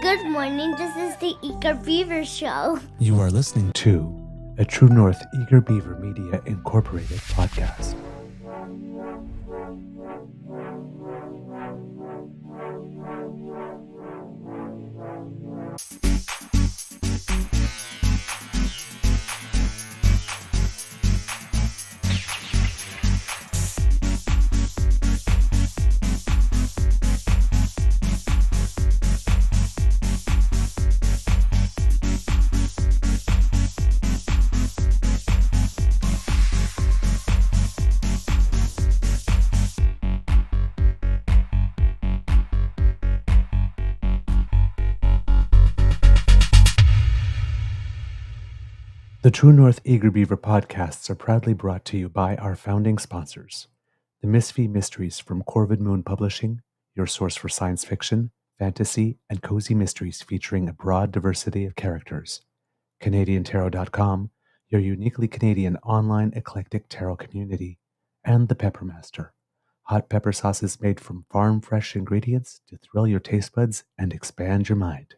Good morning. This is the Eager Beaver Show. You are listening to a True North Eager Beaver Media Incorporated podcast. The True North Eager Beaver podcasts are proudly brought to you by our founding sponsors, the Misfit Mysteries from Corvid Moon Publishing, your source for science fiction, fantasy, and cozy mysteries featuring a broad diversity of characters, CanadianTarot.com, your uniquely Canadian online eclectic tarot community, and the Pepper Master, hot pepper sauces made from farm-fresh ingredients to thrill your taste buds and expand your mind.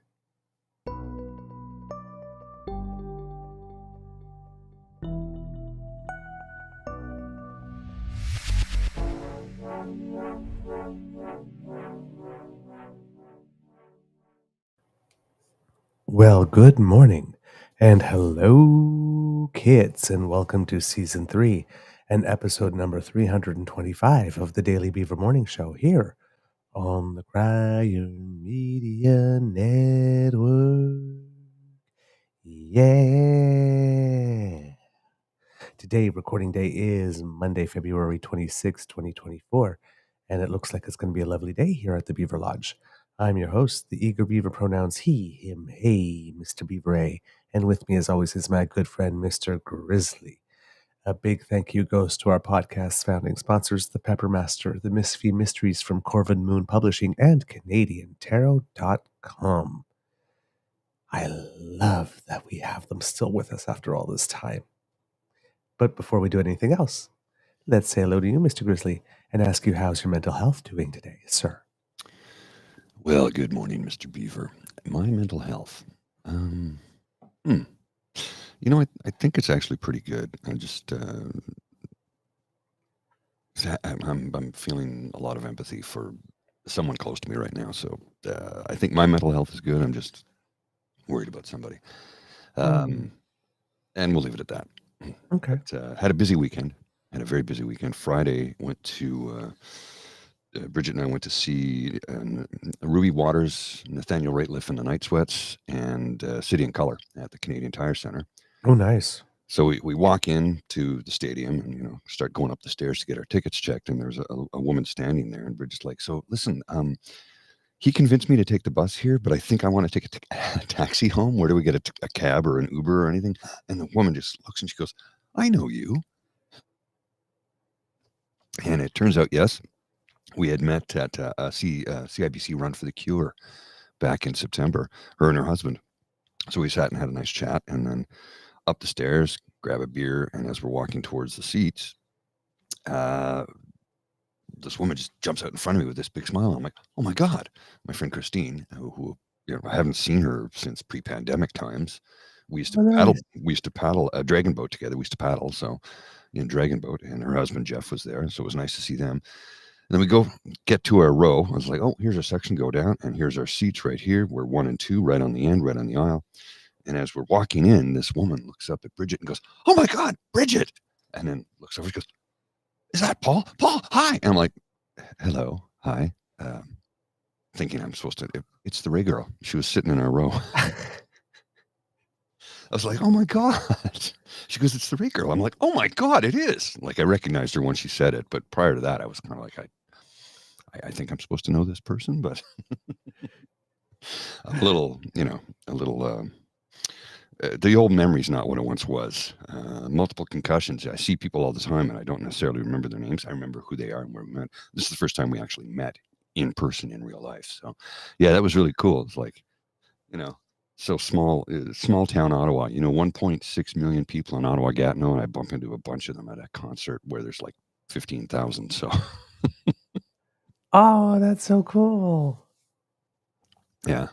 Well, good morning, and hello, kids, and welcome to Season 3 and episode number 325 of the Daily Beaver Morning Show here on the Crier Media Network. Yeah! Today, recording day is Monday, February 26, 2024, and it looks like it's going to be a lovely day here at the Beaver Lodge. I'm your host, the Eager Beaver, pronouns he, him, hey, Mr. Beaver A, and with me as always is my good friend, Mr. Grizzly. A big thank you goes to our podcast's founding sponsors, the Pepper Master, the Misfit Mysteries from Corvid Moon Publishing, and CanadianTarot.com. I love that we have them still with us after all this time. But before we do anything else, let's say hello to you, Mr. Grizzly, and ask you how's your mental health doing today, sir? Well, good morning, Mr. Beaver. My mental health. I think it's actually pretty good. I'm feeling a lot of empathy for someone close to me right now. So I think my mental health is good. I'm just worried about somebody. And we'll leave it at that. Okay. But, had a busy weekend. Had a very busy weekend. Friday went to... Bridget and I went to see Ruby Waters, Nathaniel Rateliff and the Night Sweats, and City and Color at the Canadian Tire Center. Oh, nice. So we walk into the stadium and start going up the stairs to get our tickets checked, and there's a woman standing there, and Bridget's like, "So listen, he convinced me to take the bus here, but I think I want to take a taxi home. Where do we get a cab or an Uber or anything?" And the woman just looks and she goes, "I know you." And it turns out, yes. We had met at CIBC Run for the Cure back in September, her and her husband. So we sat and had a nice chat, and then up the stairs, grab a beer, and as we're walking towards the seats, this woman just jumps out in front of me with this big smile. I'm like, "Oh my God!" My friend Christine, who I haven't seen her since pre-pandemic times. We used to paddle. We used to paddle a dragon boat together. We used to paddle, so in dragon boat, and her husband Jeff was there, so it was nice to see them. And then we get to our row. I was like, "Oh, here's our section, go down. And here's our seats right here. We're 1 and 2, right on the end, right on the aisle." And as we're walking in, this woman looks up at Bridget and goes, "Oh my God, Bridget." And then looks over and goes, "Is that Paul? Paul, hi." And I'm like, "Hello, hi." Thinking I'm supposed to, it's the Ray girl. She was sitting in our row. I was like, "Oh my God." She goes, "It's the Ray girl." I'm like, "Oh my God, it is." Like I recognized her when she said it. But prior to that, I was kind of like, I think I'm supposed to know this person, but a little, the old memory's not what it once was. Multiple concussions. I see people all the time, and I don't necessarily remember their names. I remember who they are and where we met. This is the first time we actually met in person in real life. So, yeah, that was really cool. It's like, so small town Ottawa. 1.6 million people in Ottawa, Gatineau, and I bump into a bunch of them at a concert where there's like 15,000. So. Oh, that's so cool. Yeah.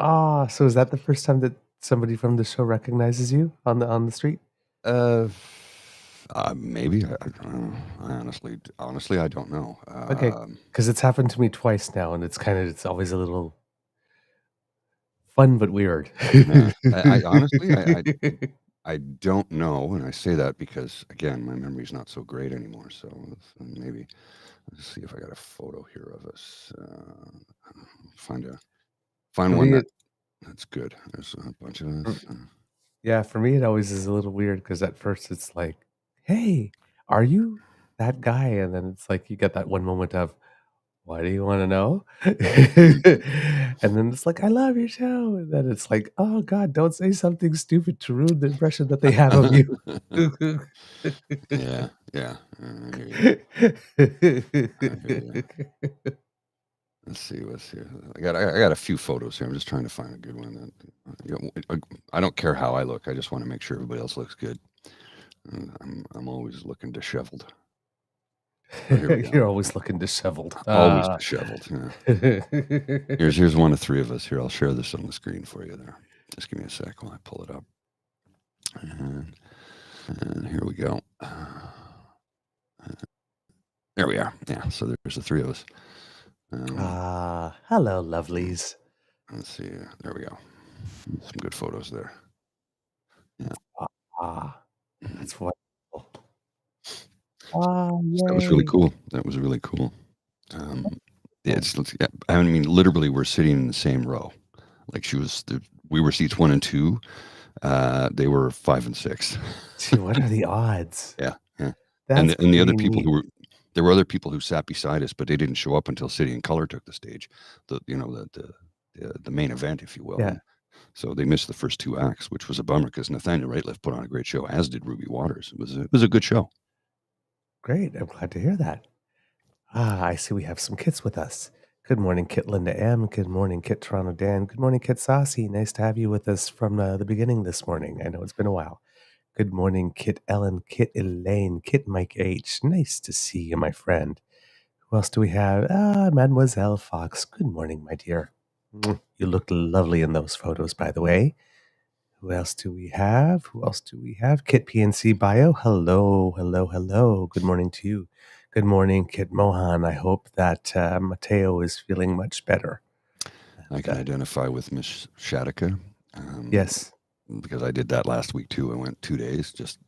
So is that the first time that somebody from the show recognizes you on the street? Uh, maybe. I don't know. Honestly, I don't know. Okay, because it's happened to me twice now, and it's always a little fun but weird. Yeah. I honestly, I don't know, and I say that because again, my memory's not so great anymore. So maybe let's see if I got a photo here of us. Find For one me, that's good. There's a bunch of us. yeah, for me, it always is a little weird because at first it's like, "Hey, are you that guy?" And then it's like you get that one moment of, "Why do you want to know?" And then it's like, "I love your show." And then it's like, "Oh God, don't say something stupid to ruin the impression that they have of you." Yeah, yeah. I hear you. Let's see what's here. I got a few photos here. I'm just trying to find a good one. I don't care how I look. I just want to make sure everybody else looks good. I'm always looking disheveled. Oh, here we go. You're always looking disheveled. Always disheveled. Yeah. Here's one of three of us here. I'll share this on the screen for you there. Just give me a sec while I pull it up. And here we go. There we are. Yeah. So there's the three of us. Hello, lovelies. Let's see. There we go. Some good photos there. Yeah. That's wonderful. That was really cool. That was really cool. I mean, literally, we're sitting in the same row. Like we were seats 1 and 2. They were 5 and 6. Gee, what are the odds? Yeah. That's and the other people there were other people who sat beside us, but they didn't show up until City and Color took the stage. The main event, if you will. Yeah. So they missed the first 2 acts, which was a bummer because Nathaniel Rateliff put on a great show, as did Ruby Waters. It was a good show. Great. I'm glad to hear that. I see we have some kits with us. Good morning, Kit Linda M. Good morning, Kit Toronto Dan. Good morning, Kit Saucy. Nice to have you with us from the beginning this morning. I know it's been a while. Good morning, Kit Ellen, Kit Elaine, Kit Mike H. Nice to see you, my friend. Who else do we have? Mademoiselle Fox. Good morning, my dear. You look lovely in those photos, by the way. Who else do we have? Kit PNC Bio. Hello. Good morning to you. Good morning, Kit Mohan. I hope that Mateo is feeling much better. I can identify with Miss Shadika. Yes. Because I did that last week too. I went 2 days, just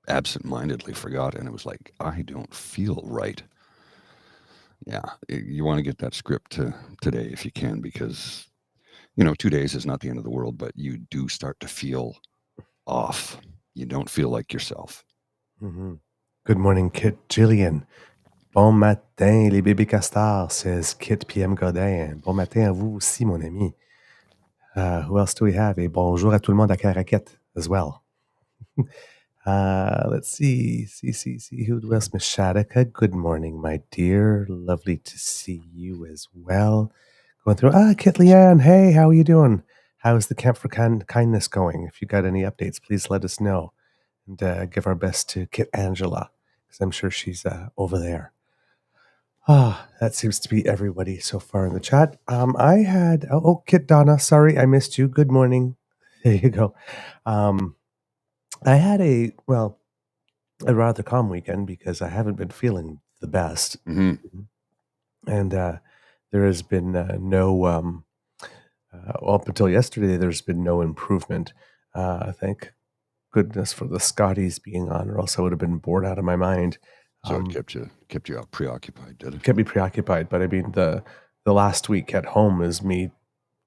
absent-mindedly forgot, and it was like, I don't feel right. Yeah, you want to get that script today if you can, because 2 days is not the end of the world, but you do start to feel off. You don't feel like yourself. Mm-hmm. Good morning, Kit Jillian. Bon matin, les bébés castors, says Kit PM Godin. Bon matin à vous aussi, mon ami. Who else do we have? Et bonjour à tout le monde à Caraquette as well. Let's see. Who else? Miss Shadika. Good morning, my dear. Lovely to see you as well. Going through. Kit Leanne. Hey, how are you doing? How is the Camp for Kindness going? If you got any updates, please let us know. And give our best to Kit Angela, because I'm sure she's over there. That seems to be everybody so far in the chat. I had Kit Donna. Sorry, I missed you. Good morning. There you go. I had a rather calm weekend because I haven't been feeling the best, and there has been no. Up until yesterday, there's been no improvement. Thank goodness for the Scotties being on, or else I would have been bored out of my mind. So it kept you preoccupied, did it? Kept me preoccupied, but I mean the last week at home is me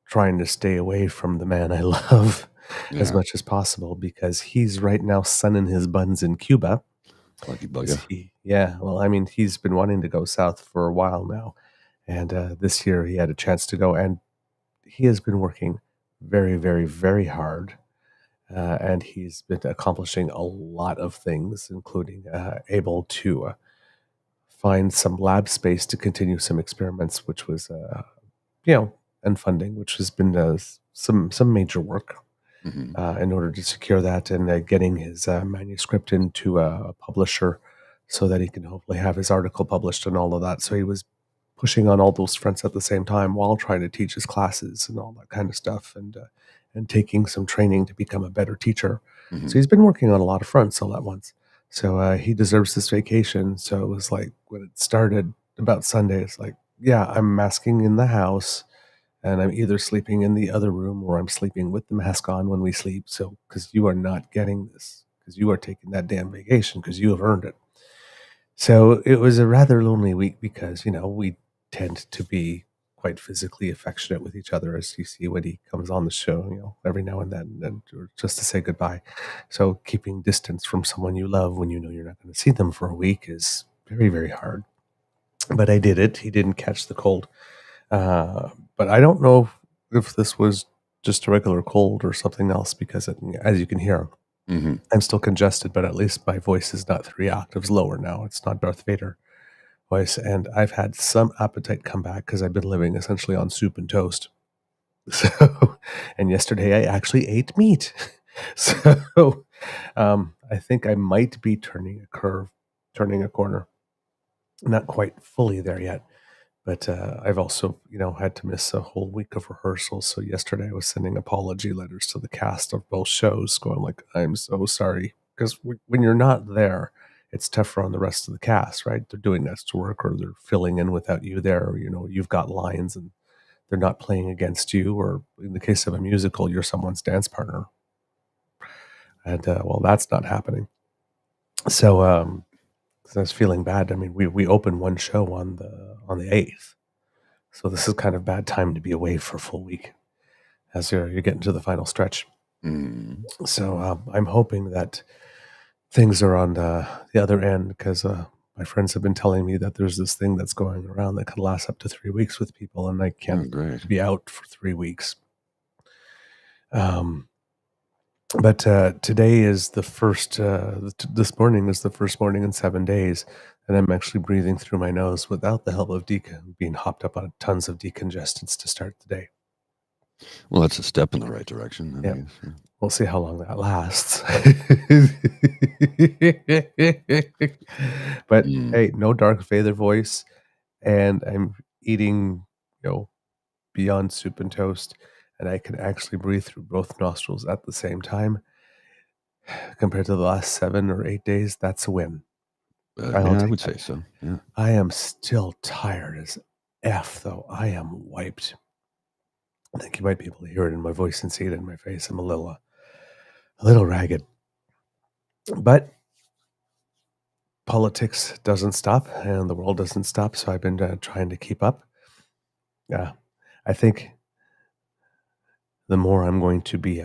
trying to stay away from the man I love as much as possible, because he's right now sunning his buns in Cuba. Lucky bugger. He's been wanting to go south for a while now, and this year he had a chance to go, and he has been working very, very, very hard. And he's been accomplishing a lot of things, including able to find some lab space to continue some experiments, which was, and funding, which has been some major work in order to secure that, and getting his manuscript into a publisher so that he can hopefully have his article published and all of that. So he was pushing on all those fronts at the same time while trying to teach his classes and all that kind of stuff, and taking some training to become a better teacher. So he's been working on a lot of fronts all at once. So he deserves this vacation. So it was like when it started about Sunday, it's like, yeah, I'm masking in the house, and I'm either sleeping in the other room or I'm sleeping with the mask on when we sleep. So because you are not getting this, because you are taking that damn vacation, because you have earned it. So it was a rather lonely week because, we tend to be quite physically affectionate with each other, as you see when he comes on the show, every now and then, or just to say goodbye. So keeping distance from someone you love when you know you're not going to see them for a week is very, very hard. But I did it. He didn't catch the cold. But I don't know if this was just a regular cold or something else, because as you can hear, I'm still congested, but at least my voice is not 3 octaves lower now. It's not Darth Vader voice. And I've had some appetite come back because I've been living essentially on soup and toast. So, and yesterday I actually ate meat. So I think I might be turning a corner. Not quite fully there yet. But I've also, had to miss a whole week of rehearsals. So yesterday I was sending apology letters to the cast of both shows, going like, "I'm so sorry," because when you're not there, it's tougher on the rest of the cast, right? They're doing extra work, or they're filling in without you there. Or, you've got lines and they're not playing against you. Or in the case of a musical, you're someone's dance partner, and well, that's not happening. So 'cause I was feeling bad. I mean, we opened one show on the 8th. So this is kind of bad time to be away for a full week as you're getting to the final stretch. So I'm hoping that things are on the other end, because my friends have been telling me that there's this thing that's going around that can last up to 3 weeks with people, and I can't be out for 3 weeks. But today is the first, this morning is the first morning in 7 days, and I'm actually breathing through my nose without the help of being hopped up on tons of decongestants to start the day. Well, that's a step in the right direction. Yeah. We'll see how long that lasts. But hey, no Darth Vader voice, and I'm eating, beyond soup and toast, and I can actually breathe through both nostrils at the same time. Compared to the last 7 or 8 days, that's a win. I would say so. Yeah. I am still tired as F, though. I am wiped. I think you might be able to hear it in my voice and see it in my face. I'm a little ragged. But politics doesn't stop, and the world doesn't stop, so I've been trying to keep up. Yeah, I think the more I'm going to be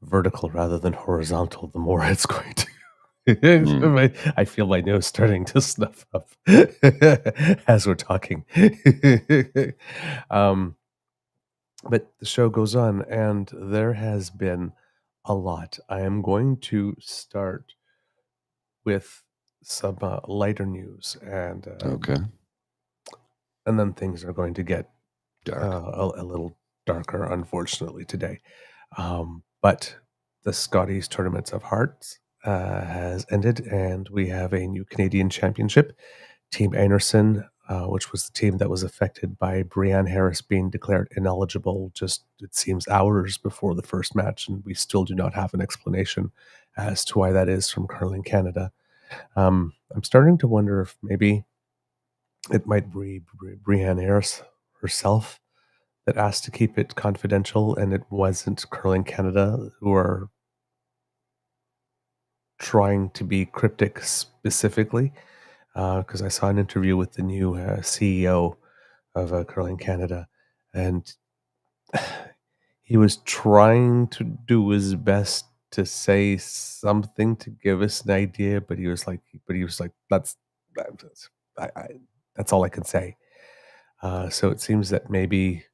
vertical rather than horizontal, the more it's going to. I feel my nose starting to snuff up as we're talking. But the show goes on, and there has been a lot. I am going to start with some lighter news, and and then things are going to get a little darker, unfortunately, today. But the Scotties Tournament of Hearts has ended, and we have a new Canadian championship. Team Anderson, which was the team that was affected by Brianne Harris being declared ineligible just, it seems, hours before the first match, and we still do not have an explanation as to why that is from Curling Canada. I'm starting to wonder if maybe it might be Brianne Harris herself that asked to keep it confidential, and it wasn't Curling Canada who are trying to be cryptic specifically. Because I saw an interview with the new CEO of Curling Canada, and he was trying to do his best to say something to give us an idea, but he was like, that's that's all I can say. So it seems that maybe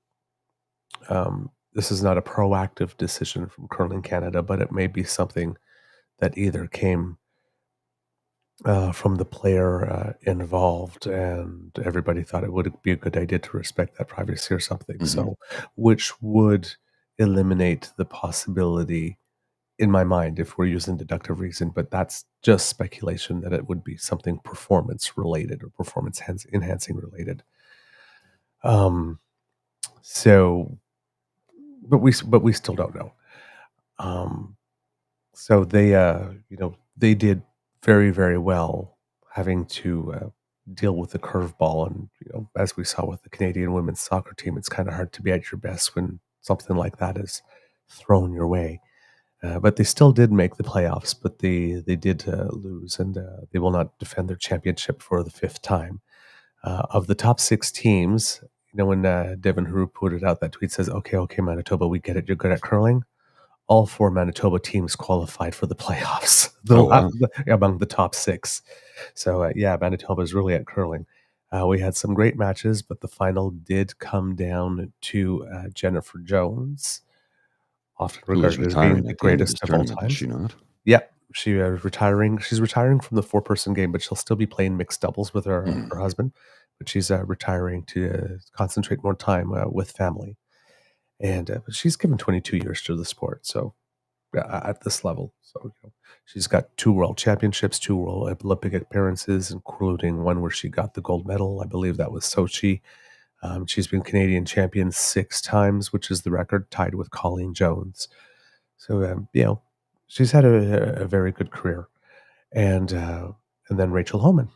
this is not a proactive decision from Curling Canada, but it may be something that either came from the player involved, and everybody thought it would be a good idea to respect that privacy or something. So, which would eliminate the possibility, in my mind, if we're using deductive reason, but that's just speculation, that it would be something performance related or performance enhancing related. So, but we still don't know. So they, they did very, very well having to deal with the curveball. And, as we saw with the Canadian women's soccer team, it's kind of hard to be at your best when something like that is thrown your way. But they still did make the playoffs, but they did lose, and they will not defend their championship for the 5th time. Of the top 6 teams, when Devin Haru put it out, that tweet says, okay, Manitoba, we get it. You're good at curling. All 4 Manitoba teams qualified for the playoffs Wow. among the top 6. So, Manitoba is really at curling. We had some great matches, but the final did come down to Jennifer Jones, often Who is regarded as being retiring the at the end of greatest this of all tournament, is time. she not? Yeah, she retiring. She's retiring from the 4-person game, but she'll still be playing mixed doubles with her husband. But she's retiring to concentrate more time with family. And she's given 22 years to the sport, so at this level. So she's got 2 world championships, 2 world Olympic appearances, including one where she got the gold medal. I believe that was Sochi. She's been Canadian champion 6 times, which is the record, tied with Colleen Jones. So she's had a very good career. And then Rachel Homan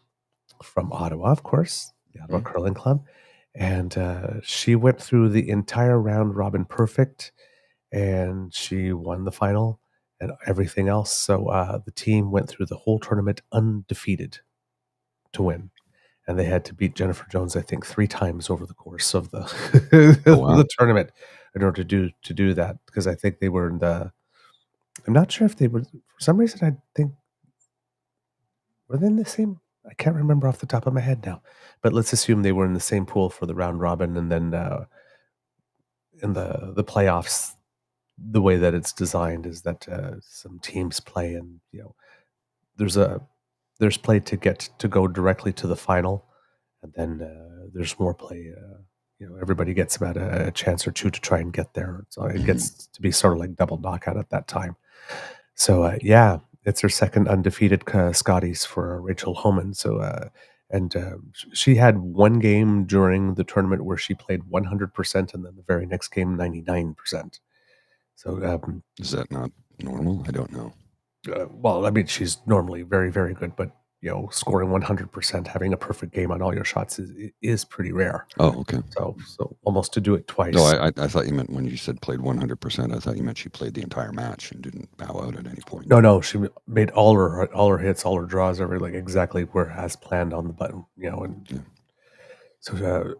from Ottawa, of course, the Ottawa Curling Club. And she went through the entire round robin perfect, and she won the final and everything else. So the team went through the whole tournament undefeated to win. And they had to beat Jennifer Jones, I think, 3 times over the course of the the tournament in order to do that, because I think they were in the. I'm not sure if they were, for some reason. I think were they in the same. I can't remember off the top of my head now, but let's assume they were in the same pool for the round robin, and then in the playoffs, the way that it's designed is that some teams play, and there's play to get to go directly to the final, and then there's more play. Everybody gets about a chance or 2 to try and get there. So it gets to be sort of like double knockout at that time. So it's her second undefeated Scotties for Rachel Homan. So she had 1 game during the tournament where she played 100%, and then the very next game 99%. So is that not normal? I don't know. Well, I mean, she's normally very, very good, but scoring 100%, having a perfect game on all your shots is pretty rare. Oh, okay. So almost to do it twice. No, I thought you meant when you said played 100%. I thought you meant she played the entire match and didn't bow out at any point. No, she made all her hits, all her draws, exactly where as planned on the button. So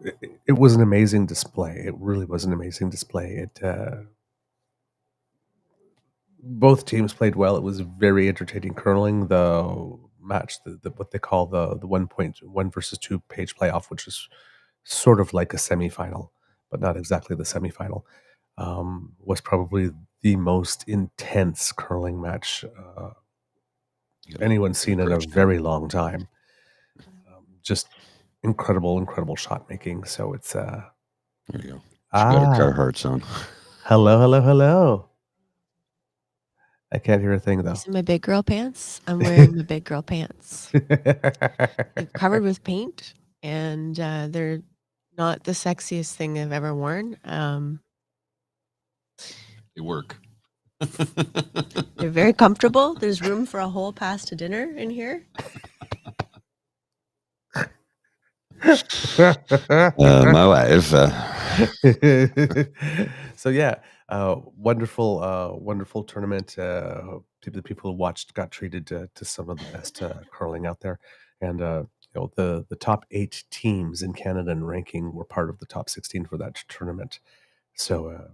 it was an amazing display. It really was an amazing display. Both teams played well. It was very entertaining curling. The match, what they call the 1.1 versus 2 page playoff, which is sort of like a semifinal, but not exactly the semifinal, was probably the most intense curling match anyone's seen in a very long time. Just incredible shot making. So it's there you go. She got her Carhartts on. Hello. I can't hear a thing though. These are my big girl pants. I'm wearing my big girl pants. They're covered with paint, and they're not the sexiest thing I've ever worn. They work. They're very comfortable. There's room for a whole pasta dinner in here. My wife. So wonderful tournament. The people who watched got treated to some of the best curling out there, and the top 8 teams in Canada in ranking were part of the top 16 for that tournament. So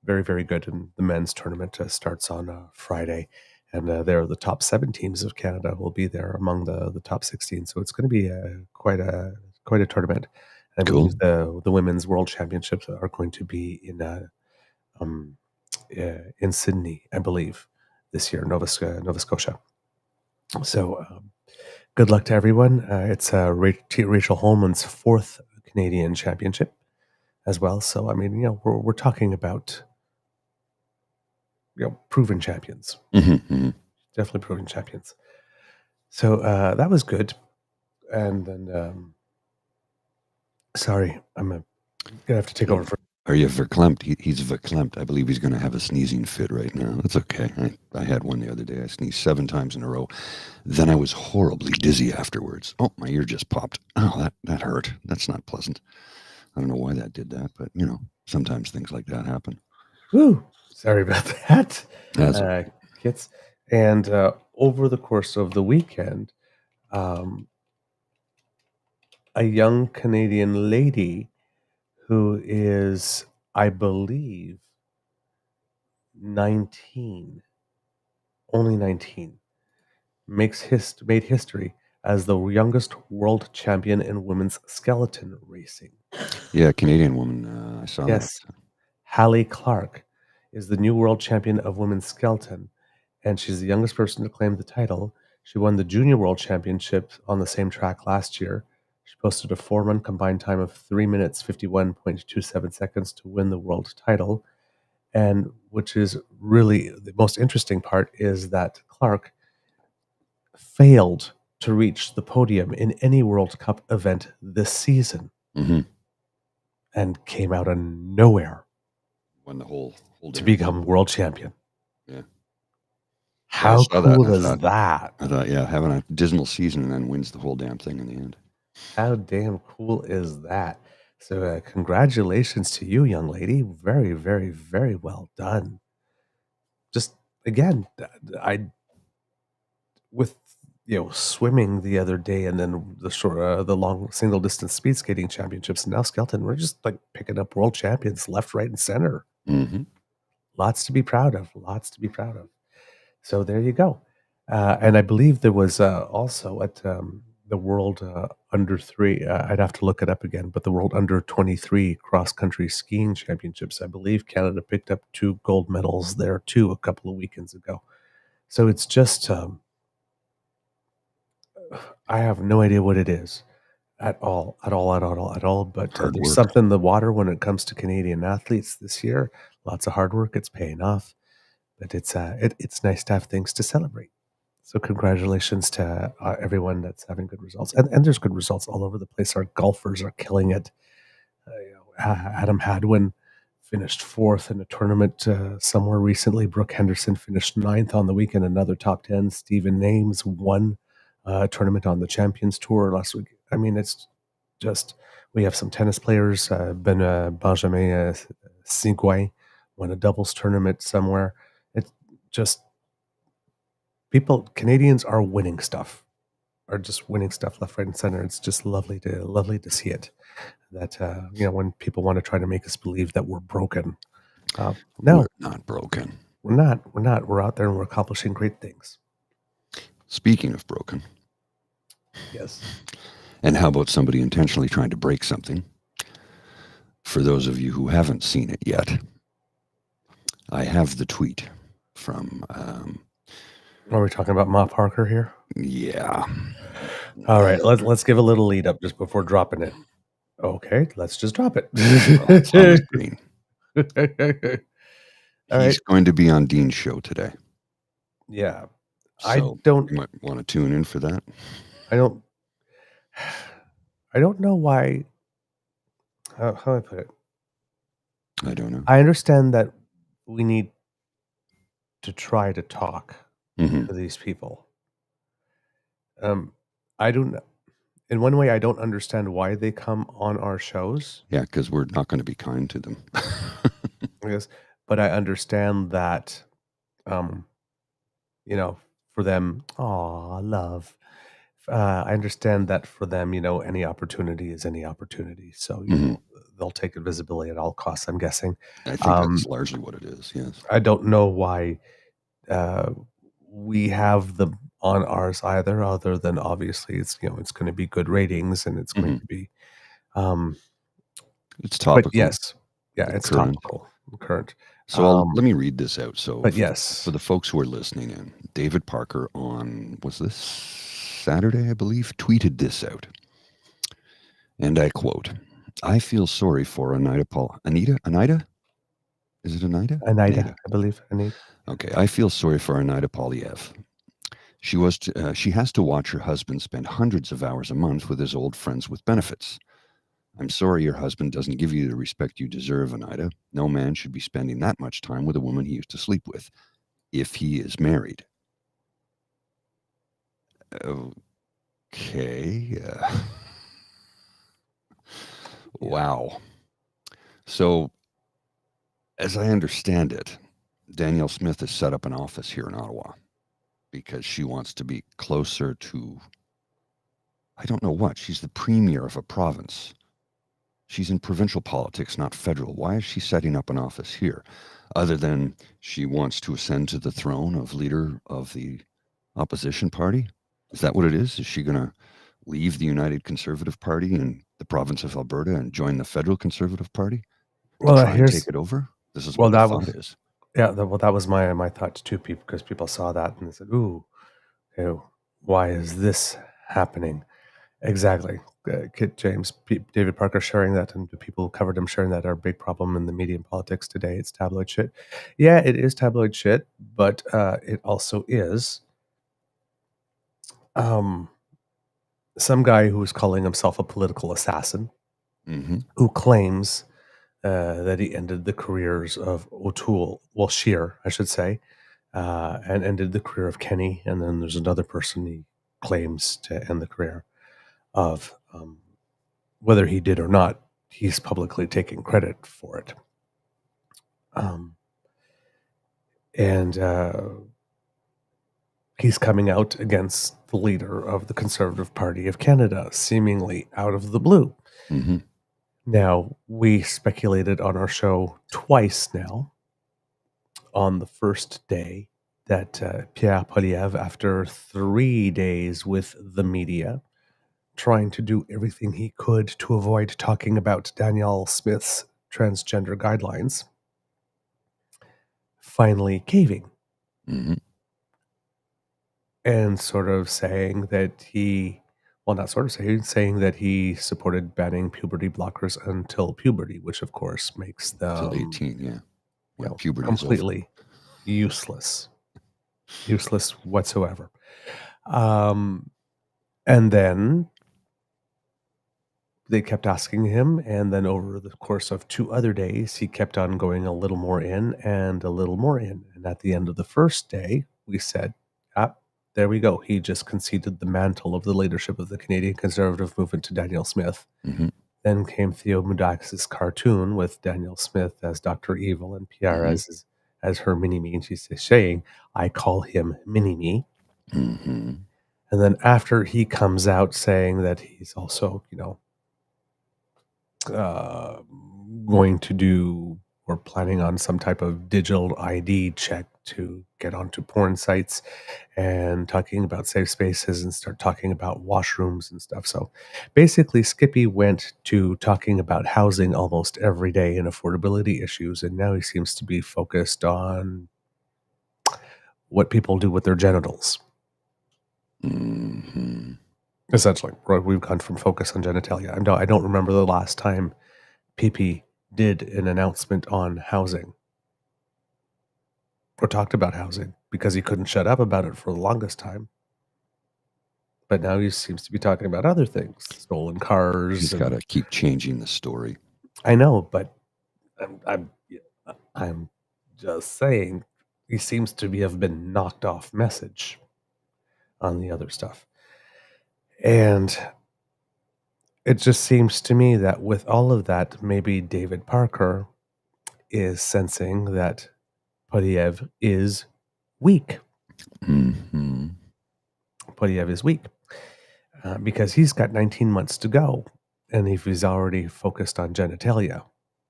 very, very good. And the men's tournament starts on Friday, and there the top 7 teams of Canada will be there among the top 16. So it's going to be quite a tournament. I believe the women's world championships are going to be in Sydney, I believe, this year, Nova Scotia. So good luck to everyone. It's Rachel Holman's 4th Canadian championship as well. So I mean, we're talking about proven champions. Definitely proven champions. So that was good. And then sorry, I'm Gonna have to take over for. Are you verklempt? He's verklempt. I believe he's going to have a sneezing fit right now. That's okay. I had one the other day. I sneezed 7 times in a row. Then I was horribly dizzy afterwards. Oh, my ear just popped. Oh, that hurt. That's not pleasant. I don't know why that did that, but, sometimes things like that happen. Woo! Sorry about that. That's okay. Kits. And over the course of the weekend, a young Canadian lady who is, I believe, 19, only 19, made history as the youngest world champion in women's skeleton racing. Yeah, Canadian woman. I saw Yes. that. Hallie Clark is the new world champion of women's skeleton, and she's the youngest person to claim the title. She won the junior world championship on the same track last year. She posted a 4-run combined time of 3 minutes 51.27 seconds to win the world title. And which is really the most interesting part is that Clark failed to reach the podium in any World Cup event this season and came out of nowhere Won the whole to become world champion. Yeah. How cool is that? I thought, having a dismal season and then wins the whole damn thing in the end. How damn cool is that? So congratulations to you, young lady. Very, very, very well done. Just, again, with swimming the other day and then the long single distance speed skating championships and now skeleton, we're just like picking up world champions left, right, and center. Lots to be proud of. So there you go. And I believe there was also at the World Under 3, I'd have to look it up again, but the World Under 23 cross-country skiing championships, I believe Canada picked up 2 gold medals there too a couple of weekends ago. So it's just, I have no idea what it is at all, but there's something in the water when it comes to Canadian athletes this year. Lots of hard work, it's paying off, but it's nice to have things to celebrate. So congratulations to everyone that's having good results. And there's good results all over the place. Our golfers are killing it. Adam Hadwin finished 4th in a tournament somewhere recently. Brooke Henderson finished 9th on the weekend, another top 10. Stephen Ames won a tournament on the Champions Tour last week. I mean, it's just, we have some tennis players. Benjamin Sigouin won a doubles tournament somewhere. It's just, Canadians are winning stuff, left, right, and center. It's just lovely to see it. That when people want to try to make us believe that we're broken, no, we're not broken. We're not. We're out there and we're accomplishing great things. Speaking of broken, yes. And how about somebody intentionally trying to break something? For those of you who haven't seen it yet, I have the tweet from. Are we talking about Ma Parker here? Yeah. All right, let's give a little lead up just before dropping it. Okay, let's just drop it. It's on the screen. He's going to be on Dean's show today. Yeah. So I don't. You might want to tune in for that. I don't know why. How do I put it? I don't know. I understand that we need to try to talk to these people. I don't. In one way, I don't understand why they come on our shows. Yeah, because we're not going to be kind to them. Yes, but I understand that, for them, love. I understand that for them, any opportunity is any opportunity. So they'll take visibility at all costs, I'm guessing. I think that's largely what it is, yes. I don't know why we have them on ours either, other than obviously it's going to be good ratings and it's going to be it's topical. But yes, it's topical, current. So let me read this out. So but yes, for the folks who are listening in, David Parker was this Saturday, I believe, tweeted this out. And I quote, "I feel sorry for Anita? Is it Anita? Anita, I believe. Anita. Okay, I feel sorry for Anita Poilievre. She has to watch her husband spend hundreds of hours a month with his old friends with benefits. I'm sorry your husband doesn't give you the respect you deserve, Oneida. No man should be spending that much time with a woman he used to sleep with, if he is married. Okay. Wow. So, as I understand it, Danielle Smith has set up an office here in Ottawa because she wants to be closer to, I don't know what. She's the premier of a province. She's in provincial politics, not federal. Why is she setting up an office here? Other than she wants to ascend to the throne of leader of the opposition party? Is that what it is? Is she going to leave the United Conservative Party in the province of Alberta and join the federal Conservative Party to Well, try and take it over? This is well, what the that thought was is. that was my thought too, because people saw that and they said, "Ooh, okay, why is this happening?" Exactly. Kit James, David Parker sharing that, and the people who covered him sharing that are a big problem in the media and politics today. It's tabloid shit. Yeah, it is tabloid shit, but it also is some guy who's calling himself a political assassin, who claims that he ended the careers of Scheer, I should say, and ended the career of Kenny. And then there's another person he claims to end the career of. Whether he did or not, he's publicly taking credit for it. And he's coming out against the leader of the Conservative Party of Canada, seemingly out of the blue. Now, we speculated on our show twice now on the first day that Pierre Poilievre, after 3 days with the media, trying to do everything he could to avoid talking about Danielle Smith's transgender guidelines, finally caving and sort of saying that saying that he supported banning puberty blockers until puberty, which of course makes them Till 18, yeah. When puberty completely useless whatsoever. And then they kept asking him, and then over the course of 2 other days, he kept on going a little more in and a little more in. And at the end of the first day, we said, there we go. He just conceded the mantle of the leadership of the Canadian Conservative movement to Danielle Smith. Then came Theo Moudakis' cartoon with Danielle Smith as Dr. Evil and Pierre as her mini-me. And she's saying, I call him mini-me. And then after he comes out saying that he's also, going to do or planning on some type of digital ID check to get onto porn sites, and talking about safe spaces and start talking about washrooms and stuff. So basically, Skippy went to talking about housing almost every day and affordability issues, and now he seems to be focused on what people do with their genitals. Essentially, right? We've gone from focus on genitalia. I don't remember the last time PP did an announcement on housing or talked about housing, because he couldn't shut up about it for the longest time. But now he seems to be talking about other things, stolen cars. He's got to keep changing the story. I know, but I'm just saying he seems to have been knocked off message on the other stuff. And it just seems to me that with all of that, maybe David Parker is sensing that Poilievre is weak. Poilievre is weak because he's got 19 months to go. And if he's already focused on genitalia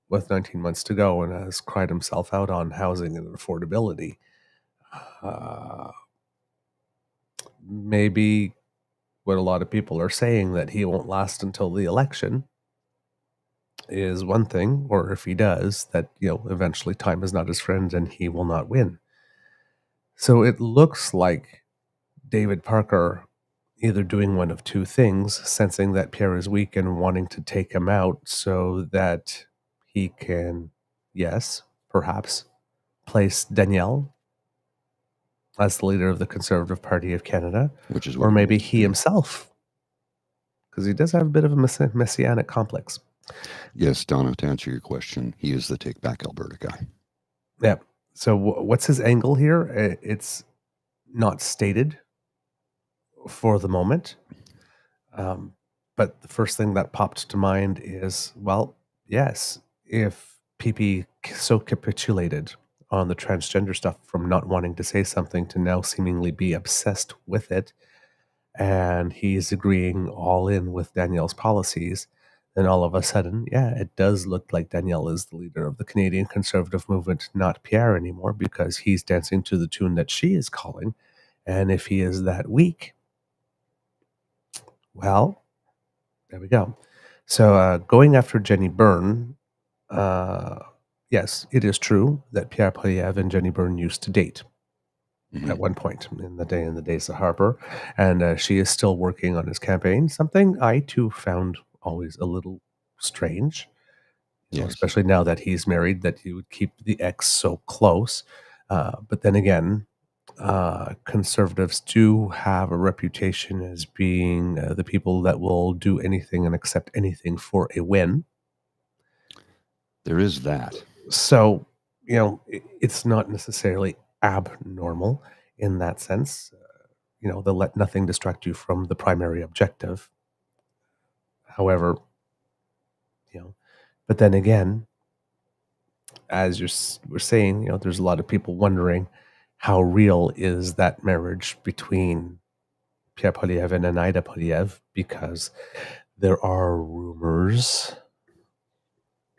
with 19 months to go and has cried himself out on housing and affordability, maybe what a lot of people are saying, that he won't last until the election, is one thing, or if he does, that eventually time is not his friend and he will not win. So it looks like David Parker either doing one of two things, sensing that Pierre is weak and wanting to take him out so that he can, yes, perhaps, place Danielle as the leader of the Conservative Party of Canada, which is or maybe he himself, because he does have a bit of a messianic complex. Yes, Donna, to answer your question, he is the Take Back Alberta guy. Yeah. So what's his angle here? It's not stated for the moment. But the first thing that popped to mind is, well, yes, if PP so capitulated on the transgender stuff from not wanting to say something to now seemingly be obsessed with it, and he's agreeing all in with Danielle's policies, then all of a sudden, yeah, it does look like Danielle is the leader of the Canadian conservative movement, not Pierre anymore, because he's dancing to the tune that she is calling. And if he is that weak, well, there we go. So going after Jenni Byrne, yes, it is true that Pierre Poilievre and Jenni Byrne used to date at one point in the days of Harper, and she is still working on his campaign. Something I too found always a little strange, Yes. especially now that he's married, that he would keep the ex so close. But then again, conservatives do have a reputation as being the people that will do anything and accept anything for a win. There is that. So, it's not necessarily abnormal in that sense. They'll let nothing distract you from the primary objective. However, but then again, as we're saying, there's a lot of people wondering how real is that marriage between Pierre Poilievre and Ida Poilievre, because there are rumors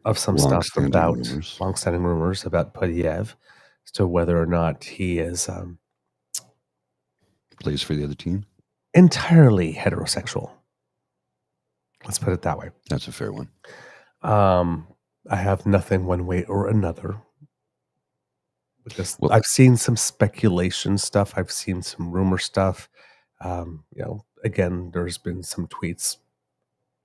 of some stuff about long-standing rumors about Poilievre as to whether or not he is plays for the other team, entirely heterosexual. Let's put it that way. That's a fair one. I have nothing one way or another, because I've seen some speculation stuff. I've seen some rumor stuff. Again, there's been some tweets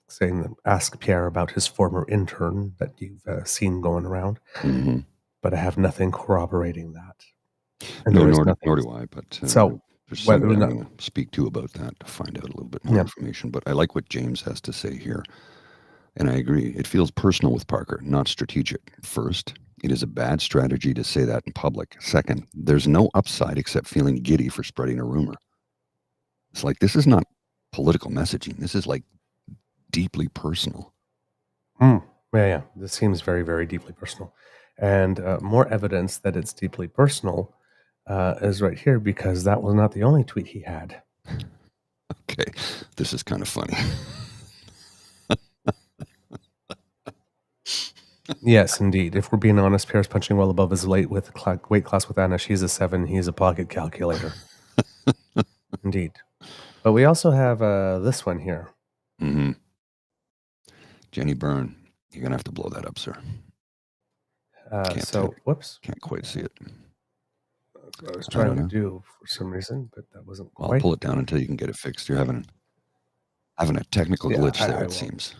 saying that ask Pierre about his former intern that you've seen going around. Mm-hmm. But I have nothing corroborating that. And nor do I. But so there's somebody I'm going to speak to about that to find out a little bit more information. But I like what James has to say here. And I agree. It feels personal with Parker, not strategic. First, it is a bad strategy to say that in public. Second, there's no upside except feeling giddy for spreading a rumor. It's like, this is not political messaging. This is like deeply personal. Yeah. This seems very, very deeply personal. And more evidence that it's deeply personal is right here, because that was not the only tweet he had. Okay. This is kind of funny. Yes, indeed. If we're being honest, Pierre's punching well above his weight class with Anna. She's a 7. He's a pocket calculator. Indeed. But we also have this one here. Mm-hmm. Jenni Byrne, you're going to have to blow that up, sir. Whoops. Can't quite see it. That's what I was trying to do for some reason, but that wasn't quite. I'll pull it down until you can get it fixed. You're having a technical glitch there, it seems.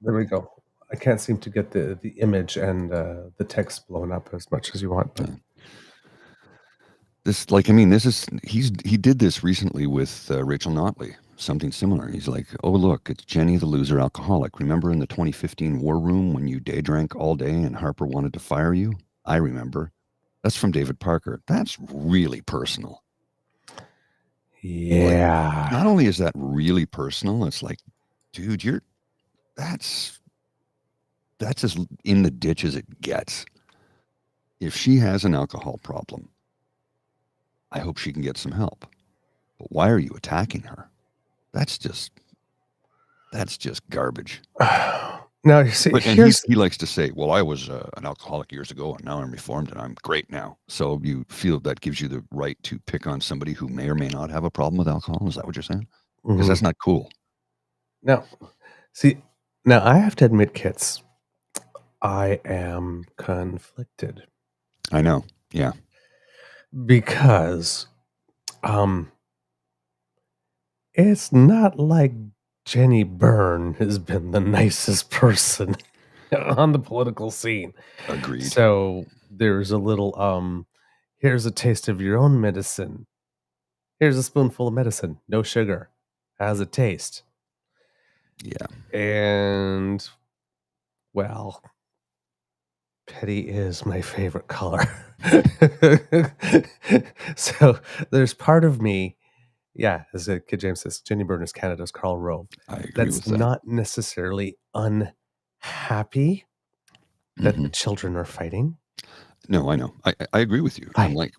There we go. I can't seem to get the image and the text blown up as much as you want. But. He did this recently with Rachel Notley, something similar. He's like, oh, look, it's Jenny, the loser alcoholic. Remember in the 2015 war room when you day drank all day and Harper wanted to fire you? I remember. That's from David Parker. That's really personal. Yeah. Like, not only is that really personal, it's like, dude, that's as in the ditch as it gets. If she has an alcohol problem, I hope she can get some help. But why are you attacking her? That's just garbage. Now, you see, he likes to say, well, I was an alcoholic years ago and now I'm reformed and I'm great now. So you feel that gives you the right to pick on somebody who may or may not have a problem with alcohol? Is that what you're saying? Because that's not cool. No. See, now I have to admit, Kits, I am conflicted. I know. Yeah. Because it's not like Jenni Byrne has been the nicest person on the political scene. Agreed. So there's a little here's a taste of your own medicine. Here's a spoonful of medicine, no sugar. How's it taste? Yeah. And Well, petty is my favorite color. So there's part of me, yeah, as a kid James says, Jenni Byrne is Canada's Karl Rove. I agree That's with that. not necessarily unhappy that the children are fighting. No, I know. I agree with you. I'm like,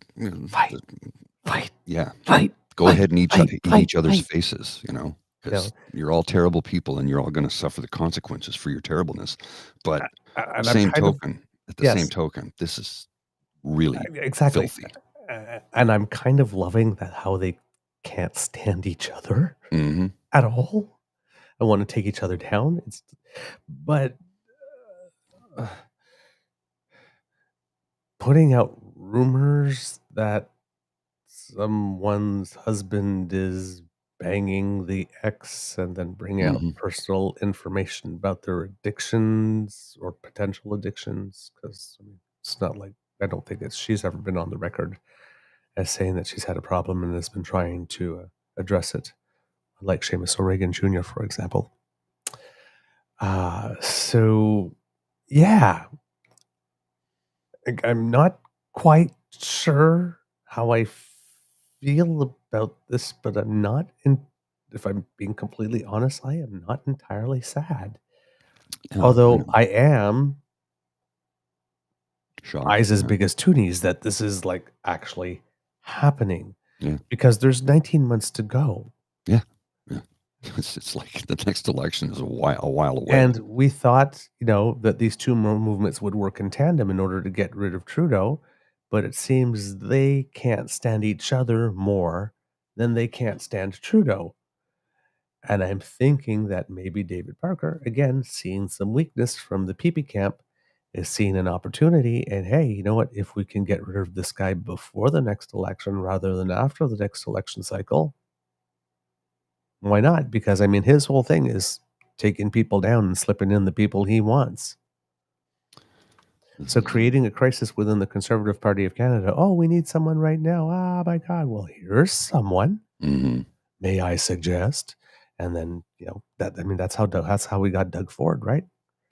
Fight. yeah, Fight. go ahead and eat each other's fight. faces, you know, You because know, you're all terrible people and you're all going to suffer the consequences for your terribleness. But and I'm same kind of token, at the yes, same token, this is really exactly. filthy. And I'm kind of loving that how they can't stand each other hmm at all. I want to take each other down. But uh, putting out rumors that someone's husband is banging the ex and then bring out hmm personal information about their addictions or potential addictions, because it's not like I don't think she's ever been on the record as saying that she's had a problem and has been trying to address it, like Seamus O'Regan Jr., for example. So, yeah, I'm not quite sure how I feel about this, but I'm not in. If I'm being completely honest, I am not entirely sad. Yeah, Although I am shocked. eyes as Yeah. big as Toonies that this is like actually happening. Yeah. Because there's 19 months to go. Yeah. Yeah. It's like the next election is a while away. And we thought, that these two movements would work in tandem in order to get rid of Trudeau, but it seems they can't stand each other more than they can't stand Trudeau. And I'm thinking that maybe David Parker, again, seeing some weakness from the PP camp, is seeing an opportunity. And hey, you know what? If we can get rid of this guy before the next election rather than after the next election cycle, why not? Because, I mean, his whole thing is taking people down and slipping in the people he wants. So creating a crisis within the Conservative Party of Canada. Oh, we need someone right now. Ah, my God. Well, here's someone. May I suggest? And then, that's how we got Doug Ford, right?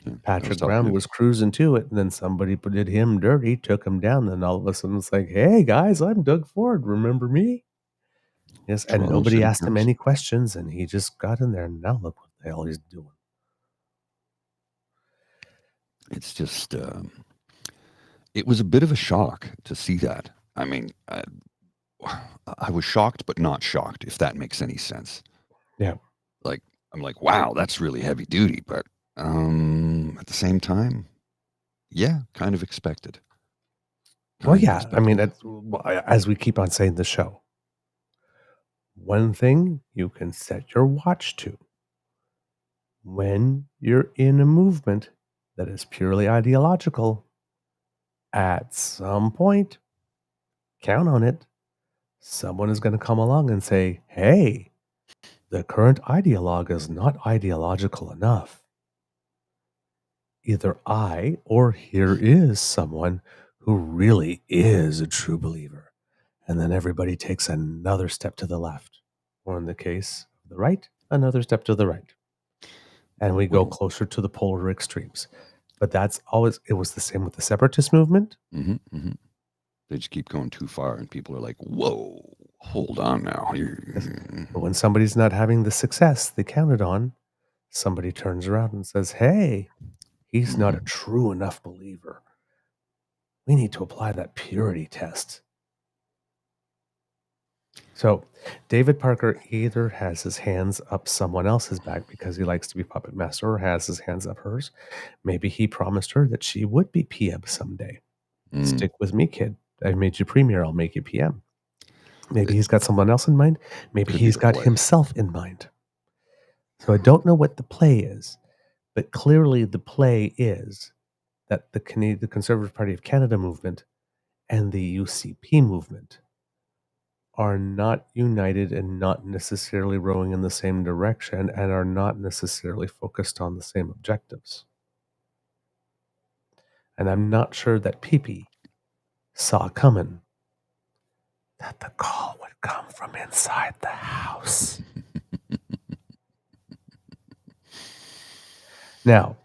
Yeah, Patrick Brown was cruising to it, and then somebody did him dirty, took him down, and all of a sudden it's like, hey guys, I'm Doug Ford. Remember me? Yes, and Toronto nobody City asked him Council. any questions, and he just got in there, and now look what the hell he's doing. It's just, it was a bit of a shock to see that. I mean, I was shocked, but not shocked, if that makes any sense. Yeah. Like, I'm like, wow, that's really heavy duty. But at the same time, yeah, kind of expected. Well, yeah. I mean, as we keep on saying the show, one thing you can set your watch to when you're in a movement that is purely ideological, at some point, count on it, someone is going to come along and say, hey, the current ideologue is not ideological enough. Either I or here is someone who really is a true believer. And then everybody takes another step to the left, or in the case of the right, another step to the right. And we go closer to the polar extremes. But it was the same with the separatist movement. They just keep going too far, and people are like, whoa, hold on now. But when somebody's not having the success they counted on, somebody turns around and says, hey, he's not a true enough believer. We need to apply that purity test. So David Parker either has his hands up someone else's back because he likes to be puppet master, or has his hands up hers. Maybe he promised her that she would be PM someday. Stick with me, kid. I made you premier. I'll make you PM. Maybe he's got someone else in mind. Maybe he's got himself in mind. So I don't know what the play is, but clearly the play is that the Conservative Party of Canada movement and the UCP movement are not united and not necessarily rowing in the same direction and are not necessarily focused on the same objectives. And I'm not sure that PP saw coming that the call would come from inside the house. Now,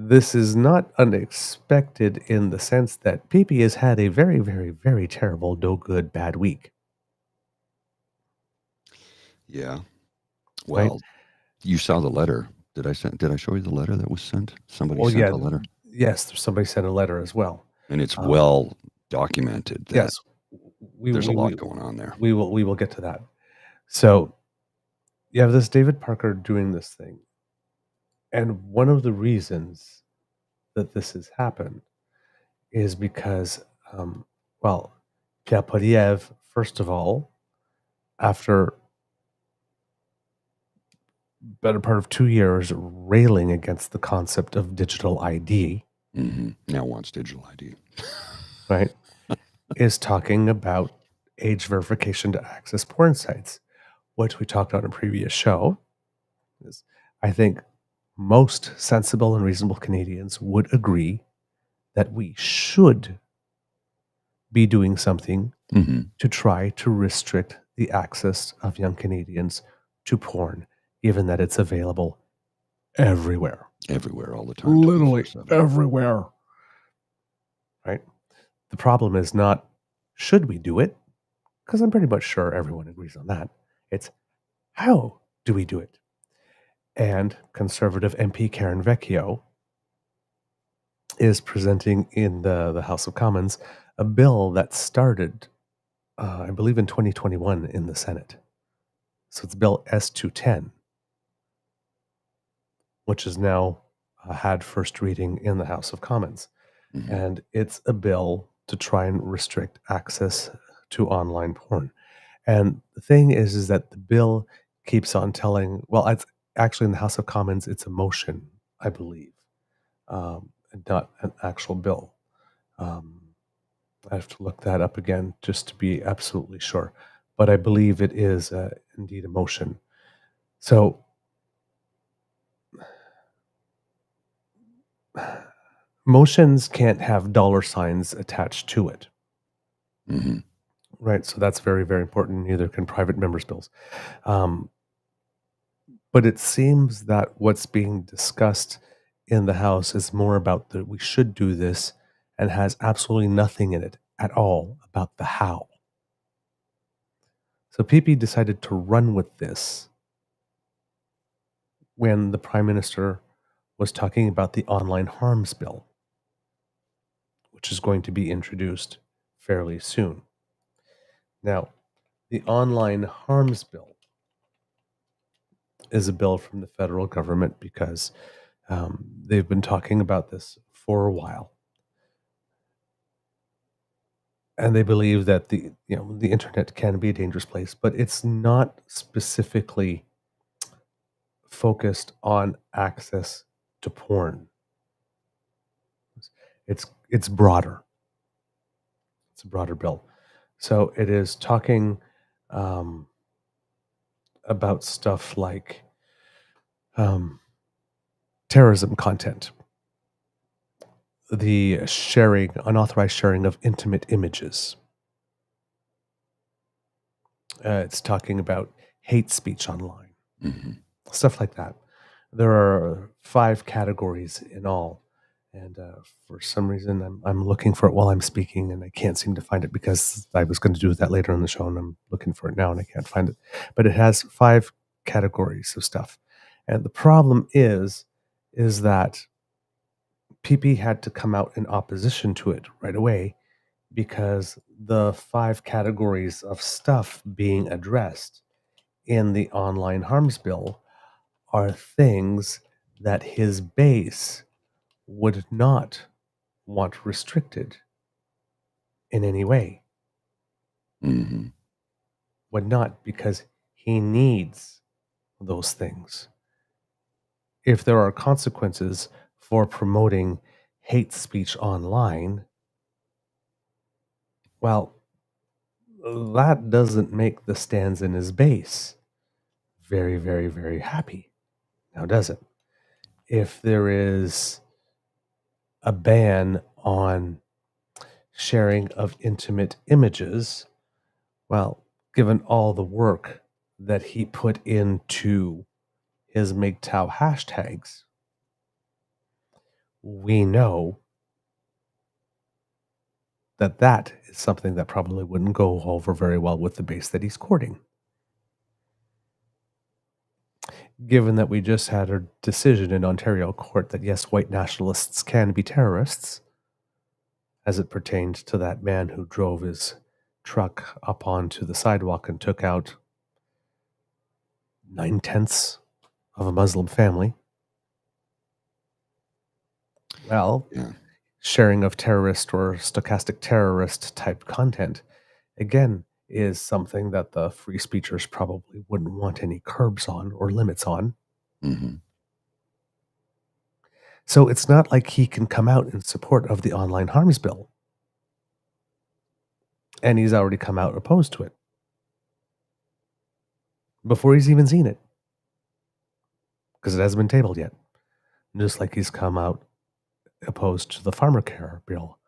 this is not unexpected in the sense that PP has had a very, very, very terrible, no good, bad week. Yeah. Right? Well, you saw the letter. Did I show you the letter that was sent? Somebody Well, sent yeah, a letter. yes, somebody sent a letter as well. And it's Um, well documented that yes, there's a lot going on there. we will get to that. So you have this David Parker doing this thing, and one of the reasons that this has happened is because, well, Pierre Poilievre, first of all, after better part of 2 years railing against the concept of digital ID, Now wants digital ID. right, is talking about age verification to access porn sites, which we talked on a previous show. Is I think most sensible and reasonable Canadians would agree that we should be doing something to try to restrict the access of young Canadians to porn, given that it's available everywhere. Everywhere, all the time. Literally 24/7. everywhere. Right? The problem is not, should we do it? Because I'm pretty much sure everyone agrees on that. It's, how do we do it? And Conservative MP Karen Vecchio is presenting in the House of Commons a bill that started, I believe, in 2021 in the Senate. So it's Bill S210, which is now had first reading in the House of Commons. And it's a bill to try and restrict access to online porn. And the thing is that the bill keeps on telling, well, it's actually in the House of Commons, it's a motion, I believe, not an actual bill. I have to look that up again just to be absolutely sure. But I believe it is indeed a motion. So motions can't have dollar signs attached to it. Right. So that's very, very important. Neither can private members' bills. But it seems that what's being discussed in the House is more about that we should do this and has absolutely nothing in it at all about the how. So PP decided to run with this when the Prime Minister was talking about the online harms bill, which is going to be introduced fairly soon. Now, the online harms bill is a bill from the federal government because they've been talking about this for a while. And they believe that the internet can be a dangerous place, but it's not specifically focused on access to porn. It's broader. It's a broader bill. So it is talking about stuff like terrorism content, the unauthorized sharing of intimate images. It's talking about hate speech online, stuff like that. There are 5 categories in all. And for some reason, I'm looking for it while I'm speaking, and I can't seem to find it because I was going to do that later in the show, and I'm looking for it now, and I can't find it. But it has 5 categories of stuff. And the problem is that PP had to come out in opposition to it right away because the 5 categories of stuff being addressed in the online harms bill are things that his base would not want restricted in any way. Would not, because he needs those things. If there are consequences for promoting hate speech online, well, that doesn't make the stands in his base very, very, very happy. Now, does it? If there is a ban on sharing of intimate images, well, given all the work that he put into his MGTOW hashtags, we know that that is something that probably wouldn't go over very well with the base that he's courting. Given that we just had a decision in Ontario court that yes, white nationalists can be terrorists, as it pertained to that man who drove his truck up onto the sidewalk and took out 9/10 of a Muslim family. Well, Yeah. sharing of terrorist or stochastic terrorist type content, again, is something that the free speechers probably wouldn't want any curbs on or limits on. Mm-hmm. So it's not like he can come out in support of the online harms bill. And he's already come out opposed to it before he's even seen it, because it hasn't been tabled yet. Just like he's come out opposed to the farmer care bill,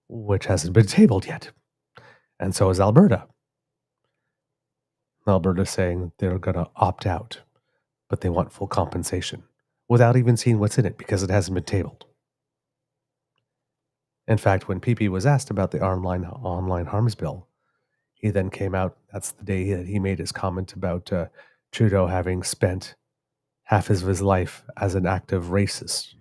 which hasn't been tabled yet. And so is Alberta. Alberta's saying they're going to opt out, but they want full compensation without even seeing what's in it because it hasn't been tabled. In fact, when PP was asked about the online harms bill, he then came out. That's the day that he made his comment about Trudeau having spent half of his life as an active racist.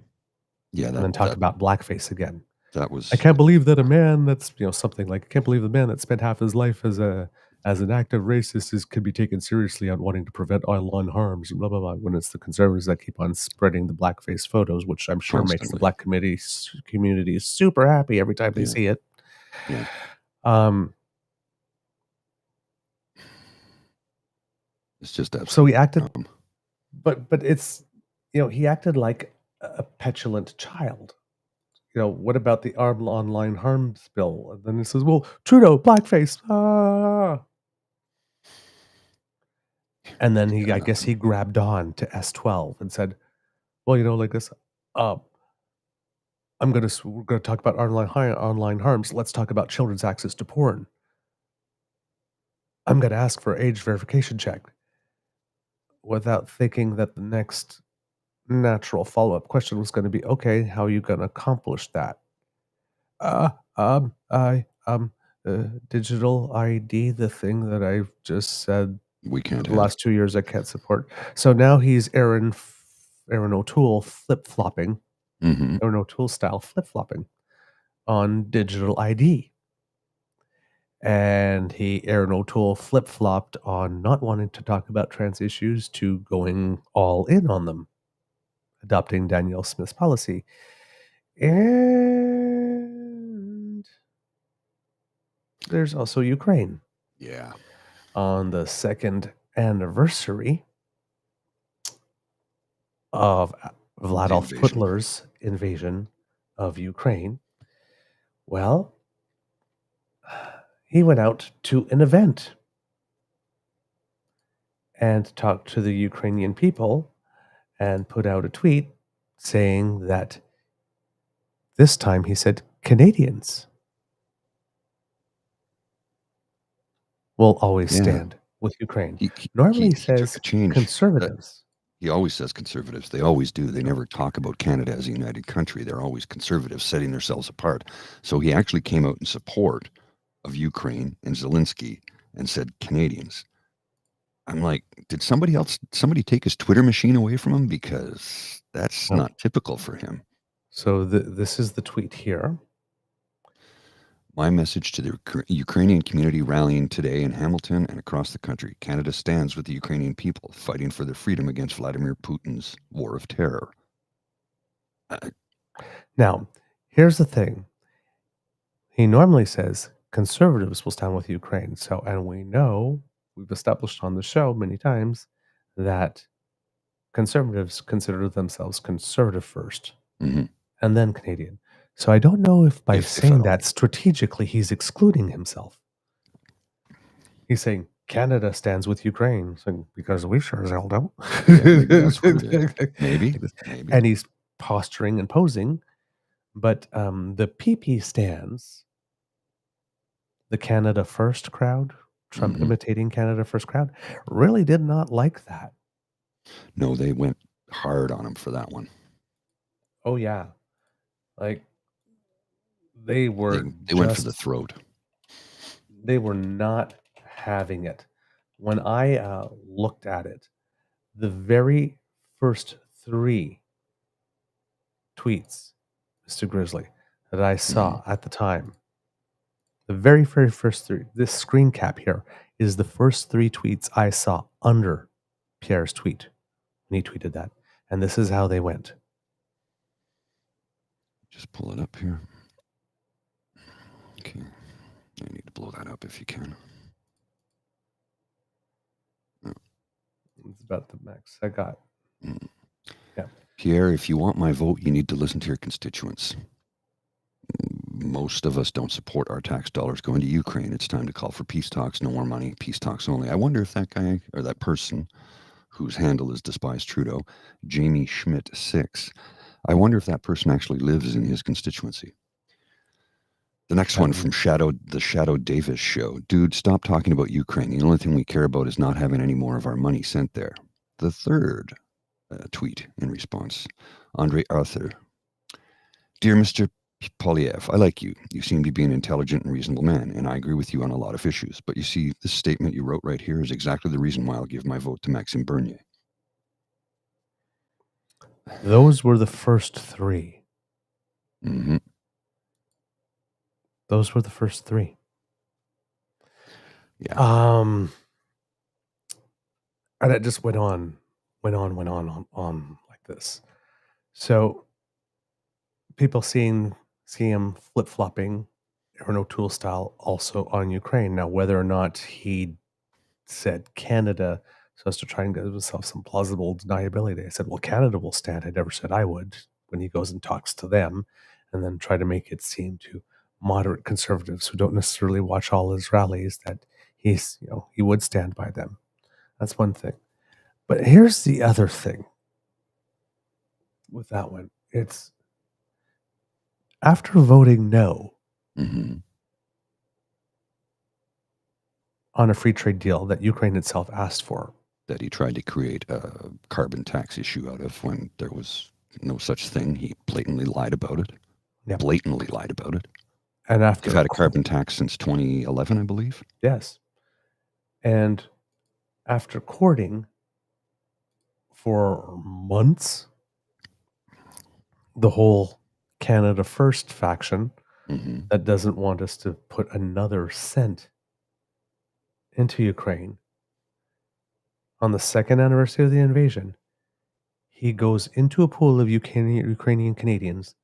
Yeah, and then talked about blackface again. That was. I can't believe that a man that's something like I can't believe the man that spent half his life as an active racist could be taken seriously on wanting to prevent online harms. Blah blah blah. When it's the conservatives that keep on spreading the blackface photos, which I'm sure makes the black community super happy every time they see it. Yeah. It's just absolutely. So he acted, but it's he acted like a petulant child. What about the online harms bill? And then he says, well, Trudeau, blackface. Ah. And then I guess he grabbed on to S12 and said, well, like this, we're going to talk about online harms. Let's talk about children's access to porn. I'm going to ask for age verification check without thinking that the next natural follow-up question was going to be, okay, how are you going to accomplish that? Digital ID, the thing that I just said we can't. The last 2 years I can't support. So now he's Aaron O'Toole flip-flopping, Aaron O'Toole style flip-flopping on digital ID. And Aaron O'Toole flip-flopped on not wanting to talk about trans issues to going all in on them, adopting Danielle Smith's policy. And there's also Ukraine. Yeah. On the second anniversary of Vladolf Putler's invasion of Ukraine, well, he went out to an event and talked to the Ukrainian people and put out a tweet saying that this time he said Canadians will always stand with Ukraine. Normally he says conservatives. He always says conservatives. They always do. They never talk about Canada as a united country. They're always conservatives, setting themselves apart. So he actually came out in support of Ukraine and Zelensky and said Canadians. I'm like, did somebody take his Twitter machine away from him? Because that's not typical for him. So this is the tweet here. My message to the Ukrainian community rallying today in Hamilton and across the country. Canada stands with the Ukrainian people fighting for their freedom against Vladimir Putin's war of terror. Now, here's the thing. He normally says conservatives will stand with Ukraine. So, and we know, we've established on the show many times that conservatives consider themselves conservative first and then Canadian. So I don't know if by saying that strategically he's excluding himself. He's saying Canada stands with Ukraine because we sure as hell don't. Maybe. And he's posturing and posing. But the PP stands, the Canada First crowd, Trump imitating Canada First crowd, really did not like that. No, they went hard on him for that one. Oh, yeah. Like, they were They went for the throat. They were not having it. When I looked at it, the very first 3 tweets, Mr. Grizzly, that I saw at the time, the very, very first 3, this screen cap here is the first 3 tweets I saw under Pierre's tweet when he tweeted that. And this is how they went. Just pull it up here. Okay. I need to blow that up if you can. It's about the max I got. Yeah. Pierre, if you want my vote, you need to listen to your constituents. Most of us don't support our tax dollars going to Ukraine. It's time to call for peace talks, no more money, peace talks only. I wonder if that guy or that person whose handle is Despise Trudeau, Jamie Schmidt 6, I wonder if that person actually lives in his constituency. The next one from the Shadow Davis show. Dude, stop talking about Ukraine. The only thing we care about is not having any more of our money sent there. The third tweet in response. Andre Arthur. Dear Mr. Poilievre, I like you. You seem to be an intelligent and reasonable man, and I agree with you on a lot of issues. But you see, this statement you wrote right here is exactly the reason why I'll give my vote to Maxime Bernier. Those were the first 3. Mm-hmm. Those were the first 3. Yeah. And it just went on like this. So people see him flip-flopping Aaron O'Toole style also on Ukraine. Now, whether or not he said Canada so as to try and give himself some plausible deniability, I said, well, Canada will stand. I never said I would, when he goes and talks to them, and then try to make it seem to moderate conservatives who don't necessarily watch all his rallies that he would stand by them. That's one thing. But here's the other thing with that one. It's after voting no Mm-hmm. on a free trade deal that Ukraine itself asked for, that he tried to create a carbon tax issue out of when there was no such thing. He blatantly lied about it. Yep. Blatantly lied about it. And after We've had a carbon tax since 2011, I believe. Yes. And after courting for months, the whole Canada First faction that doesn't want us to put another cent into Ukraine, on the 2nd anniversary of the invasion, he goes into a pool of Ukrainian Canadians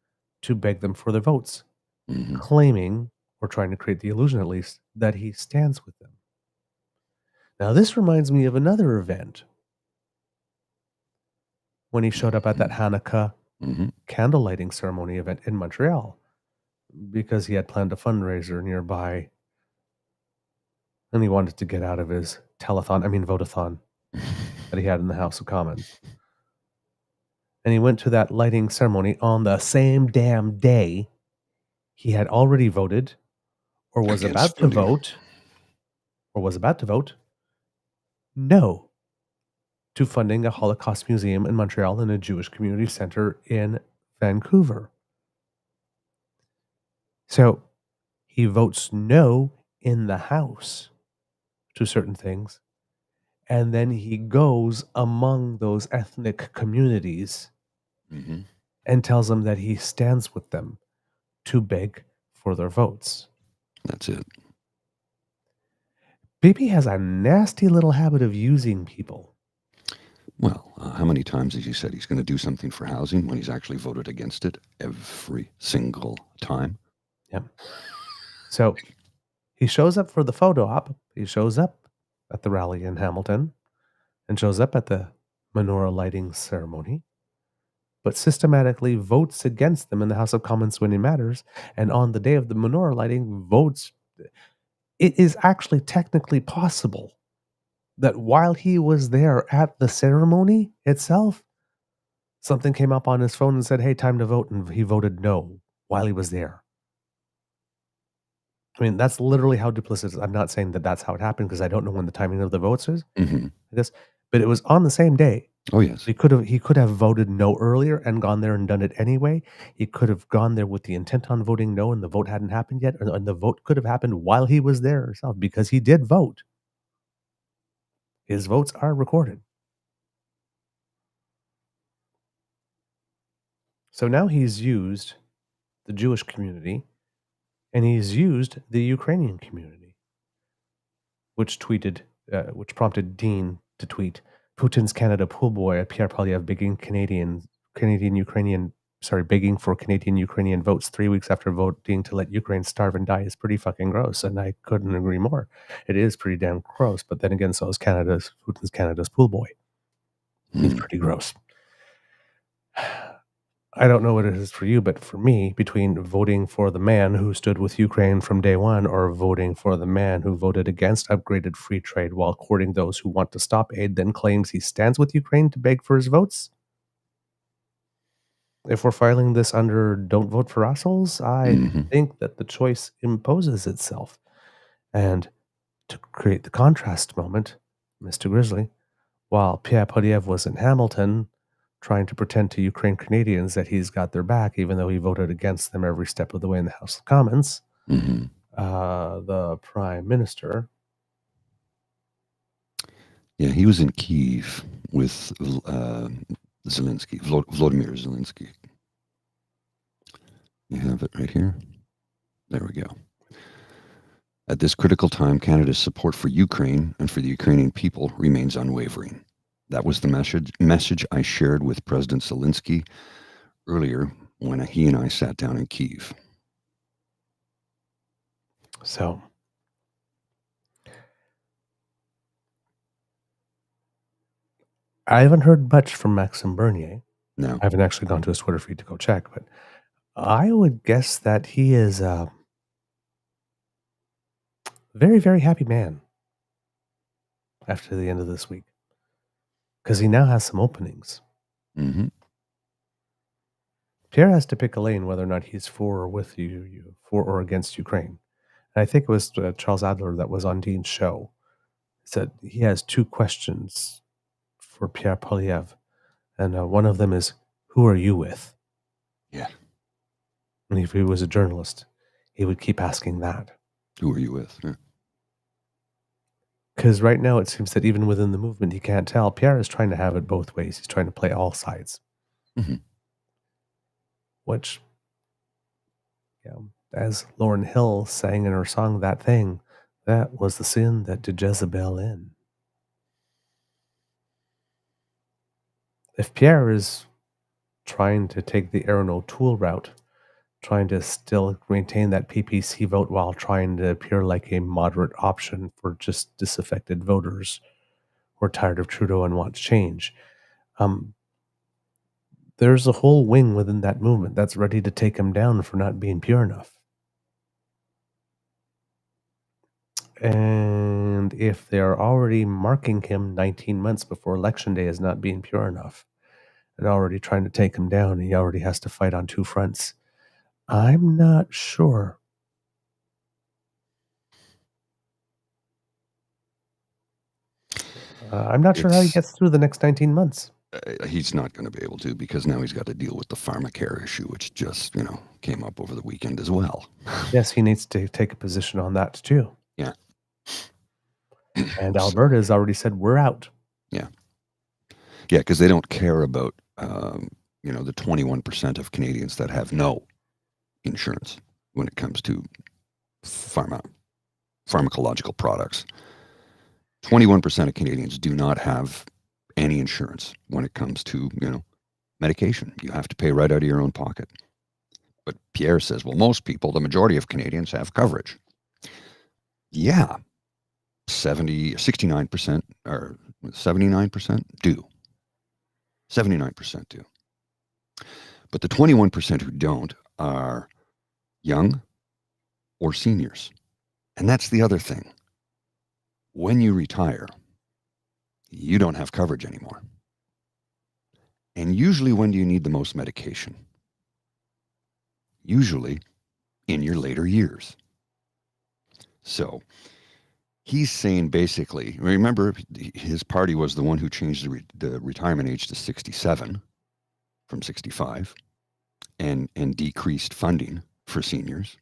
to beg them for their votes, claiming, or trying to create the illusion at least, that he stands with them. Now, this reminds me of another event when he showed up at that Hanukkah candle lighting ceremony event in Montreal, because he had planned a fundraiser nearby and he wanted to get out of his votathon that he had in the House of Commons. And he went to that lighting ceremony on the same damn day he had already voted or was about to vote no to funding a Holocaust museum in Montreal and a Jewish community center in Vancouver. So he votes no in the House to certain things, and then he goes among those ethnic communities and tells them that he stands with them to beg for their votes. That's it. Bibi has a nasty little habit of using people. Well, how many times has he said he's going to do something for housing when he's actually voted against it every single time? Yep. So he shows up for the photo op. He shows up at the rally in Hamilton and shows up at the menorah lighting ceremony, but systematically votes against them in the House of Commons when it matters. And on the day of the menorah lighting, votes. It is actually technically possible that while he was there at the ceremony itself, something came up on his phone and said, hey, time to vote. And he voted no while he was there. I mean, that's literally how duplicitous. I'm not saying that that's how it happened because I don't know when the timing of the votes is. I guess, but it was on the same day Oh, yes. He could have voted no earlier and gone there and done it anyway. He could have gone there with the intent on voting no, and the vote hadn't happened yet, and the vote could have happened while he was there himself because he did vote. His votes are recorded. So now he's used the Jewish community and he's used the Ukrainian community, which prompted Dean to tweet, Putin's Canada pool boy, Pierre Poilievre, begging for Canadian Ukrainian votes 3 weeks after voting to let Ukraine starve and die is pretty fucking gross. And I couldn't agree more. It is pretty damn gross. But then again, so is Putin's Canada's pool boy. He's pretty gross. I don't know what it is for you, but for me, between voting for the man who stood with Ukraine from day one or voting for the man who voted against upgraded free trade while courting those who want to stop aid, then claims he stands with Ukraine to beg for his votes, if we're filing this under don't vote for assholes, I think that the choice imposes itself. And to create the contrast moment, Mr. Grizzly, while Pierre Poilievre was in Hamilton trying to pretend to Ukraine Canadians that he's got their back, even though he voted against them every step of the way in the House of Commons, the Prime Minister. Yeah, he was in Kyiv with Zelensky, Volodymyr Zelensky. You have it right here. There we go. At this critical time, Canada's support for Ukraine and for the Ukrainian people remains unwavering. That was the message I shared with President Zelensky earlier when he and I sat down in Kyiv. So, I haven't heard much from Maxime Bernier. No. I haven't actually gone to his Twitter feed to go check, but I would guess that he is a very, very happy man after the end of this week because he now has some openings. Pierre has to pick a lane whether or not he's for or with you for or against Ukraine. And I think it was Charles Adler that was on Dean's show. He said he has 2 questions for Pierre Poilievre, and one of them is, who are you with? Yeah. And if he was a journalist, he would keep asking that. Who are you with? Yeah. Because right now it seems that even within the movement, he can't tell. Pierre is trying to have it both ways. He's trying to play all sides. Which, as Lauryn Hill sang in her song, That Thing, that was the sin that did Jezebel in. If Pierre is trying to take the Aaron O'Toole route, trying to still maintain that PPC vote while trying to appear like a moderate option for just disaffected voters who are tired of Trudeau and want change, there's a whole wing within that movement that's ready to take him down for not being pure enough. And if they're already marking him 19 months before Election Day as not being pure enough and already trying to take him down, he already has to fight on 2 fronts. I'm not sure. I'm not sure how he gets through the next 19 months. He's not going to be able to because now he's got to deal with the pharmacare issue, which just, came up over the weekend as well. Yes, he needs to take a position on that too. Yeah. And Alberta has already said, we're out. Yeah. Yeah, because they don't care about, the 21% of Canadians that have no insurance when it comes to pharmacological products. 21% of Canadians do not have any insurance when it comes to, medication. You have to pay right out of your own pocket. But Pierre says, well, most people, the majority of Canadians have coverage. Yeah. 69% or 79% do. 79% do. But the 21% who don't are young or seniors. And that's the other thing. When you retire, you don't have coverage anymore. And usually, when do you need the most medication? Usually in your later years. So He's saying basically, remember, his party was the one who changed the retirement age to 67 from 65 and decreased funding for seniors.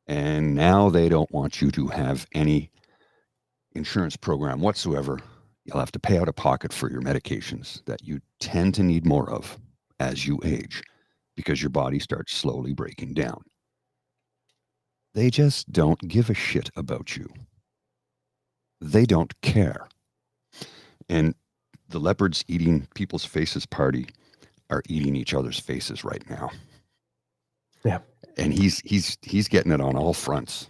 And now they don't want you to have any insurance program whatsoever. You'll have to pay out of pocket for your medications that you tend to need more of as you age because your body starts slowly breaking down. They just don't give a shit about you. They don't care. And the Leopards eating people's faces party are eating each other's faces right now. Yeah. And he's getting it on all fronts.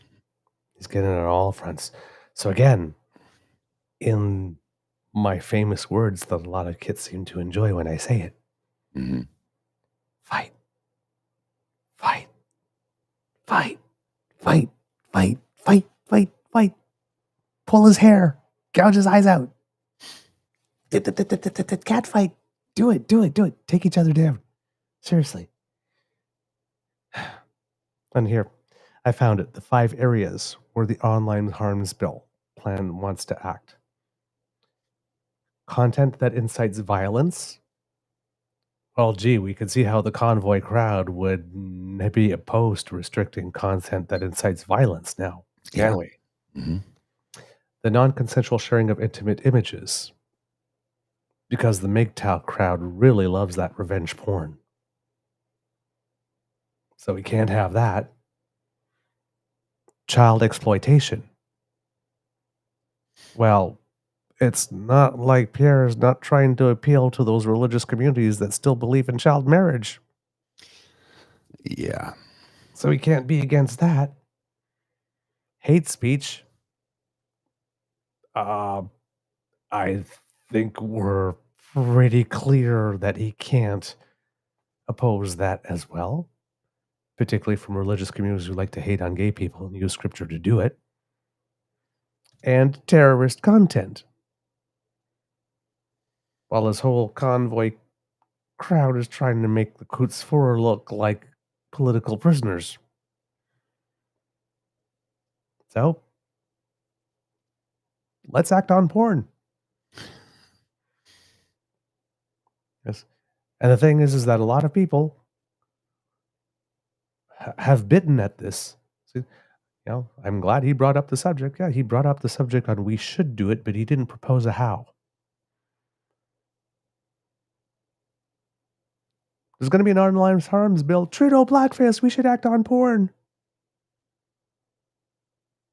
He's getting it on all fronts. So again, in my famous words that a lot of kids seem to enjoy when I say it. Mm-hmm. Fight. Fight. Fight. Fight. Fight. Fight. Fight. Fight. Pull his hair. Gouge his eyes out. Cat fight. Do it. Do it. Do it. Take each other down. Seriously. And here, I found it. The 5 areas where the online harms bill plan wants to act. Content that incites violence. Well, gee, we could see how the convoy crowd would be opposed to restricting content that incites violence now, can we? Mm-hmm. The non-consensual sharing of intimate images. Because the MGTOW crowd really loves that revenge porn. So we can't have that. Child exploitation. Well, it's not like Pierre is not trying to appeal to those religious communities that still believe in child marriage. Yeah. So we can't be against that. Hate speech. I think we're pretty clear that he can't oppose that as well, particularly from religious communities who like to hate on gay people and use scripture to do it. And terrorist content. While his whole convoy crowd is trying to make the Quds Four look like political prisoners. So, let's act on porn. Yes. And the thing is that a lot of people have bitten at this. See, I'm glad he brought up the subject. Yeah, he brought up the subject on we should do it, but he didn't propose a how. There's going to be an online harms bill. Trudeau blackface, we should act on porn.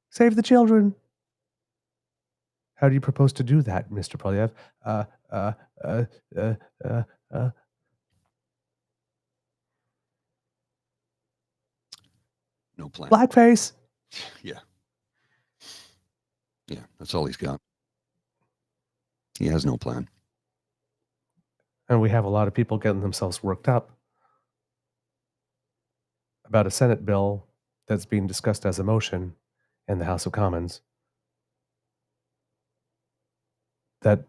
Save the children. How do you propose to do that, Mr. Poilievre? No plan. Blackface. Yeah. Yeah, that's all he's got. He has no plan. And we have a lot of people getting themselves worked up about a Senate bill that's being discussed as a motion in the House of Commons that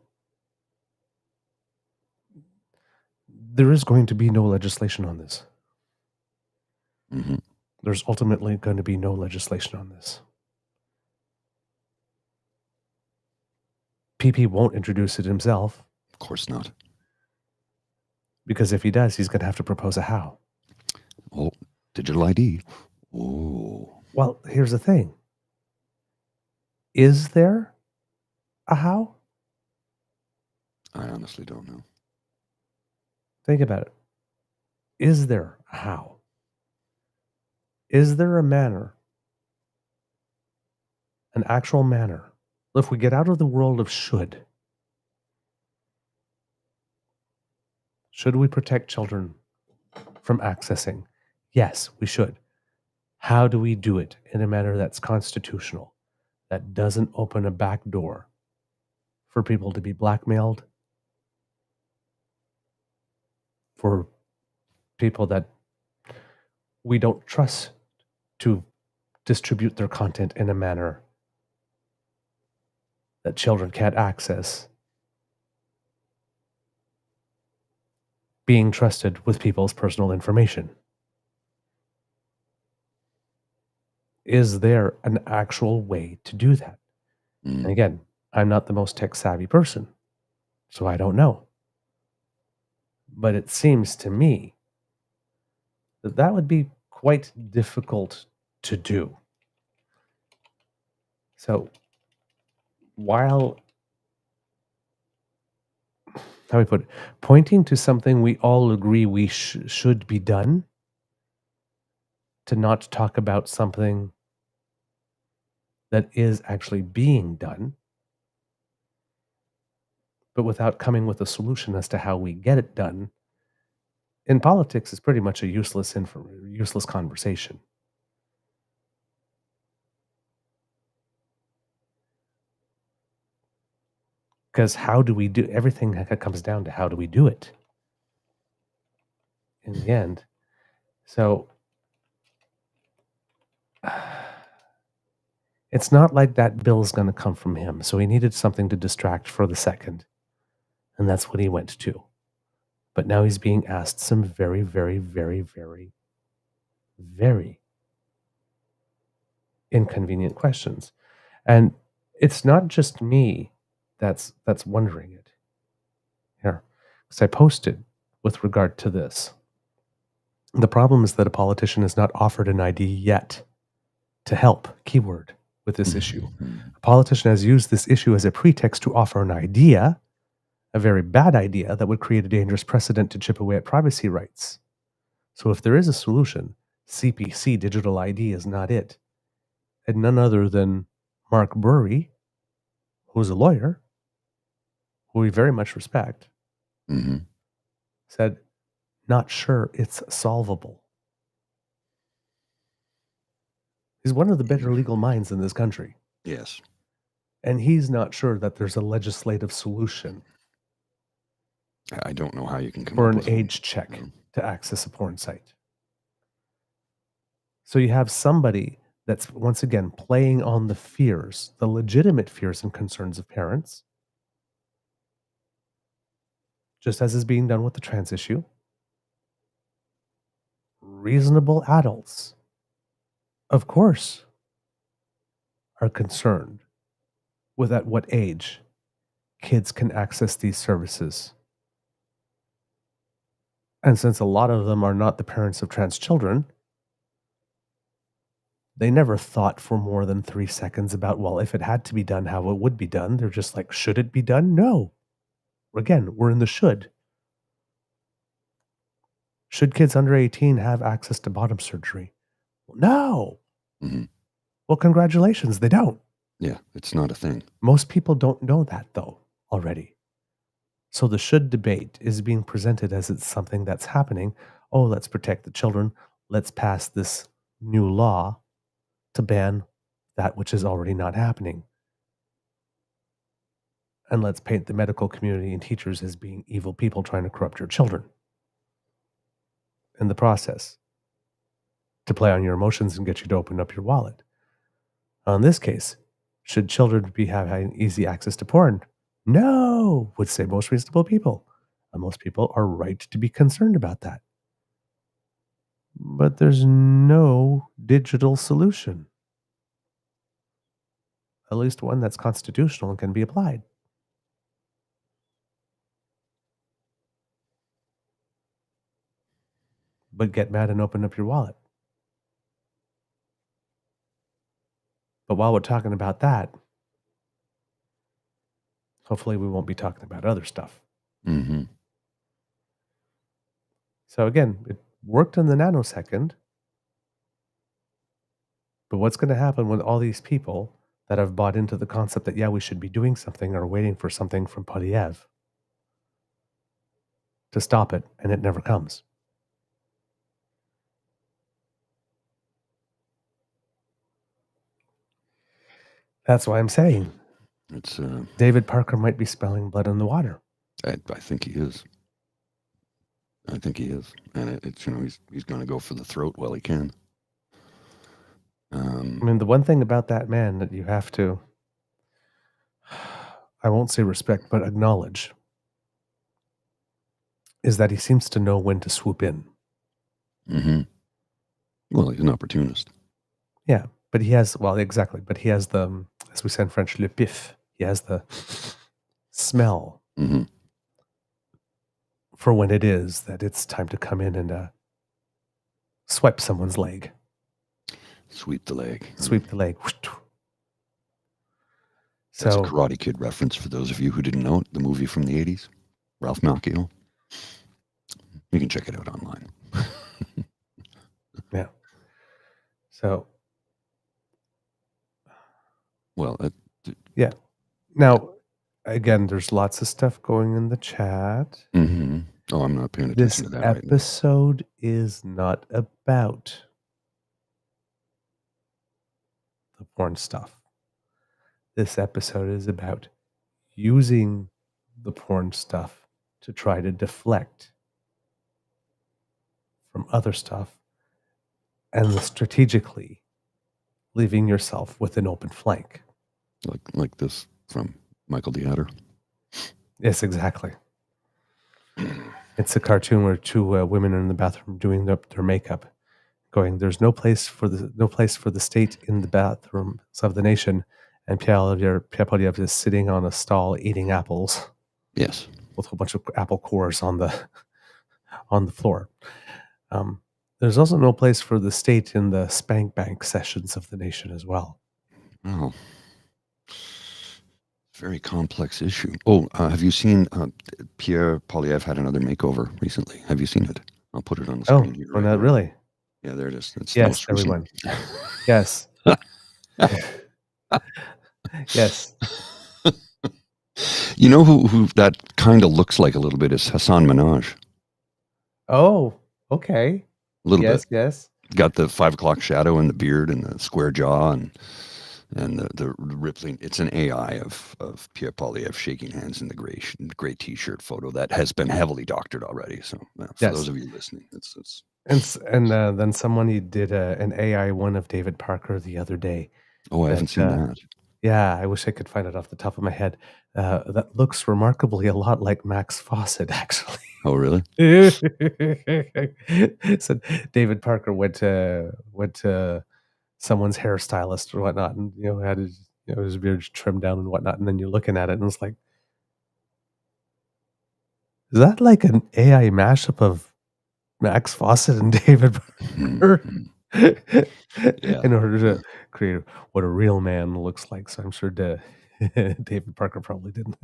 there is going to be no legislation on this. Mm-hmm. There's ultimately going to be no legislation on this. PP won't introduce it himself. Of course not. Because if he does, he's going to have to propose a how. Oh, digital ID. Oh. Well, here's the thing. Is there a how? I honestly don't know. Think about it. Is there a how? Is there a manner? An actual manner? If we get out of the world of should we protect children from accessing? Yes, we should. How do we do it in a manner that's constitutional, that doesn't open a back door for people to be blackmailed, for people that we don't trust to distribute their content in a manner that children can't access, being trusted with people's personal information? Is there an actual way to do that? And again, I'm not the most tech savvy person, so I don't know. But it seems to me that that would be quite difficult to do. So while, how do we put it, pointing to something we all agree we should be done, to not talk about something that is actually being done, but without coming with a solution as to how we get it done, in politics is pretty much a useless conversation. Because how do we do everything? That comes down to how do we do it in the end. So it's not like that bill's going to come from him. So he needed something to distract for the second. And that's what he went to. But now he's being asked some very, very, very, very, very inconvenient questions. And it's not just me that's wondering it. Here, because I posted with regard to this. The problem is that a politician has not offered an idea yet to help, keyword, with this issue. A politician has used this issue as a pretext to offer an idea, a very bad idea that would create a dangerous precedent to chip away at privacy rights. So if there is a solution, CPC, digital ID, is not it. And none other than Mark Burry, who's a lawyer, who we very much respect, said, not sure it's solvable. He's one of the better legal minds in this country. Yes. And he's not sure that there's a legislative solution I don't know how you can come for up an with age check to access a porn site. So you have somebody that's, once again, playing on the fears, the legitimate fears and concerns of parents, just as is being done with the trans issue. Reasonable adults, of course, are concerned with at what age kids can access these services. And since a lot of them are not the parents of trans children, they never thought for more than 3 seconds about, well, if it had to be done, how it would be done. They're just like, should it be done? No. Again, we're in the should. Should kids under 18 have access to bottom surgery? No. Well, congratulations, they don't. Yeah, it's not a thing. Most people don't know that, though, already. So the should debate is being presented as it's something that's happening. Oh, let's protect the children. Let's pass this new law to ban that which is already not happening. And let's paint the medical community and teachers as being evil people trying to corrupt your children in the process, to play on your emotions and get you to open up your wallet. In this case, should children be having easy access to porn? No, would say most reasonable people. And most people are right to be concerned about that. But there's no digital solution. At least one that's constitutional and can be applied. But get mad and open up your wallet. But while we're talking about that, hopefully we won't be talking about other stuff. So again, it worked in the nanosecond. But what's going to happen when all these people that have bought into the concept that, yeah, we should be doing something, are waiting for something from Poilievre to stop it, and it never comes? That's why I'm saying It's David Parker might be spelling blood in the water. I think he is. I think he is, and it's he's going to go for the throat while he can. I mean, the one thing about that man that you have to, I won't say respect, but acknowledge, is that he seems to know when to swoop in. Well, he's an opportunist. Yeah, but he has, well, exactly, but he has the as we say in French, le pif. He has the smell for when it is that it's time to come in and swipe someone's leg. Sweep the leg. Sweep the leg. That's a Karate Kid reference for those of you who didn't know it. The movie from the 80s, Ralph Macchio. You can check it out online. Yeah. So. Well, yeah. Now, again, there's lots of stuff going in the chat. Mm-hmm. Oh, I'm not paying attention to that right now. This episode is not about the porn stuff. This episode is about using the porn stuff to try to deflect from other stuff and strategically leaving yourself with an open flank. Like this from Michael D'Adder. Yes, exactly. It's a cartoon where two women are in the bathroom doing their makeup, going, "There's no place for the state in the bathrooms of the nation," and Pierre Poilievre is sitting on a stall eating apples. Yes, with a whole bunch of apple cores on the floor. There's also no place for the state in the spank bank sessions of the nation as well. Oh, very complex issue. Oh, have you seen Pierre Poilievre had another makeover recently? Have you seen it? I'll put it on the screen here. Oh, not really. Yeah, there it is. It's yes, everyone. Yes. Yes. You know who that kind of looks like a little bit is Hassan Minhaj. Oh, okay. A little bit. Yes. Got the 5 o'clock shadow and the beard and the square jaw and the rippling. It's an AI of Pierre Poilievre shaking hands in the gray t-shirt photo that has been heavily doctored already. So for those of you listening, it's and then somebody did an AI one of David Parker the other day. Oh, I haven't seen that. Yeah, I wish I could find it off the top of my head. That looks remarkably a lot like Max Fawcett, actually. Oh, really? So David Parker went to someone's hairstylist or whatnot, and had his beard trimmed down and whatnot, and then you're looking at it, and it's like, is that like an AI mashup of Max Fawcett and David Parker? In order to create what a real man looks like. So I'm sure David Parker probably didn't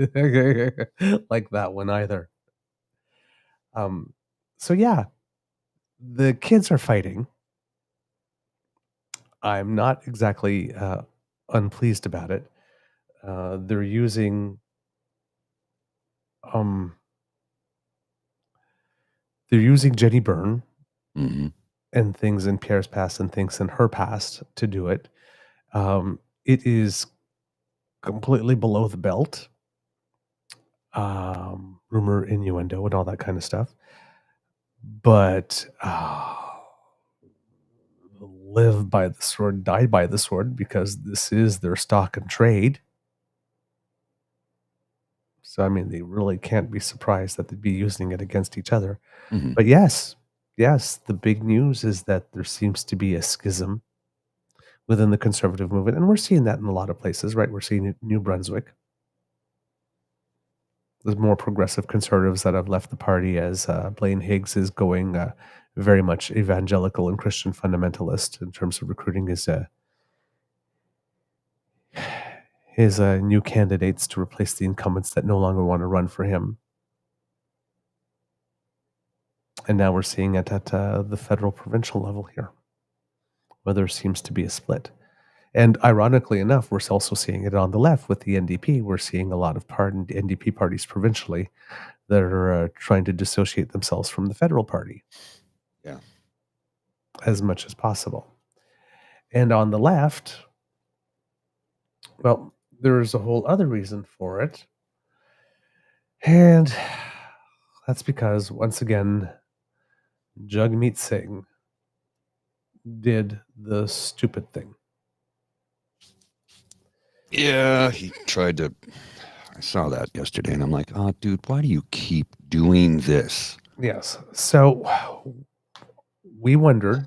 like that one either. So yeah, the kids are fighting. I'm not exactly unpleased about it. They're using Jenni Byrne and things in Pierre's past and things in her past to do it. It is completely below the belt. Rumor, innuendo, and all that kind of stuff. But live by the sword, die by the sword, because this is their stock and trade. So, I mean, they really can't be surprised that they'd be using it against each other. But yes, the big news is that there seems to be a schism within the conservative movement. And we're seeing that in a lot of places, right? We're seeing it in New Brunswick. There's more progressive conservatives that have left the party, as Blaine Higgs is going very much evangelical and Christian fundamentalist in terms of recruiting his new candidates to replace the incumbents that no longer want to run for him. And now we're seeing it at the federal provincial level here, where there seems to be a split. And ironically enough, we're also seeing it on the left with the NDP. We're seeing a lot of NDP parties provincially that are trying to dissociate themselves from the federal party. Yeah. As much as possible. And on the left, well, there's a whole other reason for it. And that's because, once again, Jagmeet Singh did the stupid thing. Yeah, he tried to. I saw that yesterday, and I'm like, oh, dude, why do you keep doing this? Yes. So we wondered,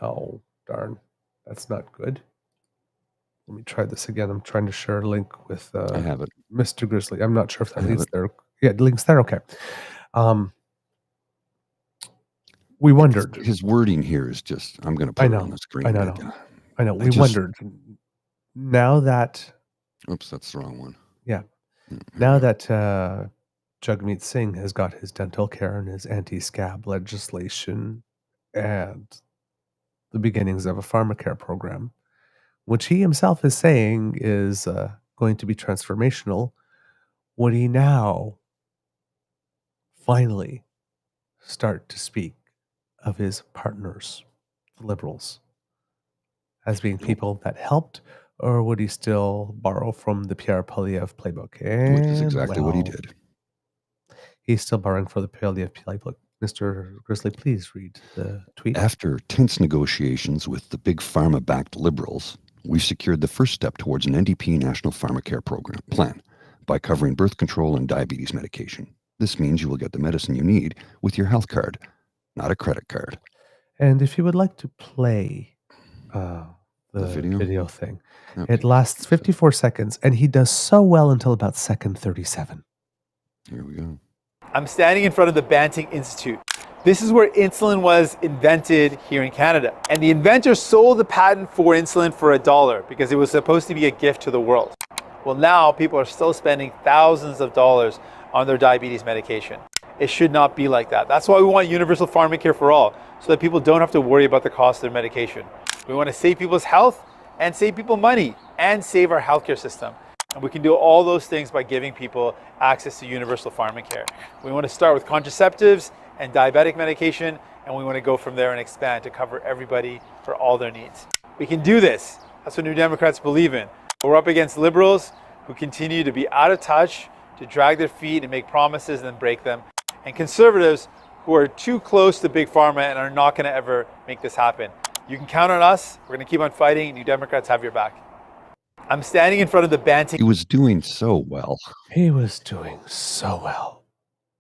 Oh, darn. That's not good. Let me try this again. I'm trying to share a link with I have it. Mr. Grizzly. I'm not sure if I that have link's it. there. Yeah, the link's there. Okay. We wondered. His wording here is just, I'm going to put it on the screen. I know. We wondered. Now that... Oops, that's the wrong one. Yeah. Now that Jagmeet Singh has got his dental care and his anti-scab legislation and the beginnings of a pharmacare program, which he himself is saying is going to be transformational, would he now finally start to speak of his partners, the Liberals, as being people that helped, or would he still borrow from the Pierre Poilievre playbook? Which is exactly what he did. He's still borrowing for the Poilievre playbook. Mr. Grizzly, please read the tweet. After tense negotiations with the big pharma-backed Liberals, we secured the first step towards an NDP national pharmacare program plan by covering birth control and diabetes medication. This means you will get the medicine you need with your health card, not a credit card. And if you would like to play the video thing, it lasts 54 seconds, and he does so well until about second 37. Here we go. I'm standing in front of the Banting Institute. This is where insulin was invented here in Canada. And the inventor sold the patent for insulin for $1 because it was supposed to be a gift to the world. Well, now people are still spending thousands of dollars on their diabetes medication. It should not be like that. That's why we want universal pharmacare for all, so that people don't have to worry about the cost of their medication. We want to save people's health and save people money and save our healthcare system. And we can do all those things by giving people access to universal pharmacare. We want to start with contraceptives and diabetic medication, and we want to go from there and expand to cover everybody for all their needs. We can do this. That's what New Democrats believe in. We're up against Liberals who continue to be out of touch, to drag their feet and make promises and then break them, and Conservatives who are too close to Big Pharma and are not going to ever make this happen. You can count on us. We're going to keep on fighting. New Democrats have your back. I'm standing in front of the Banting. He was doing so well. He was doing so well.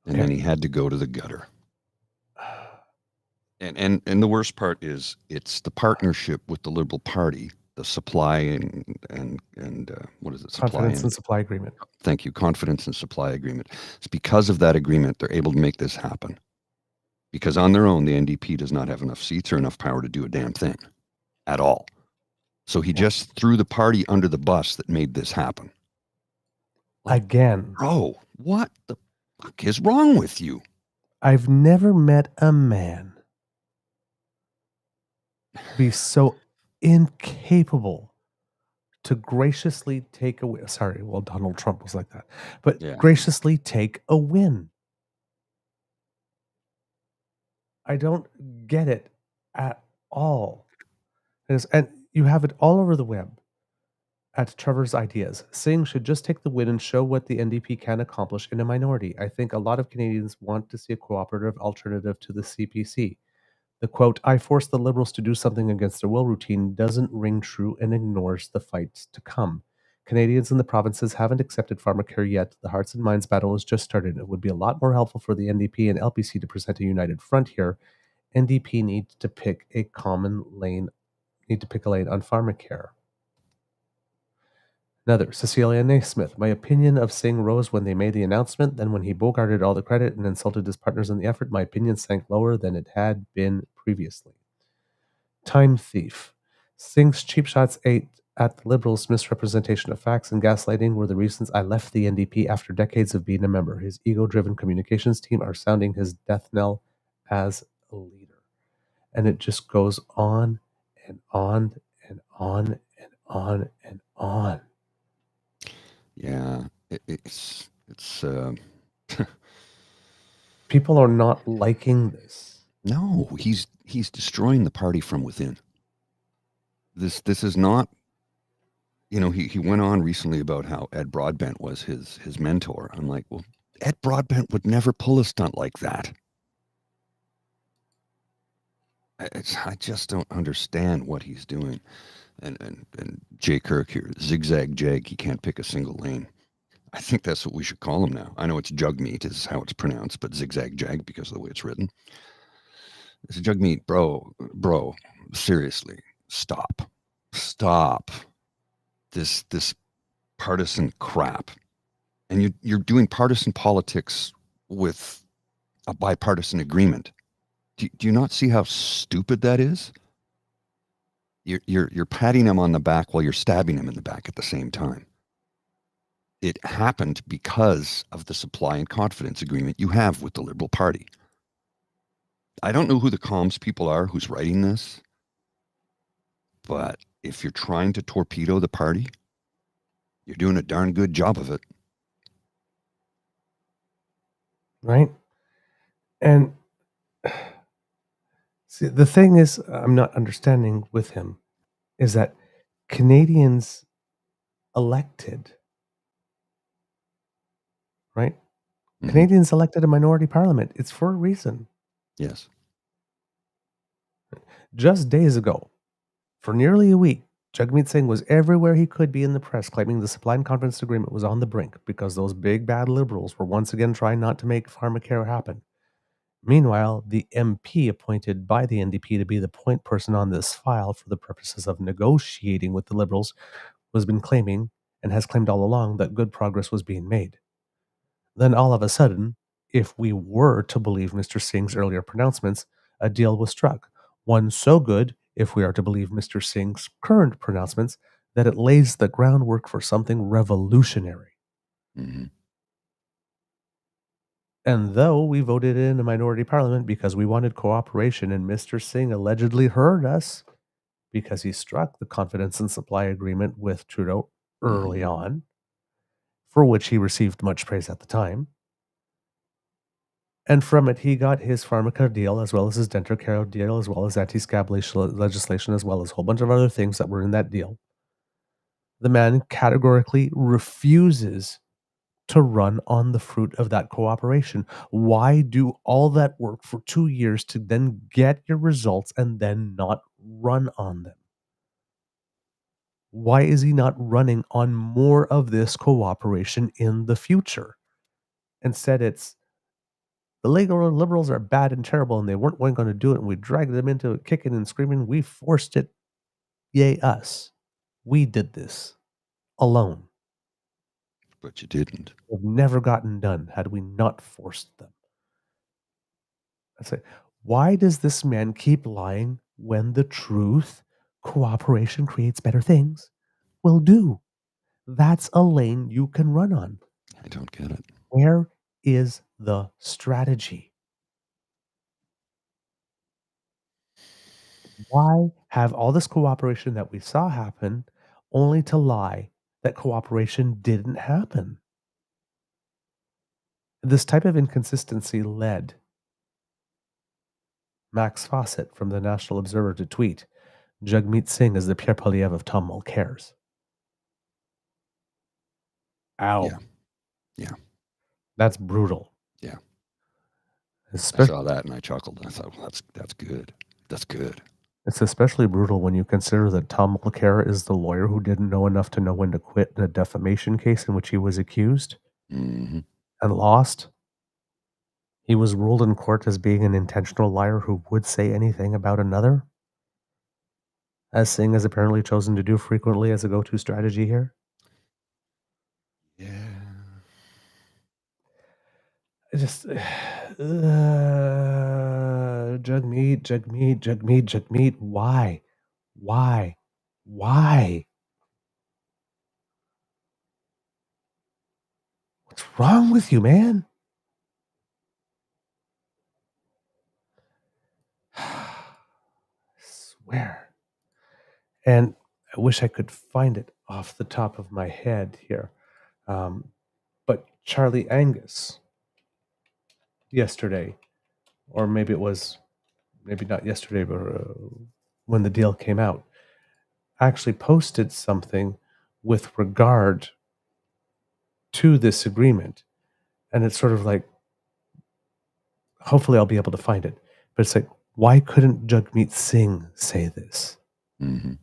And then he had to go to the gutter. And the worst part is it's the partnership with the Liberal Party, the supply and what is it? Confidence and supply agreement. Thank you. Confidence and supply agreement. It's because of that agreement they're able to make this happen. Because on their own, the NDP does not have enough seats or enough power to do a damn thing at all. So he just threw the party under the bus that made this happen. Again. Bro, what the fuck is wrong with you? I've never met a man be so incapable to graciously take away. Sorry, well, Donald Trump was like that. But graciously take a win. I don't get it at all. And you have it all over the web at Trevor's Ideas. Singh should just take the win and show what the NDP can accomplish in a minority. I think a lot of Canadians want to see a cooperative alternative to the CPC. The quote, I forced the Liberals to do something against their will routine doesn't ring true and ignores the fights to come. Canadians in the provinces haven't accepted pharmacare yet. The hearts and minds battle has just started. It would be a lot more helpful for the NDP and LPC to present a united front here. NDP needs to pick a lane on pharmacare. Another, Cecilia Naismith. My opinion of Singh rose when they made the announcement. Then when he bogarted all the credit and insulted his partners in the effort, my opinion sank lower than it had been previously. Time thief. Singh's cheap shots ate at the Liberals' misrepresentation of facts and gaslighting were the reasons I left the NDP after decades of being a member. His ego-driven communications team are sounding his death knell as a leader. And it just goes on and on and on and on and on. Yeah, it's people are not liking this. No, he's destroying the party from within. This is not, he went on recently about how Ed Broadbent was his mentor. I'm like, well, Ed Broadbent would never pull a stunt like that. I just don't understand what he's doing. And Jay Kirk here, zigzag jag, he can't pick a single lane. I think that's what we should call him now. I know it's Jugmeat is how it's pronounced, but zigzag jag because of the way it's written. It's Jagmeet, bro, seriously, stop. This partisan crap. And you're doing partisan politics with a bipartisan agreement. Do you not see how stupid that is? You're patting him on the back while you're stabbing him in the back at the same time. It happened because of the supply and confidence agreement you have with the Liberal Party. I don't know who the comms people are who's writing this, but if you're trying to torpedo the party, you're doing a darn good job of it. Right? And see, the thing is, I'm not understanding with him is that Canadians elected, right? Mhm. Canadians elected a minority parliament. It's for a reason. Yes. Just days ago, for nearly a week, Jagmeet Singh was everywhere he could be in the press, claiming the supply and confidence agreement was on the brink because those big bad Liberals were once again trying not to make pharmacare happen. Meanwhile, the MP appointed by the NDP to be the point person on this file for the purposes of negotiating with the Liberals has been claiming and has claimed all along that good progress was being made. Then all of a sudden, if we were to believe Mr. Singh's earlier pronouncements, a deal was struck. One so good, if we are to believe Mr. Singh's current pronouncements, that it lays the groundwork for something revolutionary. Mm-hmm. And though we voted in a minority parliament because we wanted cooperation, and Mr. Singh allegedly heard us because he struck the confidence and supply agreement with Trudeau early on, for which he received much praise at the time. And from it, he got his Pharmacare deal, as well as his Dentracare deal, as well as anti-scab legislation, as well as a whole bunch of other things that were in that deal. The man categorically refuses to run on the fruit of that cooperation. Why do all that work for 2 years to then get your results and then not run on them? Why is he not running on more of this cooperation in the future? Instead, it's the legal Liberals are bad and terrible, and they weren't going to do it, and we dragged them into it kicking and screaming. We forced it. Yay, us. We did this alone. But you didn't. It would have never gotten done had we not forced them. I say, why does this man keep lying when the truth, cooperation creates better things, will do? That's a lane you can run on. I don't get it. Where is the strategy? Why have all this cooperation that we saw happen only to lie that cooperation didn't happen? This type of inconsistency led Max Fawcett from the National Observer to tweet, Jagmeet Singh is the Pierre Poilievre of Tom Mulcair's. Ow. Yeah. That's brutal. Yeah. I Especially, saw that and I chuckled. I thought, well, that's good. That's good. it's especially brutal when you consider that Tom Mulcair is the lawyer who didn't know enough to know when to quit in a defamation case in which he was accused Mm-hmm. and lost. He was ruled in court as being an intentional liar who would say anything about another, as Singh has apparently chosen to do frequently as a go-to strategy here. Yeah. I just, Jagmeet. Why? What's wrong with you, man? I swear. And I wish I could find it off the top of my head here. But Charlie Angus yesterday, or maybe it was, maybe not yesterday, but when the deal came out, actually posted something with regard to this agreement. And it's sort of like, hopefully I'll be able to find it. But it's like, why couldn't Jagmeet Singh say this? Mm-hmm. It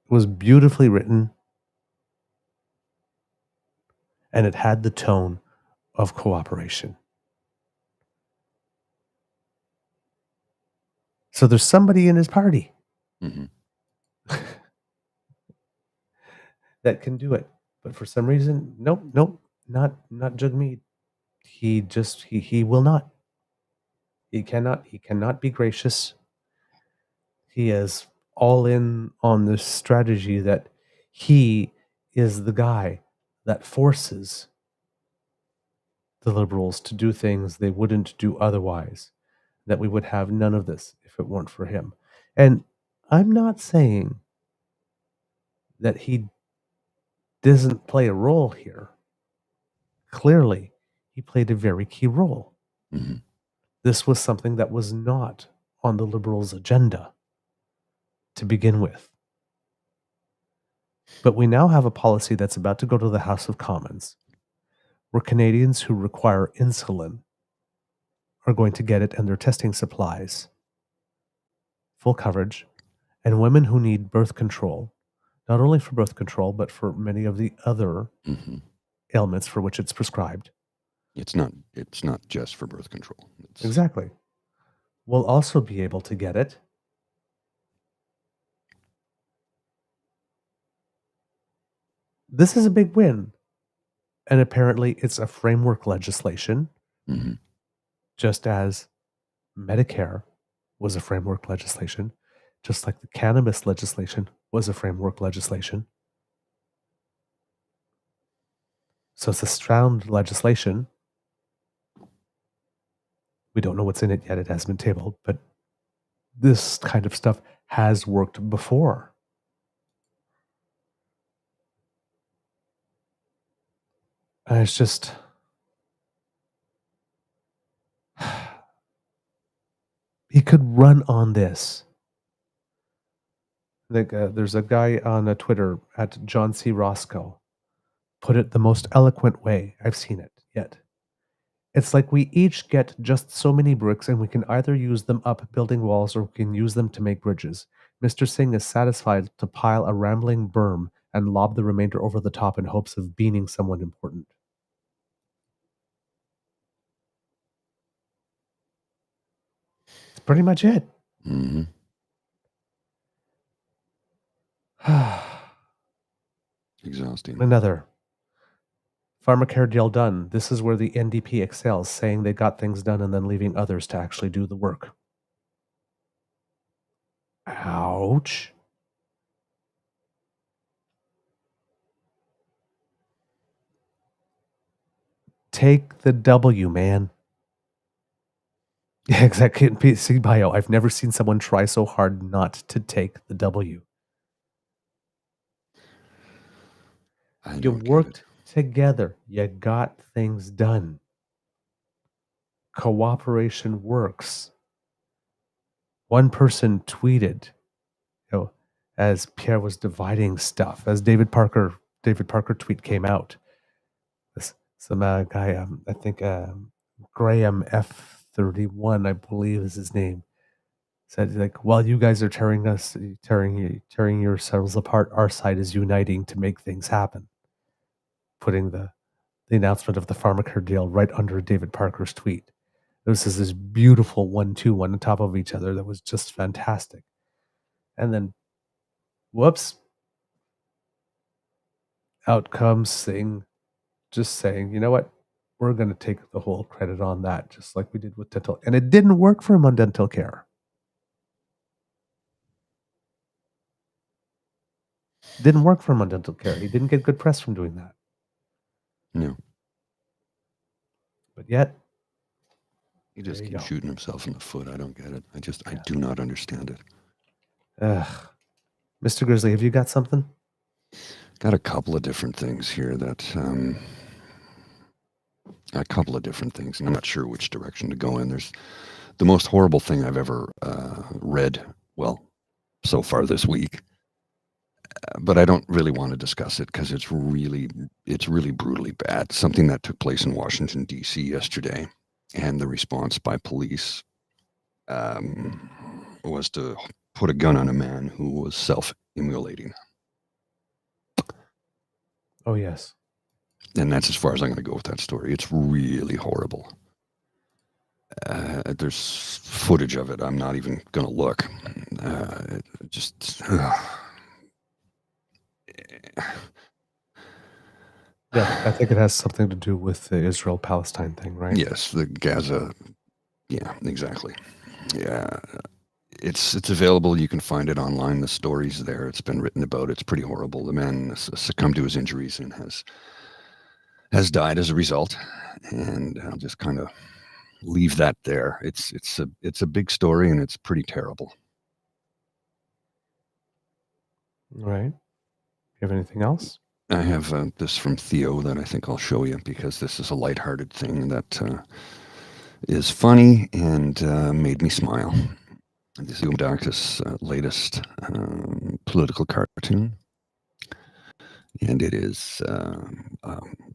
was beautifully written, and it had the tone of cooperation. So there's somebody in his party Mhm. that can do it. But for some reason, nope, not Jagmeet. He will not. He cannot be gracious. He is all in on this strategy that he is the guy that forces the Liberals to do things they wouldn't do otherwise, that we would have none of this if it weren't for him. And I'm not saying that he doesn't play a role here. Clearly, he played a very key role. Mhm. This was something that was not on the Liberals' agenda to begin with. But we now have a policy that's about to go to the House of Commons, where Canadians who require insulin are going to get it and their testing supplies, full coverage, and women who need birth control, not only for birth control, but for many of the other Mhm. ailments for which it's prescribed. It's not just for birth control. It's, Exactly. Will also be able to get it. This is a big win. And apparently it's a framework legislation, Mhm. just as Medicare was a framework legislation, just like the cannabis legislation was a framework legislation. So it's a sound legislation. We don't know what's in it yet. It hasn't been tabled, but this kind of stuff has worked before. And it's just... he could run on this. Like, there's a guy on Twitter at John C. Roscoe put it the most eloquent way I've seen it yet. It's like we each get just so many bricks and we can either use them up building walls or we can use them to make bridges. Mr. Singh is satisfied to pile a rambling berm and lob the remainder over the top in hopes of beaning someone important. That's pretty much it. Mhm. Exhausting. Another. Pharmacare deal done. This is where the NDP excels, saying they got things done and then leaving others to actually do the work. Ouch. Take the W, man. Yeah, exactly. In PC bio, I've never seen someone try so hard not to take the W. I You don't get it. worked together. You got things done. Cooperation works. One person tweeted, as Pierre was dividing stuff, as David Parker tweet came out. Some guy, I think Graham F31, I believe is his name, said, like, while you guys are tearing yourselves apart, our side is uniting to make things happen. Putting the announcement of the Pharmacare deal right under David Parker's tweet. It was just this beautiful 1-2 on top of each other that was just fantastic. And then, whoops, out comes Singh just saying, you know what? We're going to take the whole credit on that, just like we did with dental. And it didn't work for him on dental care. Didn't work for him on dental care. He didn't get good press from doing that. No. But yet, He just there you keeps go. shooting himself in the foot. I don't get it. I do not understand it. Mr. Grizzly, have you got something? Got a couple of different things here that, a couple of different things, and I'm not sure which direction to go in. There's the most horrible thing I've ever read, well, so far this week. But I don't really want to discuss it because it's really brutally bad. Something that took place in Washington, D.C. yesterday, and the response by police was to put a gun on a man who was self-immolating. Oh, yes. And that's as far as I'm going to go with that story. It's really horrible. There's footage of it. I'm not even going to look. Yeah, I think it has something to do with the Israel-Palestine thing, right? Yes, the Gaza. Yeah, exactly. Yeah, it's available. You can find it online. The story's there. It's been written about. It's pretty horrible. The man succumbed to his injuries and has died as a result. And I'll just kind of leave that there. It's a big story and it's pretty terrible. Right. You have anything else? I have this from Theo that I think I'll show you because this is a lighthearted thing that is funny and made me smile. This is Dark's latest political cartoon. And it is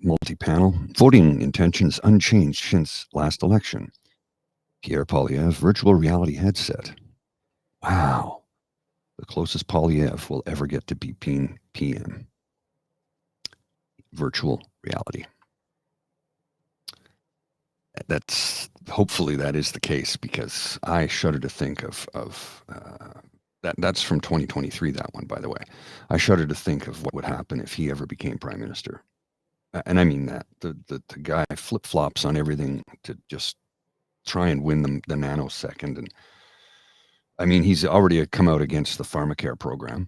multi-panel. Voting intentions unchanged since last election. Pierre Poilievre virtual reality headset. Wow. The closest Poilievre will ever get to being PM. Virtual reality. Hopefully that is the case because I shudder to think of that's from 2023, that one, by the way. I shudder to think of what would happen if he ever became prime minister. And I mean that. The guy flip-flops on everything to just try and win the nanosecond. And I mean, he's already come out against the pharmacare program.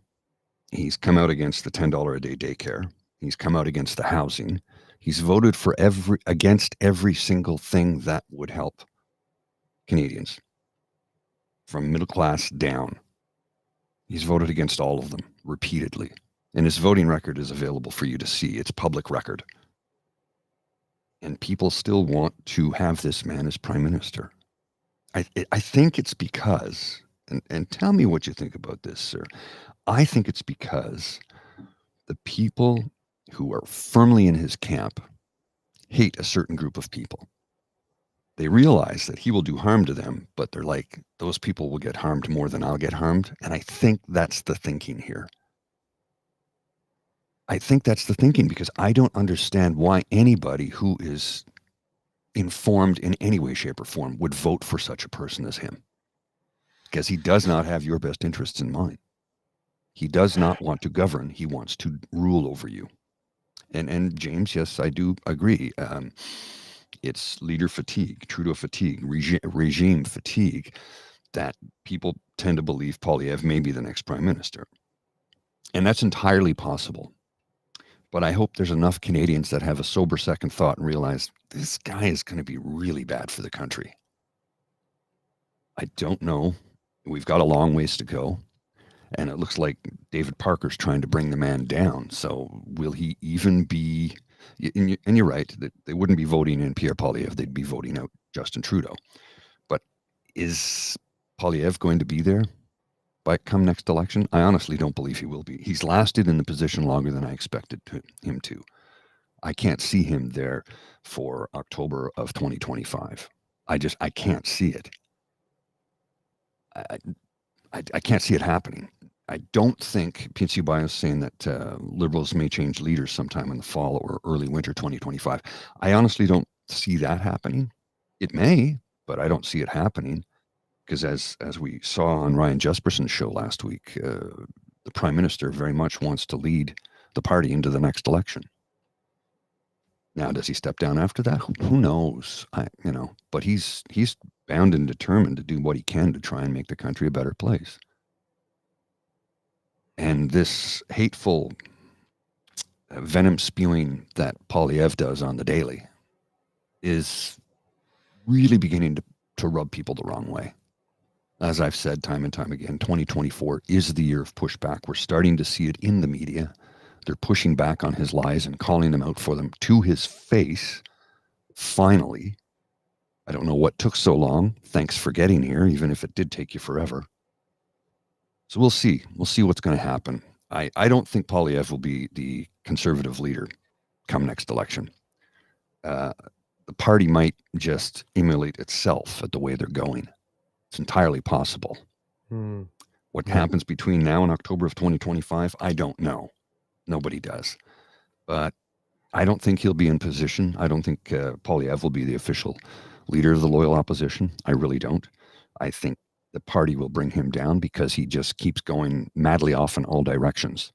He's come out against the $10 a day daycare. He's come out against the housing. He's voted for against every single thing that would help Canadians from middle class down. He's voted against all of them repeatedly. And his voting record is available for you to see. It's public record. And people still want to have this man as prime minister. I think it's because, and tell me what you think about this, sir. I think it's because the people who are firmly in his camp hate a certain group of people. They realize that he will do harm to them, but they're like, those people will get harmed more than I'll get harmed. And I think that's the thinking here. I think that's the thinking because I don't understand why anybody who is informed in any way, shape, or form would vote for such a person as him. Because he does not have your best interests in mind. He does not want to govern. He wants to rule over you. And James, yes, I do agree. It's leader fatigue, Trudeau fatigue, regime fatigue, that people tend to believe Poilievre may be the next prime minister. And that's entirely possible. But I hope there's enough Canadians that have a sober second thought and realize this guy is going to be really bad for the country. I don't know. We've got a long ways to go. And it looks like David Parker's trying to bring the man down. So will he even be... And you're right, that they wouldn't be voting in Pierre Poilievre. They'd be voting out Justin Trudeau. But is Poilievre going to be there come next election? I honestly don't believe he will be. He's lasted in the position longer than I expected him to. I can't see him there for October of 2025. I can't see it. I can't see it happening. I don't think PNC Bio is saying that Liberals may change leaders sometime in the fall or early winter 2025. I honestly don't see that happening. It may, but I don't see it happening because as we saw on Ryan Jesperson's show last week, the Prime Minister very much wants to lead the party into the next election. Now, does he step down after that? Who knows? But he's bound and determined to do what he can to try and make the country a better place. And this hateful venom spewing that Poilievre does on the daily is really beginning to rub people the wrong way. As I've said time and time again, 2024 is the year of pushback. We're starting to see it in the media. They're pushing back on his lies and calling them out for them to his face. Finally, I don't know what took so long. Thanks for getting here, even if it did take you forever. So we'll see. We'll see what's going to happen. I don't think Poilievre will be the Conservative leader come next election. The party might just emulate itself at the way they're going. It's entirely possible. What happens between now and October of 2025, I don't know. Nobody does. But I don't think he'll be in position. I don't think Poilievre will be the official leader of the loyal opposition. I really don't. I think the party will bring him down because he just keeps going madly off in all directions.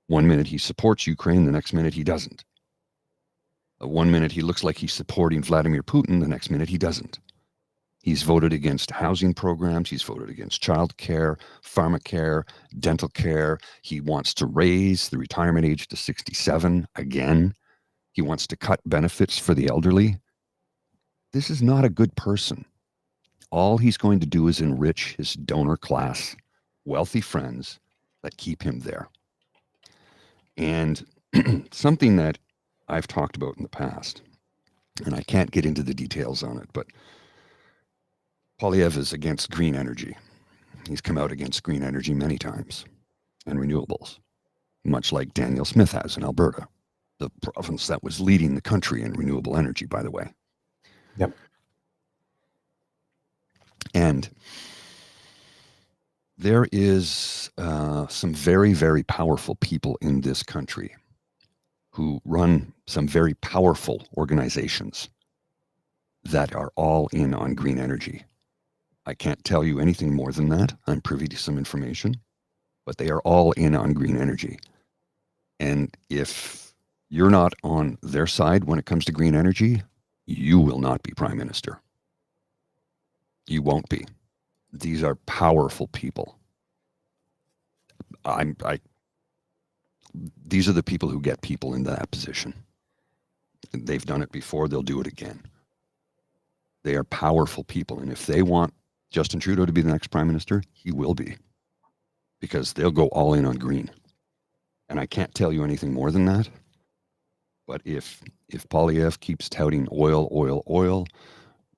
One minute he supports Ukraine, the next minute he doesn't. One minute he looks like he's supporting Vladimir Putin, the next minute he doesn't. He's voted against housing programs. He's voted against child care, pharmacare, dental care. He wants to raise the retirement age to 67 again. He wants to cut benefits for the elderly. This is not a good person. All he's going to do is enrich his donor class, wealthy friends that keep him there. And something that I've talked about in the past, and I can't get into the details on it, but Poilievre is against green energy. He's come out against green energy many times and renewables, much like Daniel Smith has in Alberta, the province that was leading the country in renewable energy, by the way. Yep. And there is some very, very powerful people in this country who run some very powerful organizations that are all in on green energy. I can't tell you anything more than that. I'm privy to some information, but they are all in on green energy. And if you're not on their side when it comes to green energy, you will not be prime minister. You won't be. These are powerful people. These are the people who get people into that position. They've done it before. They'll do it again. They are powerful people. And if they want Justin Trudeau to be the next prime minister, he will be, because they'll go all in on green. And I can't tell you anything more than that. But if Poilievre keeps touting oil,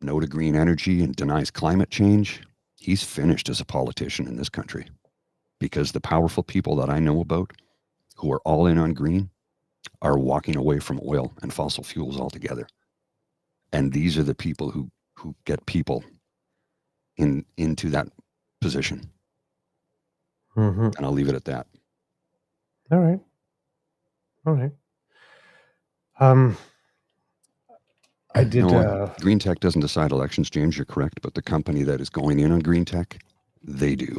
no to green energy, and denies climate change, he's finished as a politician in this country. Because the powerful people that I know about who are all in on green are walking away from oil and fossil fuels altogether. And these are the people who get people into that position. Mm-hmm. And I'll leave it at that. All right. I did. Green tech doesn't decide elections, James. You're correct, but the company that is going in on green tech, they do.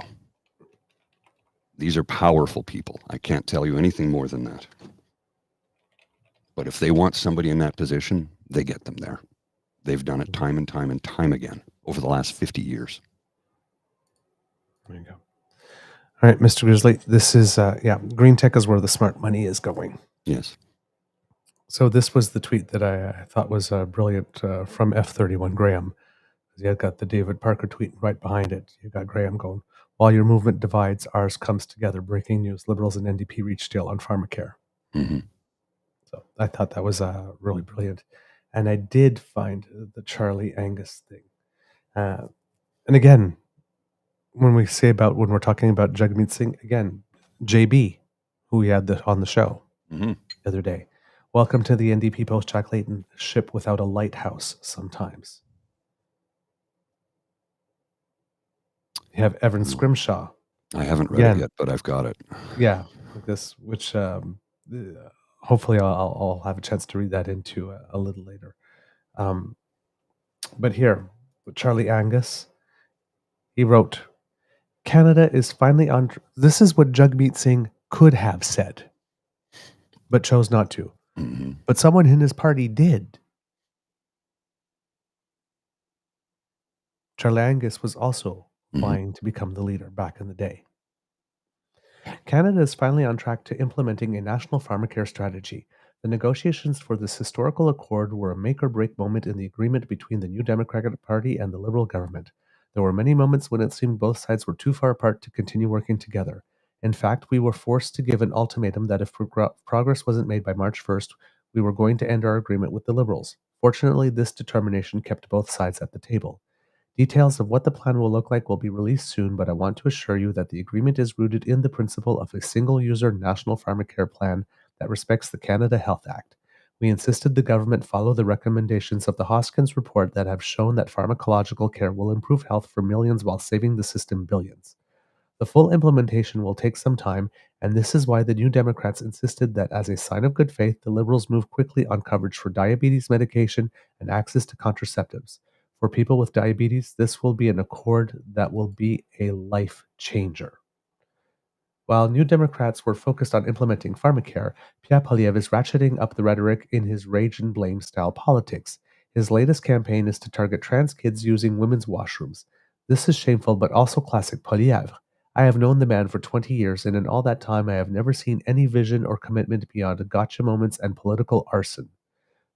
These are powerful people. I can't tell you anything more than that. But if they want somebody in that position, they get them there. They've done it time and time and time again over the last 50 years. There you go. All right, Mr. Grizzly, this is, green tech is where the smart money is going. Yes. So this was the tweet that I thought was brilliant from F31 Graham. He had got the David Parker tweet right behind it. You got Graham going, while your movement divides, ours comes together. Breaking news, Liberals and NDP reach deal on pharmacare. Mm-hmm. So I thought that was really brilliant. And I did find the Charlie Angus thing. And again, when we're talking about Jagmeet Singh, again, JB, who we had on the show the other day. Welcome to the NDP post Jack Layton, ship without a lighthouse sometimes. You have Evan Scrimshaw. I haven't read it yet, but I've got it. Yeah, this, which hopefully I'll have a chance to read that into a little later. But here, Charlie Angus, he wrote, Canada is finally on... This is what Jagmeet Singh could have said, but chose not to. Mm-hmm. But someone in his party did. Charlie Angus was also vying to become the leader back in the day. Canada is finally on track to implementing a national pharmacare strategy. The negotiations for this historical accord were a make-or-break moment in the agreement between the New Democratic Party and the Liberal government. There were many moments when it seemed both sides were too far apart to continue working together. In fact, we were forced to give an ultimatum that if progress wasn't made by March 1st, we were going to end our agreement with the Liberals. Fortunately, this determination kept both sides at the table. Details of what the plan will look like will be released soon, but I want to assure you that the agreement is rooted in the principle of a single-user national pharmacare plan that respects the Canada Health Act. We insisted the government follow the recommendations of the Hoskins report that have shown that pharmacological care will improve health for millions while saving the system billions. The full implementation will take some time, and this is why the New Democrats insisted that as a sign of good faith, the Liberals move quickly on coverage for diabetes medication and access to contraceptives. For people with diabetes, this will be an accord that will be a life changer. While New Democrats were focused on implementing pharmacare, Pierre Poilievre is ratcheting up the rhetoric in his rage and blame style politics. His latest campaign is to target trans kids using women's washrooms. This is shameful but also classic Poilievre. I have known the man for 20 years, and in all that time I have never seen any vision or commitment beyond gotcha moments and political arson.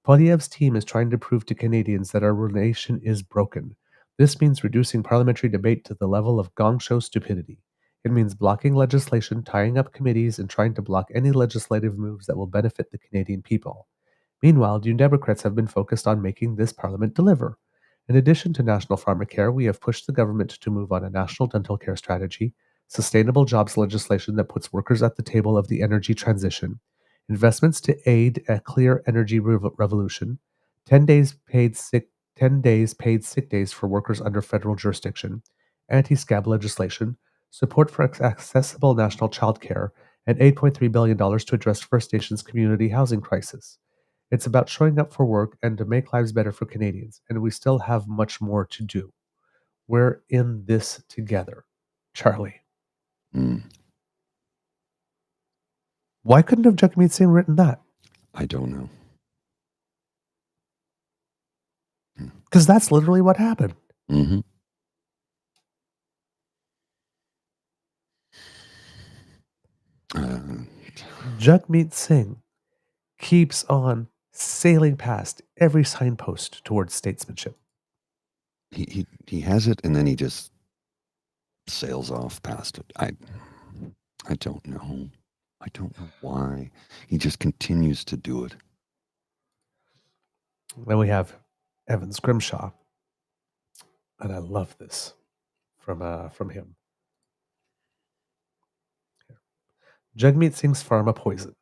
Poilievre's team is trying to prove to Canadians that our nation is broken. This means reducing parliamentary debate to the level of gong show stupidity. It means blocking legislation, tying up committees, and trying to block any legislative moves that will benefit the Canadian people. Meanwhile, New Democrats have been focused on making this parliament deliver. In addition to national pharmacare, we have pushed the government to move on a national dental care strategy, sustainable jobs legislation that puts workers at the table of the energy transition, investments to aid a clear energy revolution, 10 days paid sick 10 days paid sick days for workers under federal jurisdiction, anti-scab legislation, support for accessible national childcare, and $8.3 billion to address First Nations community housing crisis. It's about showing up for work and to make lives better for Canadians, and we still have much more to do. We're in this together. Charlie. Why couldn't have Jagmeet Singh written that? I don't know. Because that's literally what happened. Mm-hmm. Jagmeet Singh keeps on sailing past every signpost towards statesmanship. He has it, and then he just sails off past it. I don't know. I don't know why. He just continues to do it. Then we have Evan Scrimshaw, and I love this from him. Jagmeet Singh's pharma poison.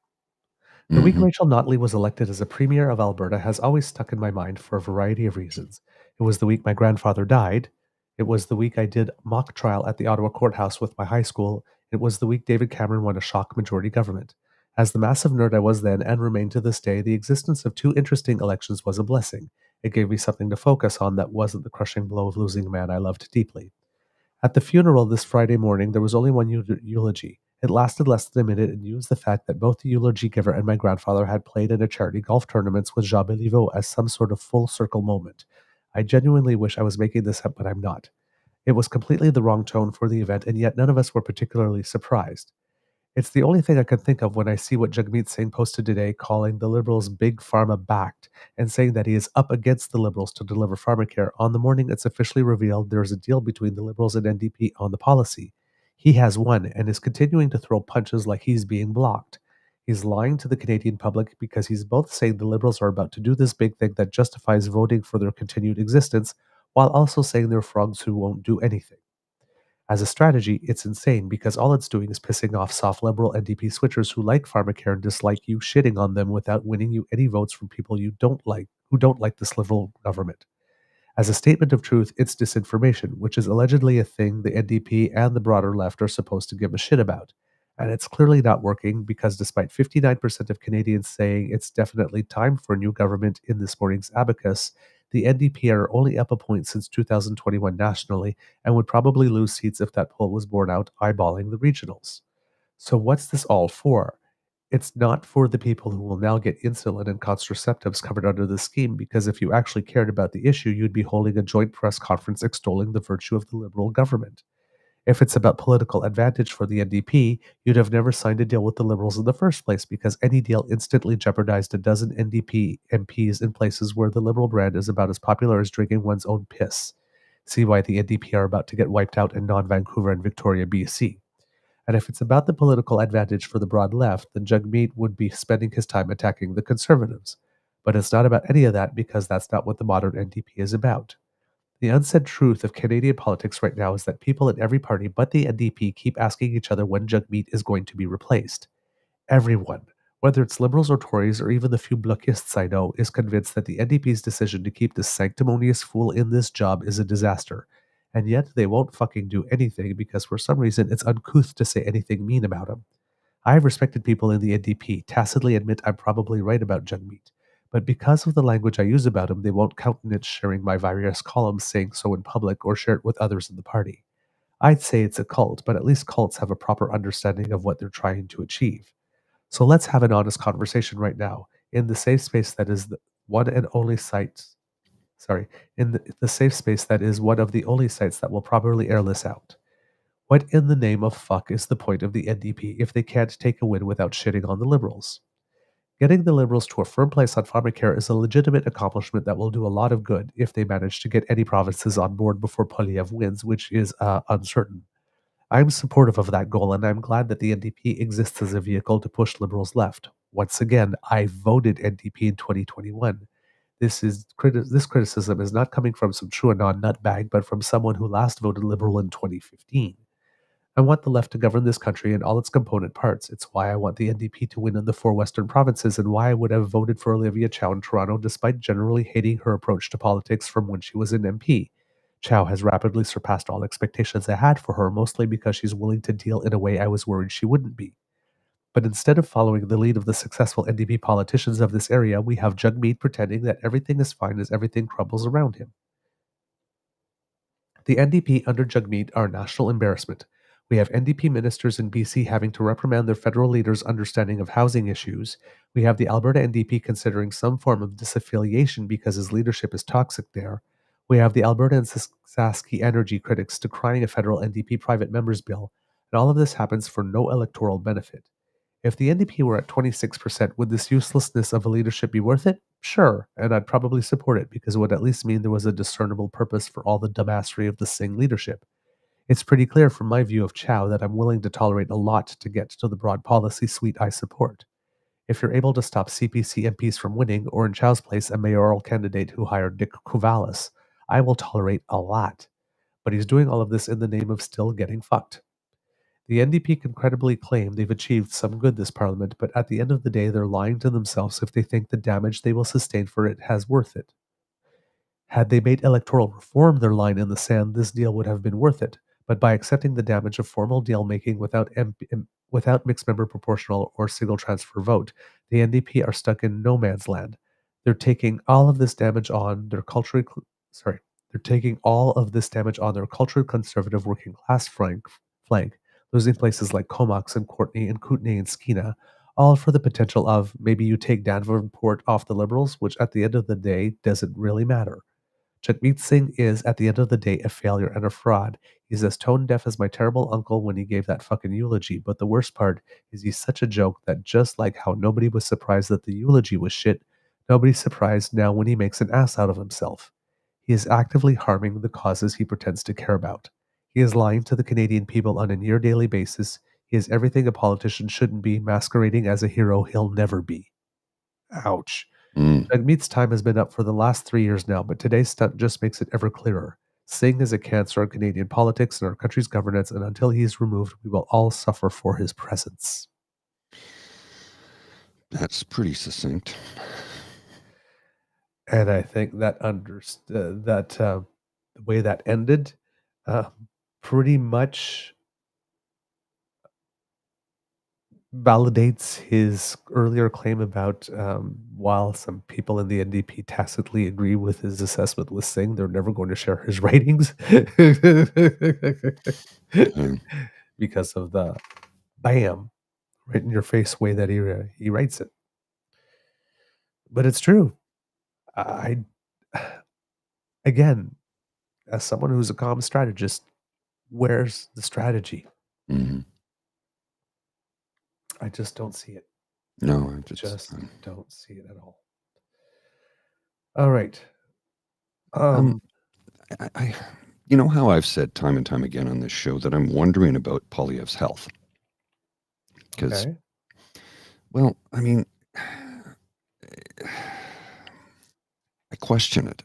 The week Rachel Notley was elected as a premier of Alberta has always stuck in my mind for a variety of reasons. It was the week my grandfather died. It was the week I did mock trial at the Ottawa courthouse with my high school. It was the week David Cameron won a shock majority government. As the massive nerd I was then and remain to this day, the existence of two interesting elections was a blessing. It gave me something to focus on that wasn't the crushing blow of losing a man I loved deeply. At the funeral this Friday morning, there was only one eulogy. It lasted less than a minute and used the fact that both the eulogy giver and my grandfather had played in a charity golf tournaments with Jean Béliveau as some sort of full circle moment. I genuinely wish I was making this up, but I'm not. It was completely the wrong tone for the event, and yet none of us were particularly surprised. It's the only thing I can think of when I see what Jagmeet Singh posted today, calling the Liberals big pharma backed and saying that he is up against the Liberals to deliver pharmacare on the morning it's officially revealed there is a deal between the Liberals and NDP on the policy. He has won and is continuing to throw punches like he's being blocked. He's lying to the Canadian public because he's both saying the Liberals are about to do this big thing that justifies voting for their continued existence, while also saying they're frogs who won't do anything. As a strategy, it's insane because all it's doing is pissing off soft liberal NDP switchers who like pharmacare and dislike you shitting on them without winning you any votes from people you don't like, who don't like this liberal government. As a statement of truth, it's disinformation, which is allegedly a thing the NDP and the broader left are supposed to give a shit about. And it's clearly not working because despite 59% of Canadians saying it's definitely time for a new government in this morning's abacus, the NDP are only up a point since 2021 nationally and would probably lose seats if that poll was borne out eyeballing the regionals. So what's this all for? It's not for the people who will now get insulin and contraceptives covered under the scheme, because if you actually cared about the issue, you'd be holding a joint press conference extolling the virtue of the Liberal government. If it's about political advantage for the NDP, you'd have never signed a deal with the Liberals in the first place, because any deal instantly jeopardized a dozen NDP MPs in places where the Liberal brand is about as popular as drinking one's own piss. See why the NDP are about to get wiped out in non-Vancouver and Victoria, BC. And if it's about the political advantage for the broad left, then Jagmeet would be spending his time attacking the Conservatives. But it's not about any of that, because that's not what the modern NDP is about. The unsaid truth of Canadian politics right now is that people in every party but the NDP keep asking each other when Jagmeet is going to be replaced. Everyone, whether it's Liberals or Tories or even the few Blockists I know, is convinced that the NDP's decision to keep this sanctimonious fool in this job is a disaster. and yet they won't fucking do anything because for some reason it's uncouth to say anything mean about him. I have respected people in the NDP tacitly admit I'm probably right about Jagmeet, but because of the language I use about him, they won't countenance sharing my various columns saying so in public or share it with others in the party. I'd say it's a cult, but at least cults have a proper understanding of what they're trying to achieve. So let's have an honest conversation right now in the safe space that is the one and only site. Sorry, in the safe space that is one of the only sites that will properly air this out. What in the name of fuck is the point of the NDP if they can't take a win without shitting on the Liberals? Getting the Liberals to a firm place on pharmacare is a legitimate accomplishment that will do a lot of good if they manage to get any provinces on board before Poilievre wins, which is uncertain. I'm supportive of that goal, and I'm glad that the NDP exists as a vehicle to push Liberals left. Once again, I voted NDP in 2021. This criticism is not coming from some true anon nutbag, but from someone who last voted Liberal in 2015. I want the left to govern this country in all its component parts. It's why I want the NDP to win in the 4 Western provinces and why I would have voted for Olivia Chow in Toronto despite generally hating her approach to politics from when she was an MP. Chow has rapidly surpassed all expectations I had for her, mostly because she's willing to deal in a way I was worried she wouldn't be. But instead of following the lead of the successful NDP politicians of this area, we have Jagmeet pretending that everything is fine as everything crumbles around him. The NDP under Jagmeet are a national embarrassment. We have NDP ministers in BC having to reprimand their federal leaders' understanding of housing issues. We have the Alberta NDP considering some form of disaffiliation because his leadership is toxic there. We have the Alberta and Saski energy critics decrying a federal NDP private members bill, and all of this happens for no electoral benefit. If the NDP were at 26%, would this uselessness of a leadership be worth it? Sure, and I'd probably support it because it would at least mean there was a discernible purpose for all the dumbassery of the Singh leadership. It's pretty clear from my view of Chow that I'm willing to tolerate a lot to get to the broad policy suite I support. If you're able to stop CPC MPs from winning, or in Chow's place, a mayoral candidate who hired Dick Kuvalis, I will tolerate a lot. But he's doing all of this in the name of still getting fucked. The NDP can credibly claim they've achieved some good this parliament, but at the end of the day, they're lying to themselves if they think the damage they will sustain for it has worth it. Had they made electoral reform their line in the sand, this deal would have been worth it. But by accepting the damage of formal deal making without mixed member proportional or single transfer vote, the NDP are stuck in no man's land. They're taking all of this damage on their culturally conservative working class flank, losing places like Comox and Courtenay and Kootenay and Skeena, all for the potential of maybe you take Davenport off the Liberals, which at the end of the day doesn't really matter. Jagmeet Singh is, at the end of the day, a failure and a fraud. He's as tone deaf as my terrible uncle when he gave that fucking eulogy, but the worst part is he's such a joke that just like how nobody was surprised that the eulogy was shit, nobody's surprised now when he makes an ass out of himself. He is actively harming the causes he pretends to care about. He is lying to the Canadian people on a near daily basis. He is everything a politician shouldn't be, masquerading as a hero he'll never be. Ouch. Jagmeet's time has been up for the last 3 years now, but today's stunt just makes it ever clearer. Singh is a cancer on Canadian politics and our country's governance, and until he is removed, we will all suffer for his presence. That's pretty succinct. And I think that the way that ended pretty much validates his earlier claim about while some people in the NDP tacitly agree with his assessment with Singh, they're never going to share his writings because of the bam, right in your face way that he writes it. But it's true. Again, as someone who's a comm strategist, where's the strategy? Mm-hmm. I just don't see it. No, I just don't see it at all. All right. I you know how I've said time and time again on this show that I'm wondering about Poilievre's health. Because, well, I mean, I question it.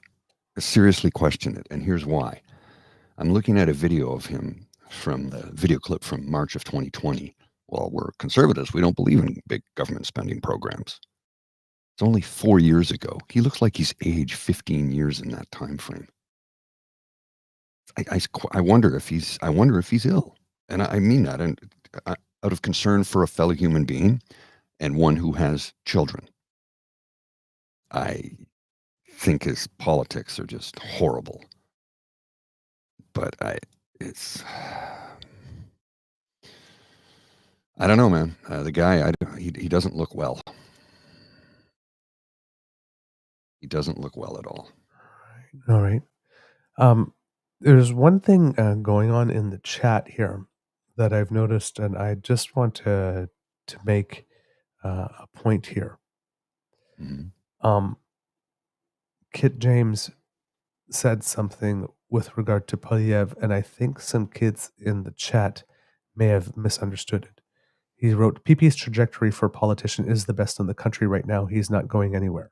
I seriously question it. And here's why. I'm looking at a video of him from the video clip from March of 2020. Well, we're conservatives. We don't believe in big government spending programs. It's only 4 years ago. He looks like he's aged 15 years in that time frame. I wonder if he's ill, and I mean that, and out of concern for a fellow human being and one who has children. I think his politics are just horrible, but it's. I don't know, man. The guy, he doesn't look well. He doesn't look well at all. All right. There's one thing going on in the chat here that I've noticed, and I just want to make a point here. Mm-hmm. Kit James said something with regard to Poilievre, and I think some kids in the chat may have misunderstood it. He wrote, PP's trajectory for a politician is the best in the country right now. He's not going anywhere,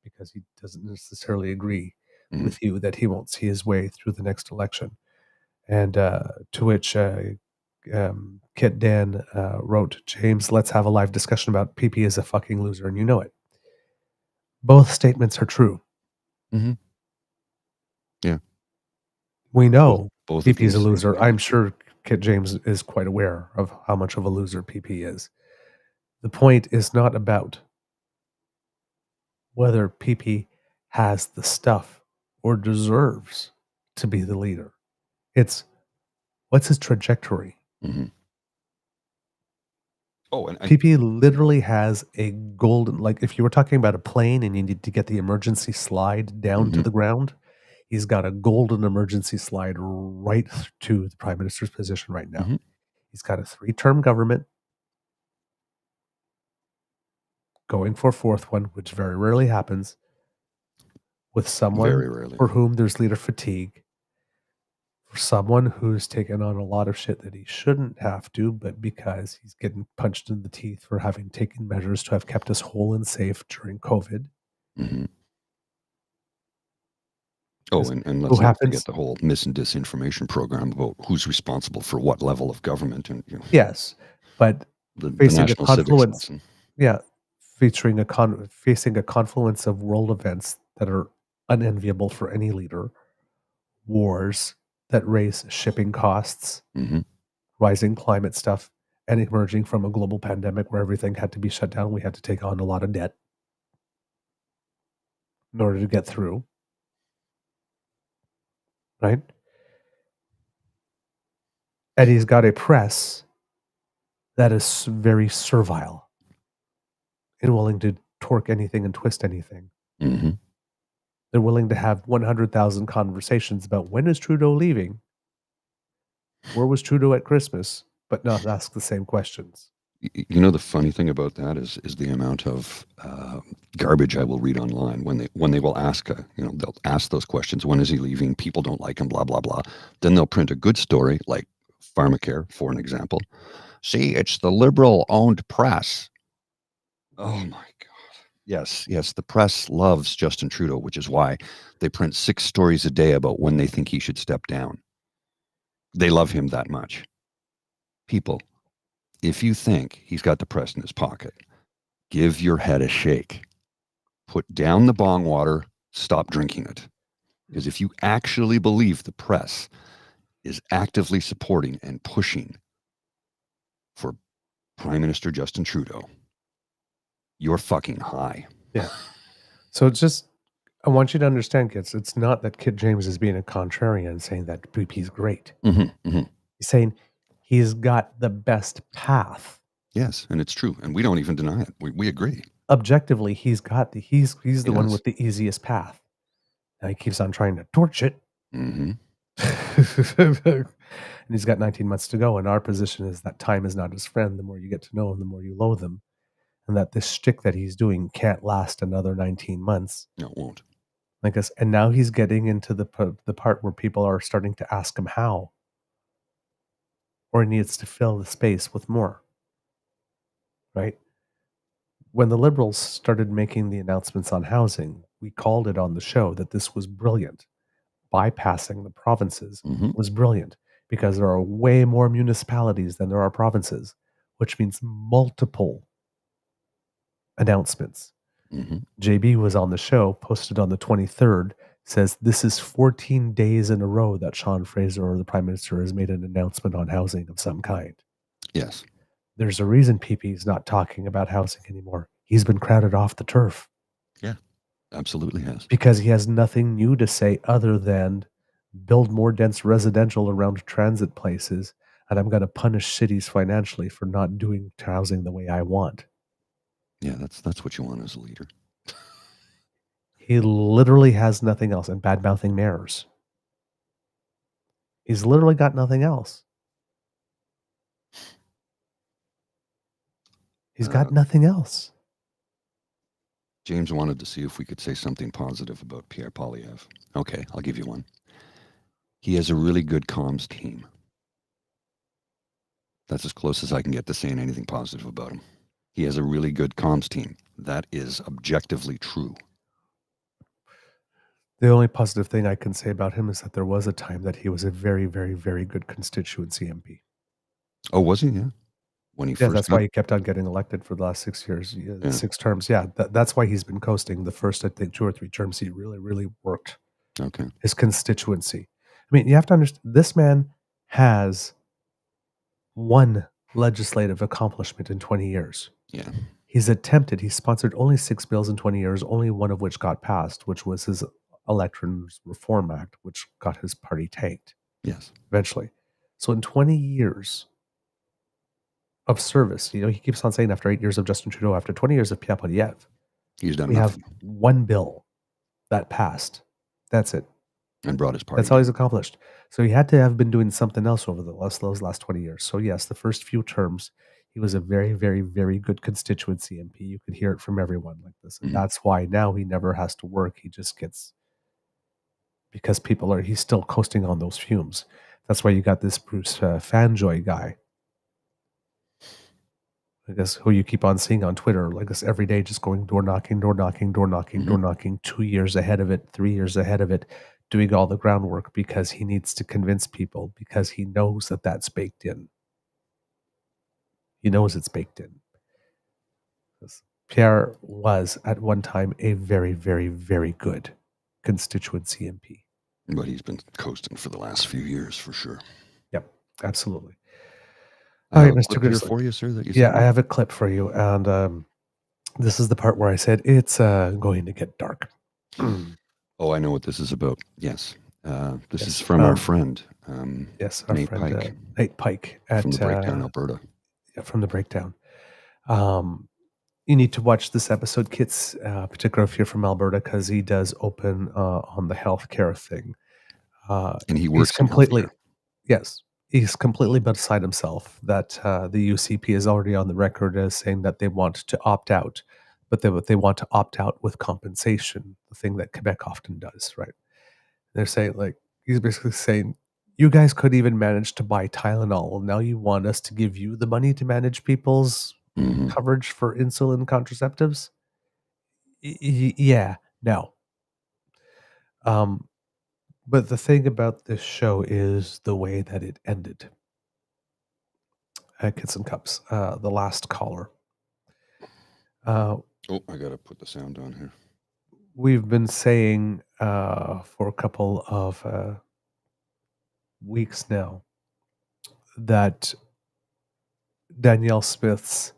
because he doesn't necessarily agree with you that he won't see his way through the next election. And to which Kit Dan wrote, James, let's have a live discussion about PP is a fucking loser, and you know it. Both statements are true. Mm-hmm. Yeah. We know both PP is a loser. I'm sure Kit James is quite aware of how much of a loser PP is. The point is not about whether PP has the stuff or deserves to be the leader. It's what's his trajectory. Mm-hmm. Oh, and PP literally has a golden, like if you were talking about a plane and you need to get the emergency slide down to the ground, he's got a golden emergency slide right to the prime minister's position right now. He's got a 3-term government going for a 4th one, which very rarely happens, with someone for whom there's leader fatigue, for someone who's taken on a lot of shit that he shouldn't have to, but because he's getting punched in the teeth for having taken measures to have kept us whole and safe during COVID. Mm-hmm. Oh, and let's not forget the whole mis and disinformation program about who's responsible for what level of government. And yes, but facing a confluence, facing a confluence of world events that are unenviable for any leader, wars that raise shipping costs, rising climate stuff, and emerging from a global pandemic where everything had to be shut down. We had to take on a lot of debt in order to get through. Right? And he's got a press that is very servile and willing to torque anything and twist anything. Mm-hmm. They're willing to have 100,000 conversations about when is Trudeau leaving? Where was Trudeau at Christmas? But not ask the same questions. You know, the funny thing about that is the amount of garbage I will read online when they will ask, they'll ask those questions. When is he leaving? People don't like him, blah, blah, blah. Then they'll print a good story like Pharmacare, for an example. See, it's the liberal-owned press. Oh, my God. Yes, the press loves Justin Trudeau, which is why they print 6 stories a day about when they think he should step down. They love him that much. People, if you think he's got the press in his pocket, give your head a shake. Put down the bong water, stop drinking it. Because if you actually believe the press is actively supporting and pushing for Prime Minister Justin Trudeau, you're fucking high. Yeah. So it's just, I want you to understand, kids, it's not that Kit James is being a contrarian saying that PP's great. He's saying he's got the best path. Yes, and it's true. And we don't even deny it. We agree. Objectively, he's got he's the one with the easiest path. Now he keeps on trying to torch it. And he's got 19 months to go. And our position is that time is not his friend. The more you get to know him, the more you loathe him. And that this shtick that he's doing can't last another 19 months. No, it won't. Like us. And now he's getting into the part where people are starting to ask him how. Or he needs to fill the space with more. Right? When the Liberals started making the announcements on housing, we called it on the show that this was brilliant. Bypassing the provinces was brilliant because there are way more municipalities than there are provinces, which means multiple announcements. JB was on the show, posted on the 23rd, says this is 14 days in a row that Sean Fraser or the Prime Minister has made an announcement on housing of some kind. Yes. There's a reason PP is not talking about housing anymore. He's been crowded off the turf. Yeah, absolutely has. Because he has nothing new to say other than build more dense residential around transit places, and I'm going to punish cities financially for not doing housing the way I want. Yeah, that's what you want as a leader. He literally has nothing else, and bad-mouthing mayors. He's literally got nothing else. He's got nothing else. James wanted to see if we could say something positive about Pierre Poilievre. Okay, I'll give you one. He has a really good comms team. That's as close as I can get to saying anything positive about him. He has a really good comms team. That is objectively true. The only positive thing I can say about him is that there was a time that he was a very, very, very good constituency MP. Oh, was he? Yeah. When he first that's why he kept on getting elected for the last 6 years, 6 terms. Yeah, that's why he's been coasting. The first, I think, 2 or 3 terms, he really, really worked. Okay. His constituency. I mean, you have to understand, this man has one legislative accomplishment in 20 years. Yeah. He sponsored only 6 bills in 20 years, only one of which got passed, which was his Elections Reform Act, which got his party tanked. Yes. Eventually. So in 20 years of service, he keeps on saying after 8 years of Justin Trudeau, after 20 years of Pierre Poilievre, he's done we nothing. have one bill that passed. That's it. And brought his party. That's all he's accomplished. So he had to have been doing something else over those last 20 years. So yes, the first few terms, he was a very, very, very good constituency MP. You could hear it from everyone like this. And that's why now he never has to work. He just gets, because he's still coasting on those fumes. That's why you got this Bruce Fanjoy guy. I guess who you keep on seeing on Twitter, like this every day, just going door knocking, 2 years ahead of it, 3 years ahead of it, doing all the groundwork because he needs to convince people, because he knows that that's baked in. He knows it's baked in. Pierre was at one time a very, very, very good constituency MP. But he's been coasting for the last few years for sure. Yep, absolutely. All right, Mr. Grizzly. For you, sir, that you I have a clip for you, and this is the part where I said it's going to get dark. Oh, I know what this is about. Yes. This is from our friend, our Nate friend Pike. Nate Pike From the Breakdown, Alberta. Yeah, from the Breakdown. You need to watch this episode, kids, particularly if you're from Alberta, because he does open on the healthcare thing. And he works completely, yes, he's completely beside himself that the UCP is already on the record as saying that they want to opt out, but they want to opt out with compensation, the thing that Quebec often does, right? They're saying, like, he's basically saying, you guys could even manage to buy Tylenol. Well, now you want us to give you the money to manage people's coverage for insulin contraceptives? Yeah, no. But the thing about this show is the way that it ended. Kids and Cups, the last caller. I got to put the sound on here. We've been saying for a couple of weeks now that Danielle Smith's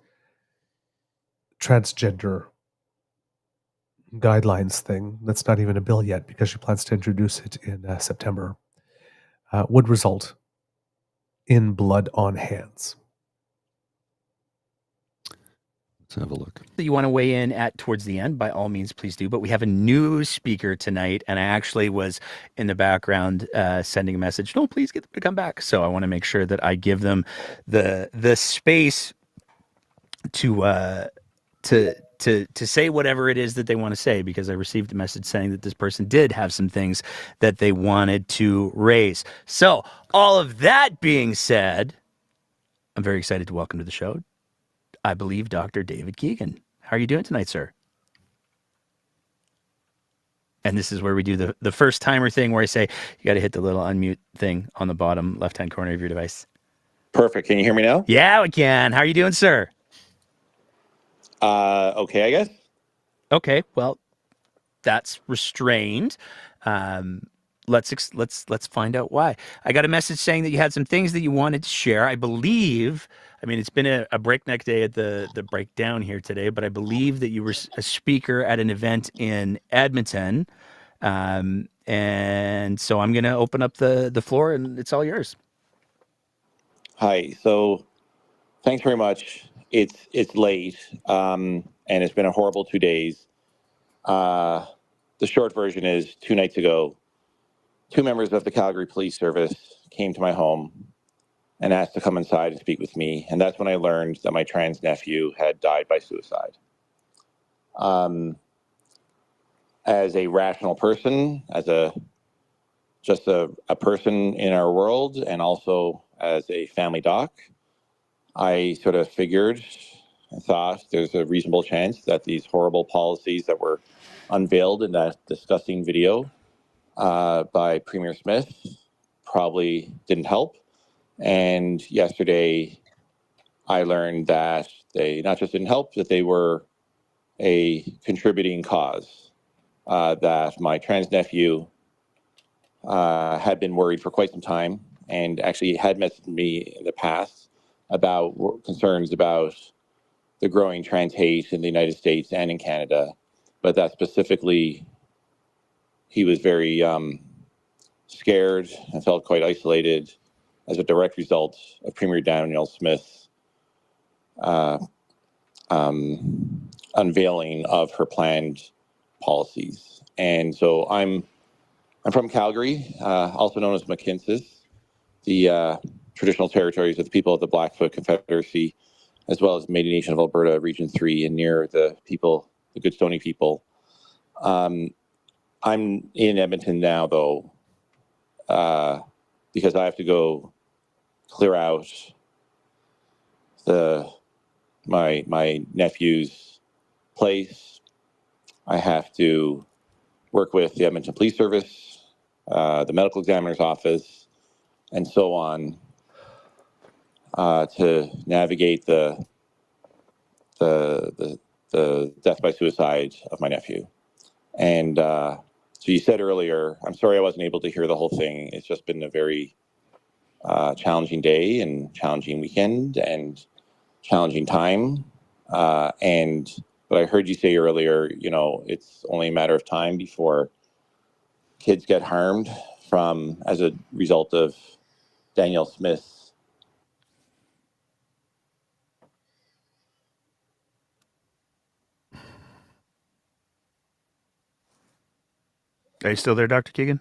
transgender guidelines thing, that's not even a bill yet because she plans to introduce it in September, would result in blood on hands. Let's have a look. That you want to weigh in at towards the end, by all means, please do. But we have a new speaker tonight, and I actually was in the background sending a message. No, please get them to come back. So I want to make sure that I give them the space to say whatever it is that they want to say, because I received a message saying that this person did have some things that they wanted to raise. So all of that being said, I'm very excited to welcome to the show, I believe, Dr. David Keegan. How are you doing tonight, sir? And this is where we do the first timer thing where I say, you got to hit the little unmute thing on the bottom left-hand corner of your device. Perfect. Can you hear me now? Yeah, we can. How are you doing, sir? Okay, I guess. Okay, well, that's restrained. Let's find out why. I got a message saying that you had some things that you wanted to share. I believe. I mean, it's been a breakneck day at the breakdown here today, but I believe that you were a speaker at an event in Edmonton, and so I'm going to open up the floor, and it's all yours. Hi. So thanks very much. It's late, and it's been a horrible 2 days. The short version is 2 nights ago, 2 members of the Calgary Police Service came to my home and asked to come inside and speak with me. And that's when I learned that my trans nephew had died by suicide. As a rational person, as just a person in our world, and also as a family doc, I sort of figured and thought there's a reasonable chance that these horrible policies that were unveiled in that disgusting video by Premier Smith probably didn't help. And yesterday, I learned that they not just didn't help, that they were a contributing cause, that my trans nephew had been worried for quite some time and actually had messaged me in the past about concerns about the growing trans hate in the United States and in Canada, but that specifically he was very scared and felt quite isolated as a direct result of Premier Danielle Smith's unveiling of her planned policies. And so I'm from Calgary, also known as Mackinsis, the traditional territories of the people of the Blackfoot Confederacy, as well as Métis Nation of Alberta, Region 3, and near the people, the Goodstoney people. I'm in Edmonton now, though, because I have to go clear out my nephew's place. I have to work with the Edmonton Police Service, the medical examiner's office, and so on, to navigate the death by suicide of my nephew. And so you said earlier, I'm sorry I wasn't able to hear the whole thing. It's just been a very challenging day and challenging weekend and challenging time. But I heard you say earlier, you know, it's only a matter of time before kids get harmed as a result of Danielle Smith's. Are you still there, Dr. Keegan?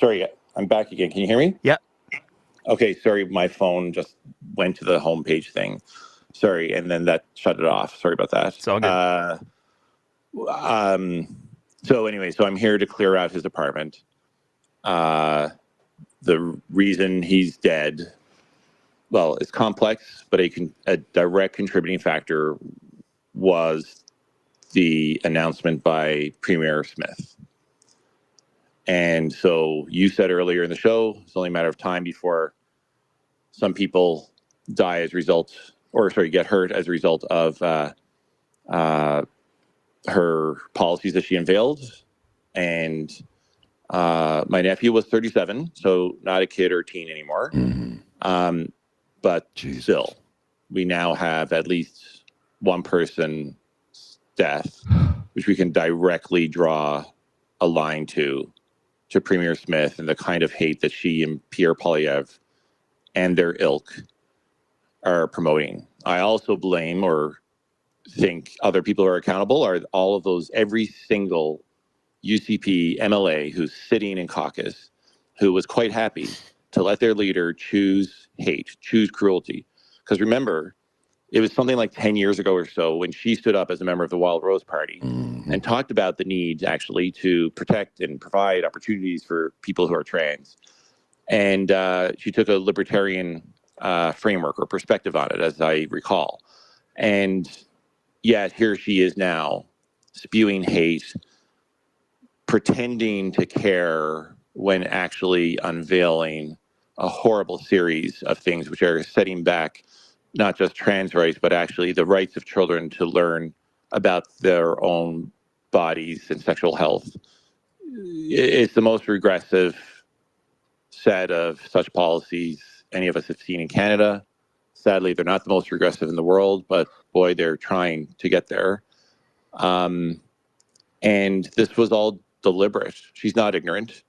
Sorry, I'm back again. Can you hear me? Yeah. Okay, sorry, my phone just went to the homepage thing. Sorry, and then that shut it off. Sorry about that. It's all good. So anyway, so I'm here to clear out his apartment. The reason he's dead, well, it's complex, but a direct contributing factor was the announcement by Premier Smith. And so you said earlier in the show, it's only a matter of time before some people die as a result, get hurt as a result of her policies that she unveiled. And my nephew was 37, so not a kid or a teen anymore. Mm-hmm. But still, we now have at least one person's death, which we can directly draw a line to Premier Smith and the kind of hate that she and Pierre Poilievre and their ilk are promoting. I also blame or think other people are accountable are all of those, every single UCP MLA who's sitting in caucus, who was quite happy to let their leader choose hate, choose cruelty. Because remember, it was something like 10 years ago or so when she stood up as a member of the Wild Rose Party and talked about the need actually to protect and provide opportunities for people who are trans. And she took a libertarian framework or perspective on it, as I recall. And yet here she is now spewing hate, pretending to care when actually unveiling a horrible series of things which are setting back not just trans rights, but actually the rights of children to learn about their own bodies and sexual health. It's the most regressive set of such policies any of us have seen in Canada. Sadly, they're not the most regressive in the world, but boy, they're trying to get there. And this was all deliberate. She's not ignorant.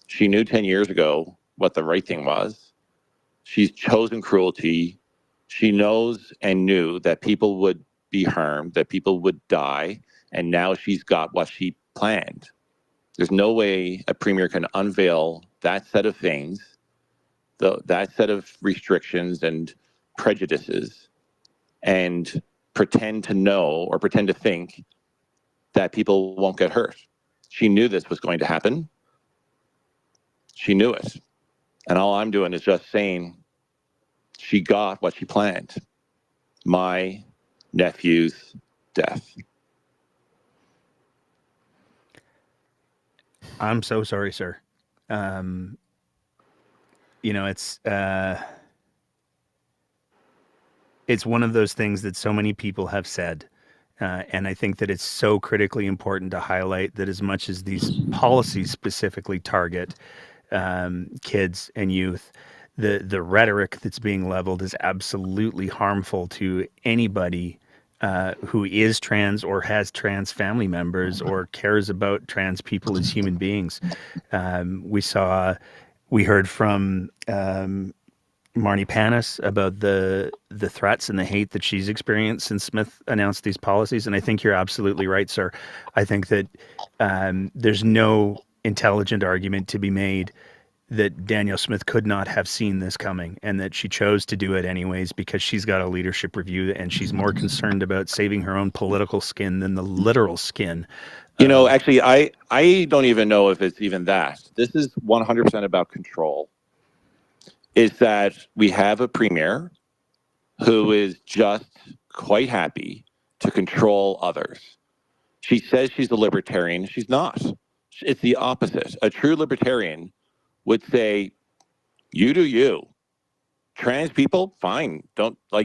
She knew 10 years ago what the right thing was. She's chosen cruelty. She knows and knew that people would be harmed, that people would die, and now she's got what she planned. There's no way a premier can unveil that set of things, that set of restrictions and prejudices, and pretend to know or pretend to think that people won't get hurt. She knew this was going to happen. She knew it. And all I'm doing is just saying she got what she planned. My nephew's death. I'm so sorry, sir. It's one of those things that so many people have said. And I think that it's so critically important to highlight that as much as these policies specifically target kids and youth, the rhetoric that's being leveled is absolutely harmful to anybody who is trans or has trans family members or cares about trans people as human beings. We heard from Marnie Panis about the threats and the hate that she's experienced since Smith announced these policies. And I think you're absolutely right, sir. I think that there's no intelligent argument to be made that Danielle Smith could not have seen this coming, and that she chose to do it anyways because she's got a leadership review and she's more concerned about saving her own political skin than the literal skin. Actually, I don't even know if it's even that. This is 100% about control. Is that we have a premier who is just quite happy to control others. She says she's a libertarian. She's not. It's the opposite. A true libertarian would say, you do you. Trans people, fine.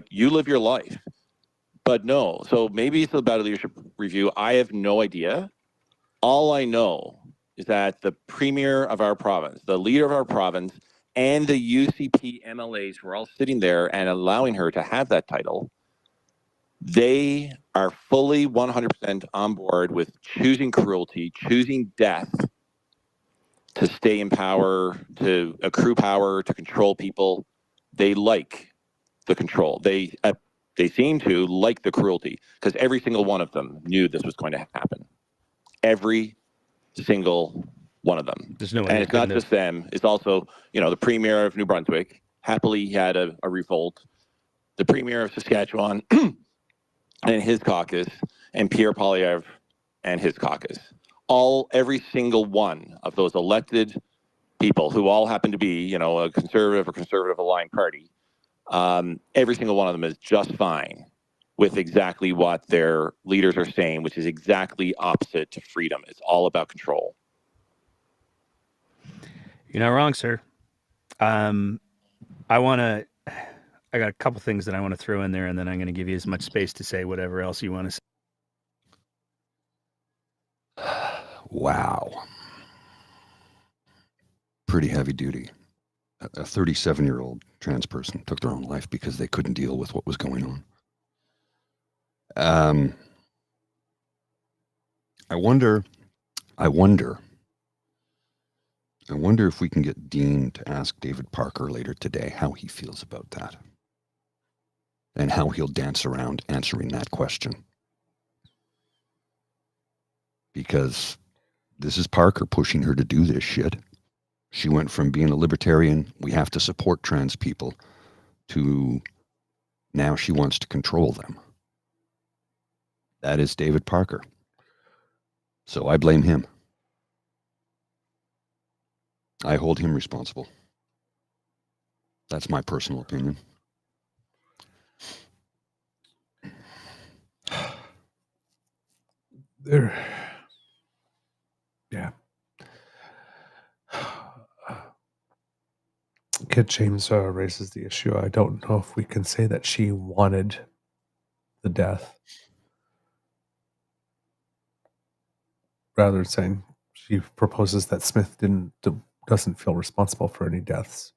You live your life. But no. So maybe it's about a leadership review. I have no idea. All I know is that the premier of our province, the leader of our province, and the UCP MLAs who are all sitting there and allowing her to have that title, they are fully 100% on board with choosing cruelty, choosing death to stay in power, to accrue power, to control people. They like the control. They seem to like the cruelty because every single one of them knew this was going to happen. Every single one of them. There's no way. And it's not just them. It's also, the premier of New Brunswick happily had a revolt. The premier of Saskatchewan and his caucus, and Pierre Poilievre and his caucus. Every single one of those elected people who all happen to be, a conservative or conservative aligned party, every single one of them is just fine with exactly what their leaders are saying, which is exactly opposite to freedom. It's all about control. You're not wrong, sir. I got a couple things that I want to throw in there, and then I'm going to give you as much space to say whatever else you want to say. Wow. Pretty heavy duty. A 37-year-old trans person took their own life because they couldn't deal with what was going on. I wonder if we can get Dean to ask David Parker later today how he feels about that and how he'll dance around answering that question. Because this is Parker pushing her to do this shit. She went from being a libertarian, we have to support trans people, to now she wants to control them. That is David Parker. So I blame him. I hold him responsible. That's my personal opinion. Yeah. Kid James raises the issue. I don't know if we can say that she wanted the death. rather than saying she proposes that Smith doesn't feel responsible for any deaths.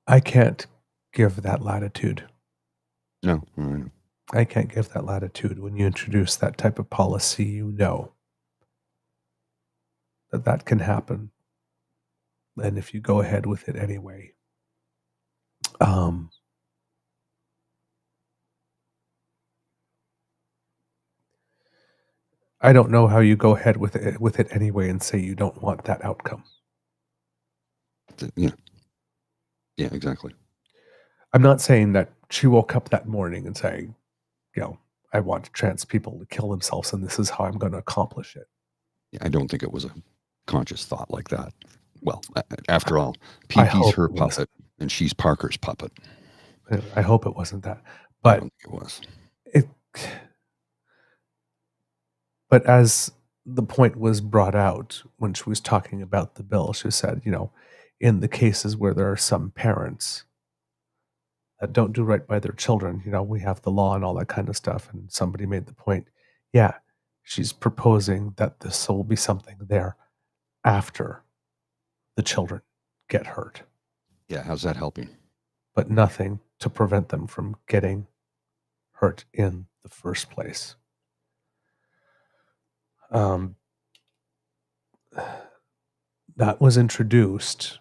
I can't give that latitude. No. I can't give that latitude. When you introduce that type of policy, you know that can happen. And if you go ahead with it anyway, I don't know how you go ahead with it anyway and say you don't want that outcome. Yeah, exactly. I'm not saying that she woke up that morning and saying, I want trans people to kill themselves and this is how I'm going to accomplish it. Yeah, I don't think it was a conscious thought like that. Well, after all, PP's her puppet and she's Parker's puppet. I hope it wasn't that. But I don't think it was. But as the point was brought out when she was talking about the bill, she said, in the cases where there are some parents that don't do right by their children, we have the law and all that kind of stuff. And somebody made the point, she's proposing that this will be something there after the children get hurt. Yeah, how's that helping? But nothing to prevent them from getting hurt in the first place. That was introduced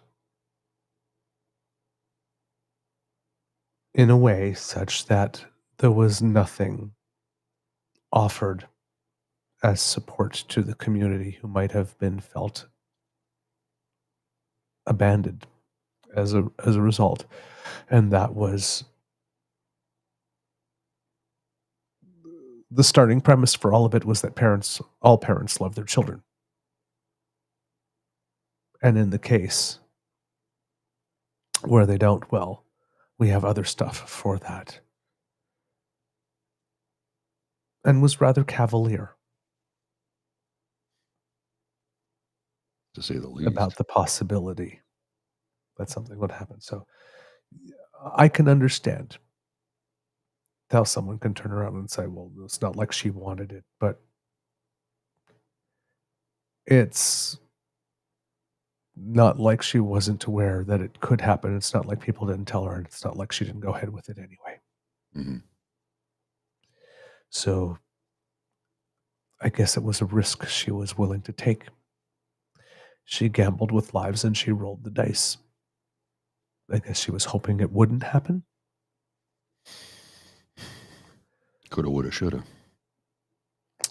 in a way such that there was nothing offered as support to the community who might have been felt abandoned as a result. And that was the starting premise for all of it, was that all parents love their children. And in the case where they don't, well, we have other stuff for that. And was rather cavalier, to say the least, about the possibility that something would happen. So I can understand how someone can turn around and say, well, it's not like she wanted it, but it's not like she wasn't aware that it could happen. It's not like people didn't tell her, and it's not like she didn't go ahead with it anyway. Mm-hmm. So I guess it was a risk she was willing to take. She gambled with lives and she rolled the dice. I guess she was hoping it wouldn't happen. Coulda, woulda, shoulda.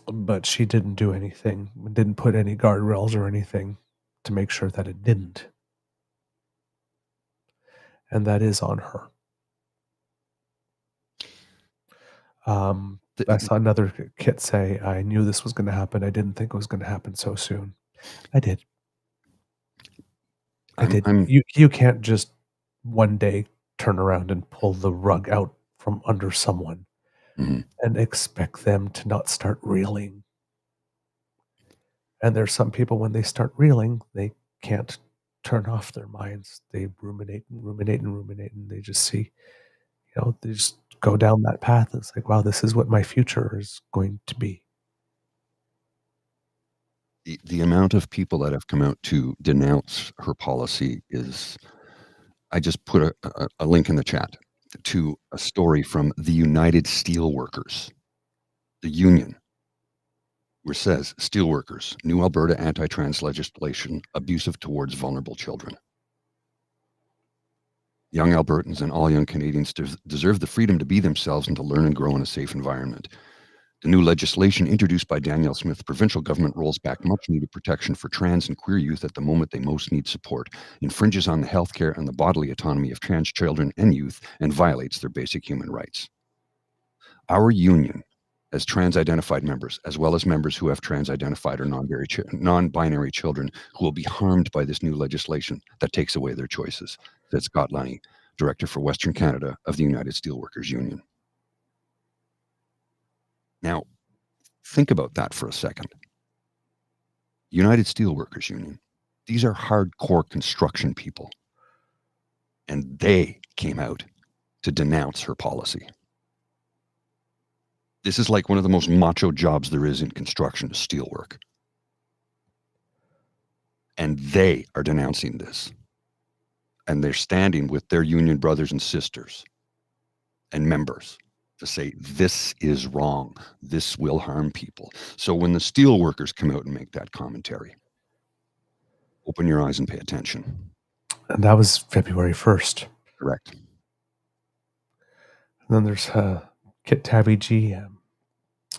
But she didn't do anything, didn't put any guardrails or anything to make sure that it didn't. And that is on her. I saw another kid say, I knew this was going to happen. I didn't think it was going to happen so soon. I did. I did. You can't just one day turn around and pull the rug out from under someone and expect them to not start reeling. And there's some people, when they start reeling, they can't turn off their minds. They ruminate and ruminate and ruminate, and they just see, they just go down that path. It's like, wow, this is what my future is going to be. The amount of people that have come out to denounce her policy is, I just put a link in the chat to a story from the United Steelworkers, the union, where it says, Steelworkers, new Alberta anti-trans legislation, abusive towards vulnerable children. Young Albertans and all young Canadians deserve the freedom to be themselves and to learn and grow in a safe environment. The new legislation introduced by Danielle Smith's provincial government rolls back much-needed protection for trans and queer youth at the moment they most need support, infringes on the healthcare and the bodily autonomy of trans children and youth, and violates their basic human rights. Our union, as trans-identified members, as well as members who have trans-identified or non-binary children who will be harmed by this new legislation that takes away their choices, said Scott Lunny, Director for Western Canada of the United Steelworkers Union. Now, think about that for a second. United Steelworkers Union, these are hardcore construction people. And they came out to denounce her policy. This is like one of the most macho jobs there is in construction, is steelwork. And they are denouncing this. And they're standing with their union brothers and sisters and members to say, this is wrong. This will harm people. So when the steel workers come out and make that commentary, open your eyes and pay attention. And that was February 1st. Correct. And then there's Kit Tabby G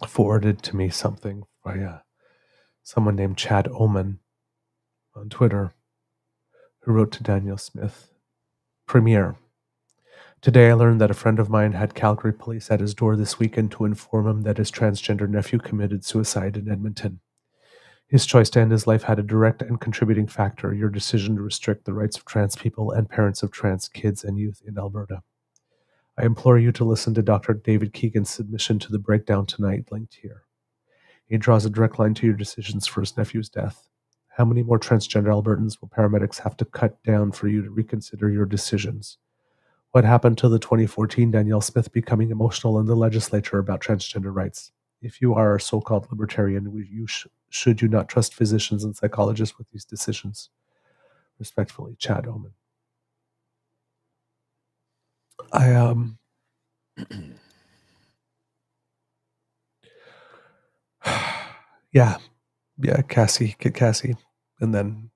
forwarded to me something by someone named Chad Oman on Twitter, who wrote to Daniel Smith, Premier, today I learned that a friend of mine had Calgary police at his door this weekend to inform him that his transgender nephew committed suicide in Edmonton. His choice to end his life had a direct and contributing factor, your decision to restrict the rights of trans people and parents of trans kids and youth in Alberta. I implore you to listen to Dr. David Keegan's submission to the breakdown tonight, linked here. He draws a direct line to your decisions for his nephew's death. How many more transgender Albertans will paramedics have to cut down for you to reconsider your decisions? What happened to the 2014 Danielle Smith becoming emotional in the legislature about transgender rights? If you are a so-called libertarian, should you not trust physicians and psychologists with these decisions? Respectfully, Chad Oman. Yeah, Cassie. And then,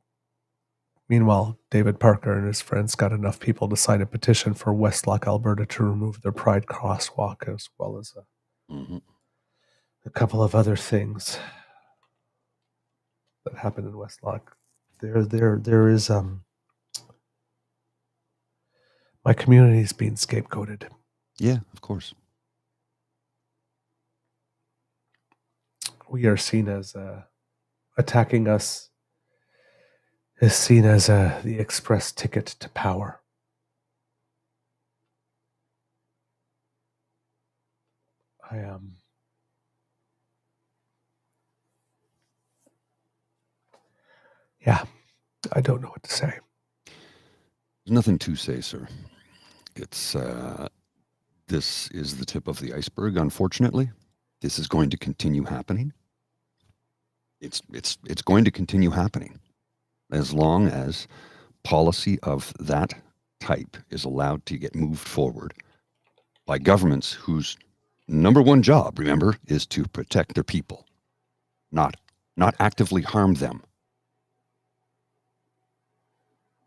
meanwhile, David Parker and his friends got enough people to sign a petition for Westlock, Alberta to remove their Pride crosswalk, as well as a couple of other things that happened in Westlock. There is my community is being scapegoated. Yeah, of course. We are seen as attacking us is seen as the express ticket to power. I don't know what to say. There's nothing to say, sir. It's this is the tip of the iceberg, unfortunately. This is going to continue happening. It's going to continue happening as long as policy of that type is allowed to get moved forward by governments whose number one job, remember, is to protect their people, not actively harm them.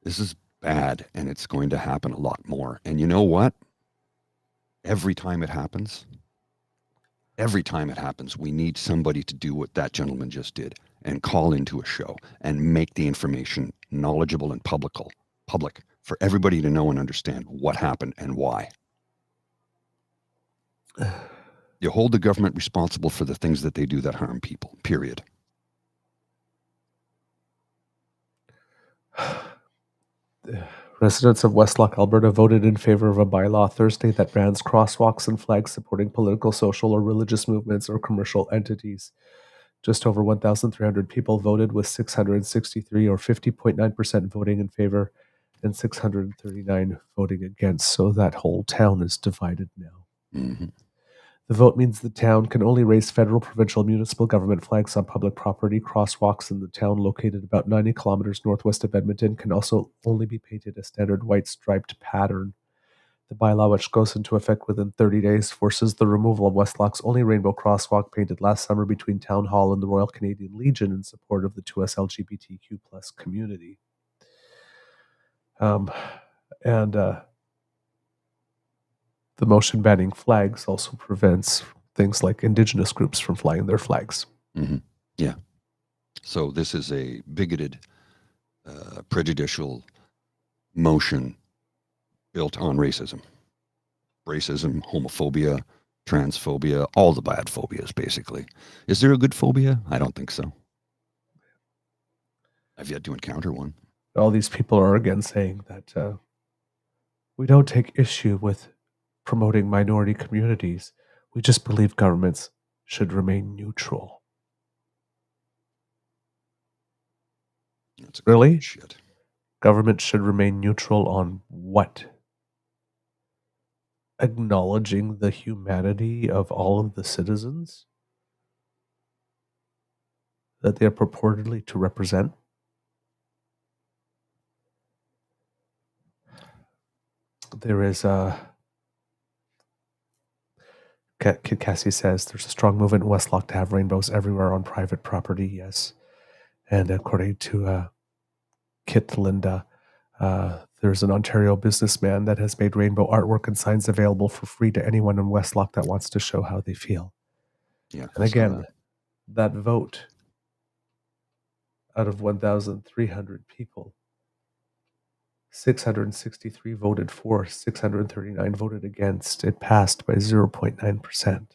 This is bad, and it's going to happen a lot more. And you know what? Every time it happens, we need somebody to do what that gentleman just did and call into a show and make the information knowledgeable and public for everybody to know and understand what happened and why. You hold the government responsible for the things that they do that harm people, period. Residents of Westlock, Alberta voted in favor of a bylaw Thursday that bans crosswalks and flags supporting political, social, or religious movements or commercial entities. Just over 1,300 people voted, with 663 or 50.9% voting in favor and 639 voting against. So that whole town is divided now. Mm-hmm. The vote means the town can only raise federal, provincial, municipal government flags on public property. Crosswalks in the town, located about 90 kilometers northwest of Edmonton, can also only be painted a standard white striped pattern. The bylaw, which goes into effect within 30 days, forces the removal of Westlock's only rainbow crosswalk painted last summer between Town Hall and the Royal Canadian Legion in support of the 2S LGBTQ plus community. The motion banning flags also prevents things like Indigenous groups from flying their flags. Mm-hmm. Yeah. So this is a bigoted, prejudicial motion built on racism, homophobia, transphobia, all the bad phobias, basically. Is there a good phobia? I don't think so. I've yet to encounter one. All these people are again saying that we don't take issue with promoting minority communities. We just believe governments should remain neutral. That's really? Shit. Government should remain neutral on what? acknowledging the humanity of all of the citizens that they are purportedly to represent. There is Kid Cassie says there's a strong movement in Westlock to have rainbows everywhere on private property. Yes. And according to Kit Linda, there's an Ontario businessman that has made rainbow artwork and signs available for free to anyone in Westlock that wants to show how they feel. Yeah. And again, that vote out of 1,300 people, 663 voted for, 639 voted against. It passed by 0.9%.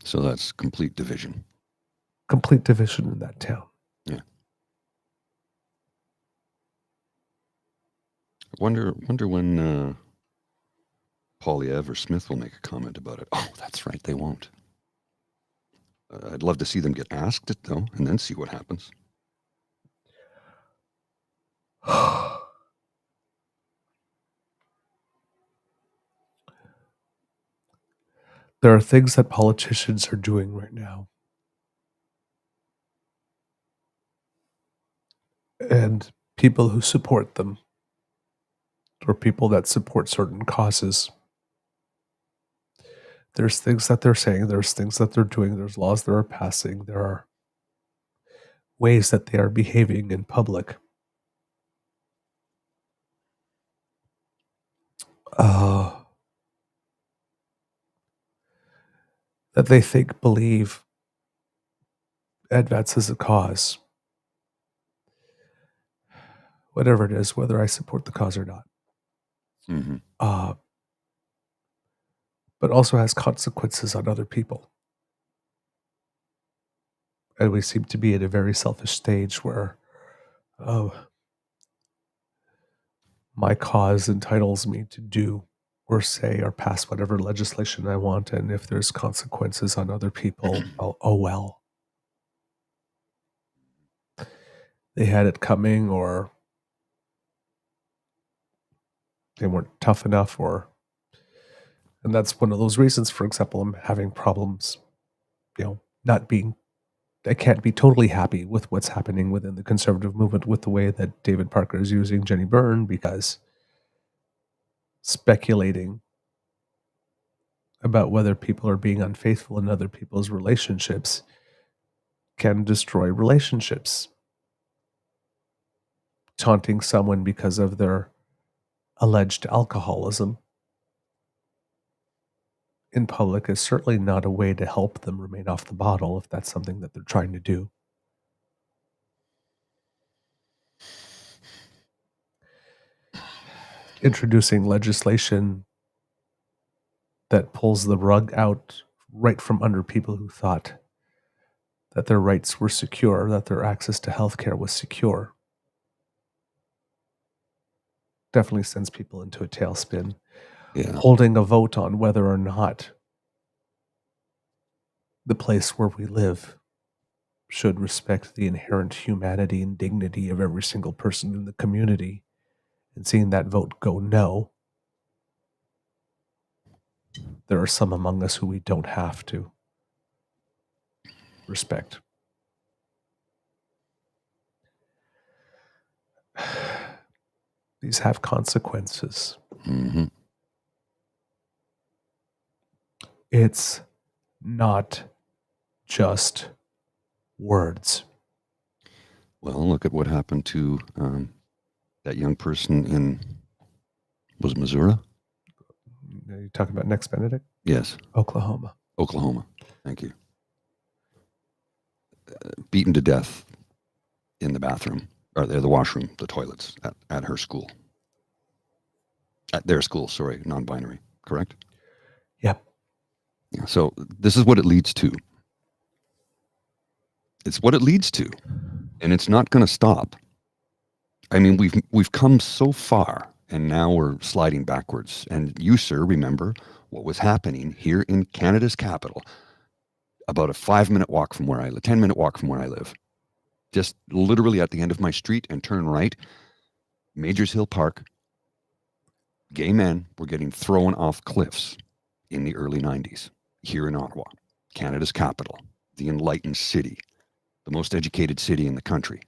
So that's complete division. Complete division in that town. Yeah. Wonder when Poilievre or Smith will make a comment about it. Oh, that's right, they won't. I'd love to see them get asked it, though, and then see what happens. There are things that politicians are doing right now. And people who support them, or people that support certain causes, there's things that they're saying, there's things that they're doing, there's laws that are passing, there are ways that they are behaving in public. That they think, believe, advances a cause. Whatever it is, whether I support the cause or not. Mm-hmm. But also has consequences on other people. And we seem to be at a very selfish stage where my cause entitles me to do or say or pass whatever legislation I want, and if there's consequences on other people, oh well. They had it coming, or they weren't tough enough, and that's one of those reasons, for example, I'm having problems, I can't be totally happy with what's happening within the conservative movement with the way that David Parker is using Jenni Byrne, because speculating about whether people are being unfaithful in other people's relationships can destroy relationships. Taunting someone because of their alleged alcoholism in public is certainly not a way to help them remain off the bottle if that's something that they're trying to do. Introducing legislation that pulls the rug out right from under people who thought that their rights were secure, that their access to healthcare was secure, definitely sends people into a tailspin. Yeah. Holding a vote on whether or not the place where we live should respect the inherent humanity and dignity of every single person in the community, and seeing that vote go no. There are some among us who we don't have to respect. These have consequences. Mm-hmm. It's not just words. Well, look at what happened to that young person in, was it Missouri? Are you talking about Next Benedict? Yes. Oklahoma. Thank you. Beaten to death in the bathroom, or the washroom, the toilets at her school. At their school, sorry, non-binary, correct? Yep. Yeah, so this is what it leads to. It's what it leads to, and it's not going to stop. I mean, we've come so far, and now we're sliding backwards. And you, sir, remember what was happening here in Canada's capital, about a 5-minute walk from where I live, 10-minute walk from where I live, just literally at the end of my street and turn right, Majors Hill Park. Gay men were getting thrown off cliffs in the early 90s here in Ottawa, Canada's capital, the enlightened city, the most educated city in the country.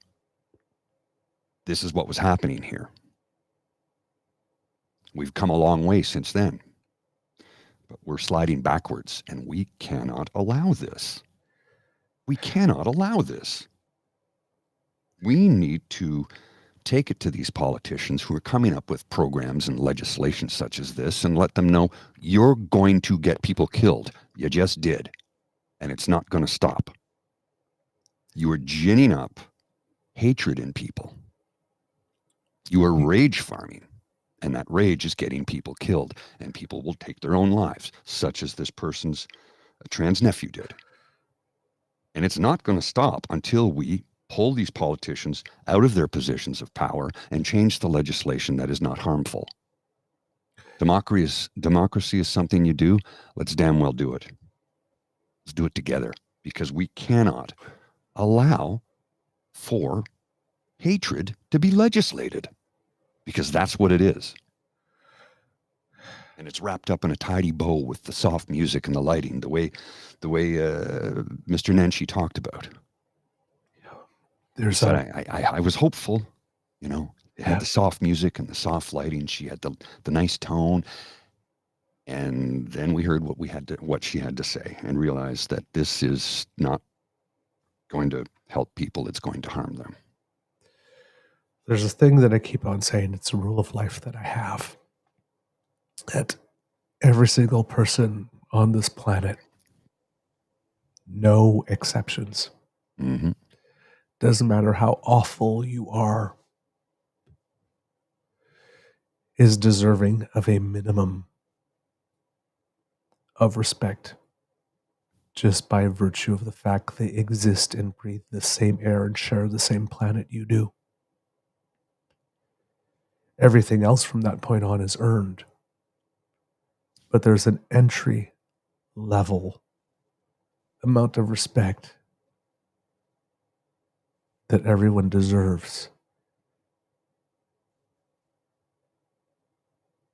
This is what was happening here. We've come a long way since then, but we're sliding backwards, and we cannot allow this. We cannot allow this. We need to take it to these politicians who are coming up with programs and legislation such as this and let them know you're going to get people killed. You just did. And it's not going to stop. You are ginning up hatred in people. You are rage farming. And that rage is getting people killed. And people will take their own lives, such as this person's trans nephew did. And it's not going to stop until we pull these politicians out of their positions of power and change the legislation that is not harmful. Democracy is something you do. Let's damn well do it. Let's do it together, because we cannot allow for hatred to be legislated, because that's what it is. And it's wrapped up in a tidy bow with the soft music and the lighting, the way Mr. Nenshi talked about. I was hopeful, you know. It had the soft music and the soft lighting. She had the nice tone, and then we heard what she had to say, and realized that this is not going to help people. It's going to harm them. There's a thing that I keep on saying. It's a rule of life that I have, that every single person on this planet, no exceptions. Mm-hmm. Doesn't matter how awful you are, is deserving of a minimum of respect, just by virtue of the fact they exist and breathe the same air and share the same planet you do. Everything else from that point on is earned. But there's an entry level amount of respect that everyone deserves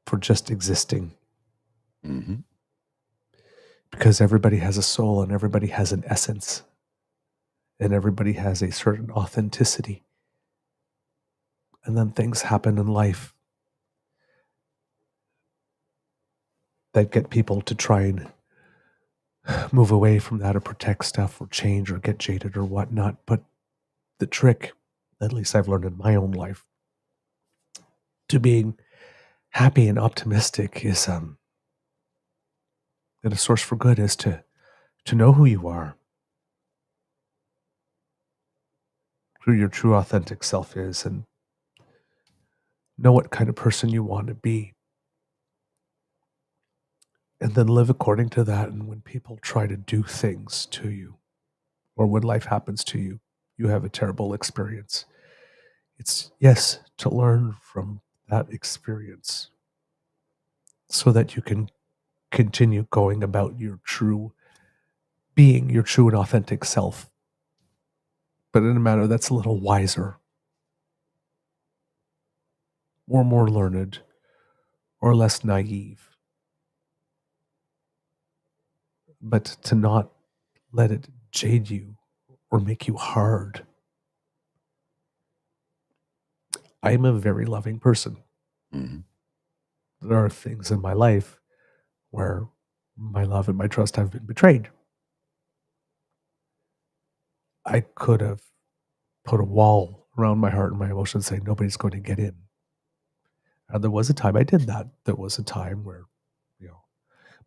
for just existing. Mm-hmm. Because everybody has a soul and everybody has an essence and everybody has a certain authenticity. And then things happen in life that get people to try and move away from that or protect stuff or change or get jaded or whatnot. But the trick, at least I've learned in my own life, to being happy and optimistic is, and a source for good is to know who you are, who your true authentic self is, and know what kind of person you want to be. And then live according to that. And when people try to do things to you, or when life happens to you, you have a terrible experience. It's, yes, to learn from that experience so that you can continue going about your true being, your true and authentic self, but in a manner that's a little wiser, or more learned, or less naive. But to not let it jade you or make you hard. I am a very loving person. Mm-hmm. There are things in my life where my love and my trust have been betrayed. I could have put a wall around my heart and my emotions saying nobody's going to get in. And there was a time I did that. There was a time where,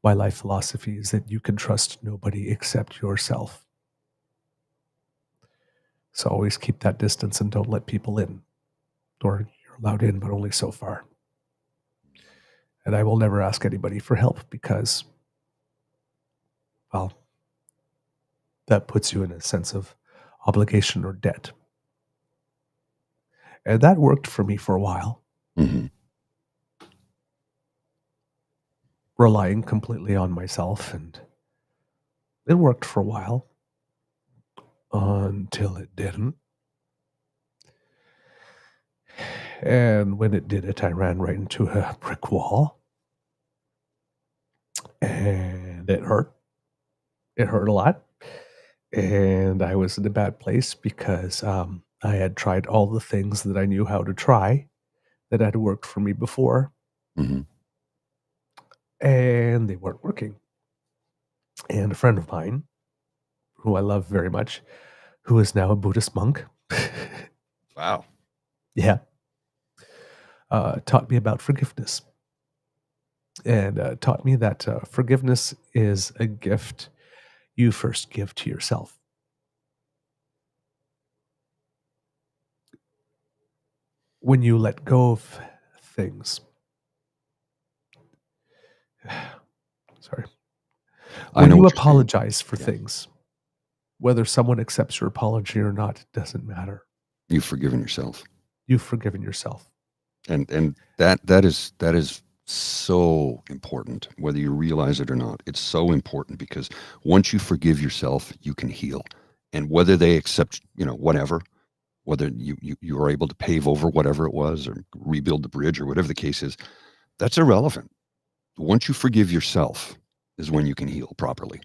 my life philosophy is that you can trust nobody except yourself. So always keep that distance and don't let people in. Or you're allowed in, but only so far. And I will never ask anybody for help because, well, that puts you in a sense of obligation or debt. And that worked for me for a while. Mm-hmm. Relying completely on myself, and it worked for a while until it didn't. And when it did it, I ran right into a brick wall. And it hurt. It hurt a lot. And I was in a bad place because I had tried all the things that I knew how to try that had worked for me before. Mm-hmm. And they weren't working. And a friend of mine, who I love very much, who is now a Buddhist monk. Wow. Yeah. Taught me about forgiveness. And taught me that forgiveness is a gift you first give to yourself. When you let go of things. Sorry. When you apologize for things, whether someone accepts your apology or not, it doesn't matter. You've forgiven yourself. You've forgiven yourself. And that is so important, whether you realize it or not. It's so important because once you forgive yourself, you can heal. And whether they accept, whatever, whether you are able to pave over whatever it was or rebuild the bridge or whatever the case is, that's irrelevant. Once you forgive yourself is when you can heal properly.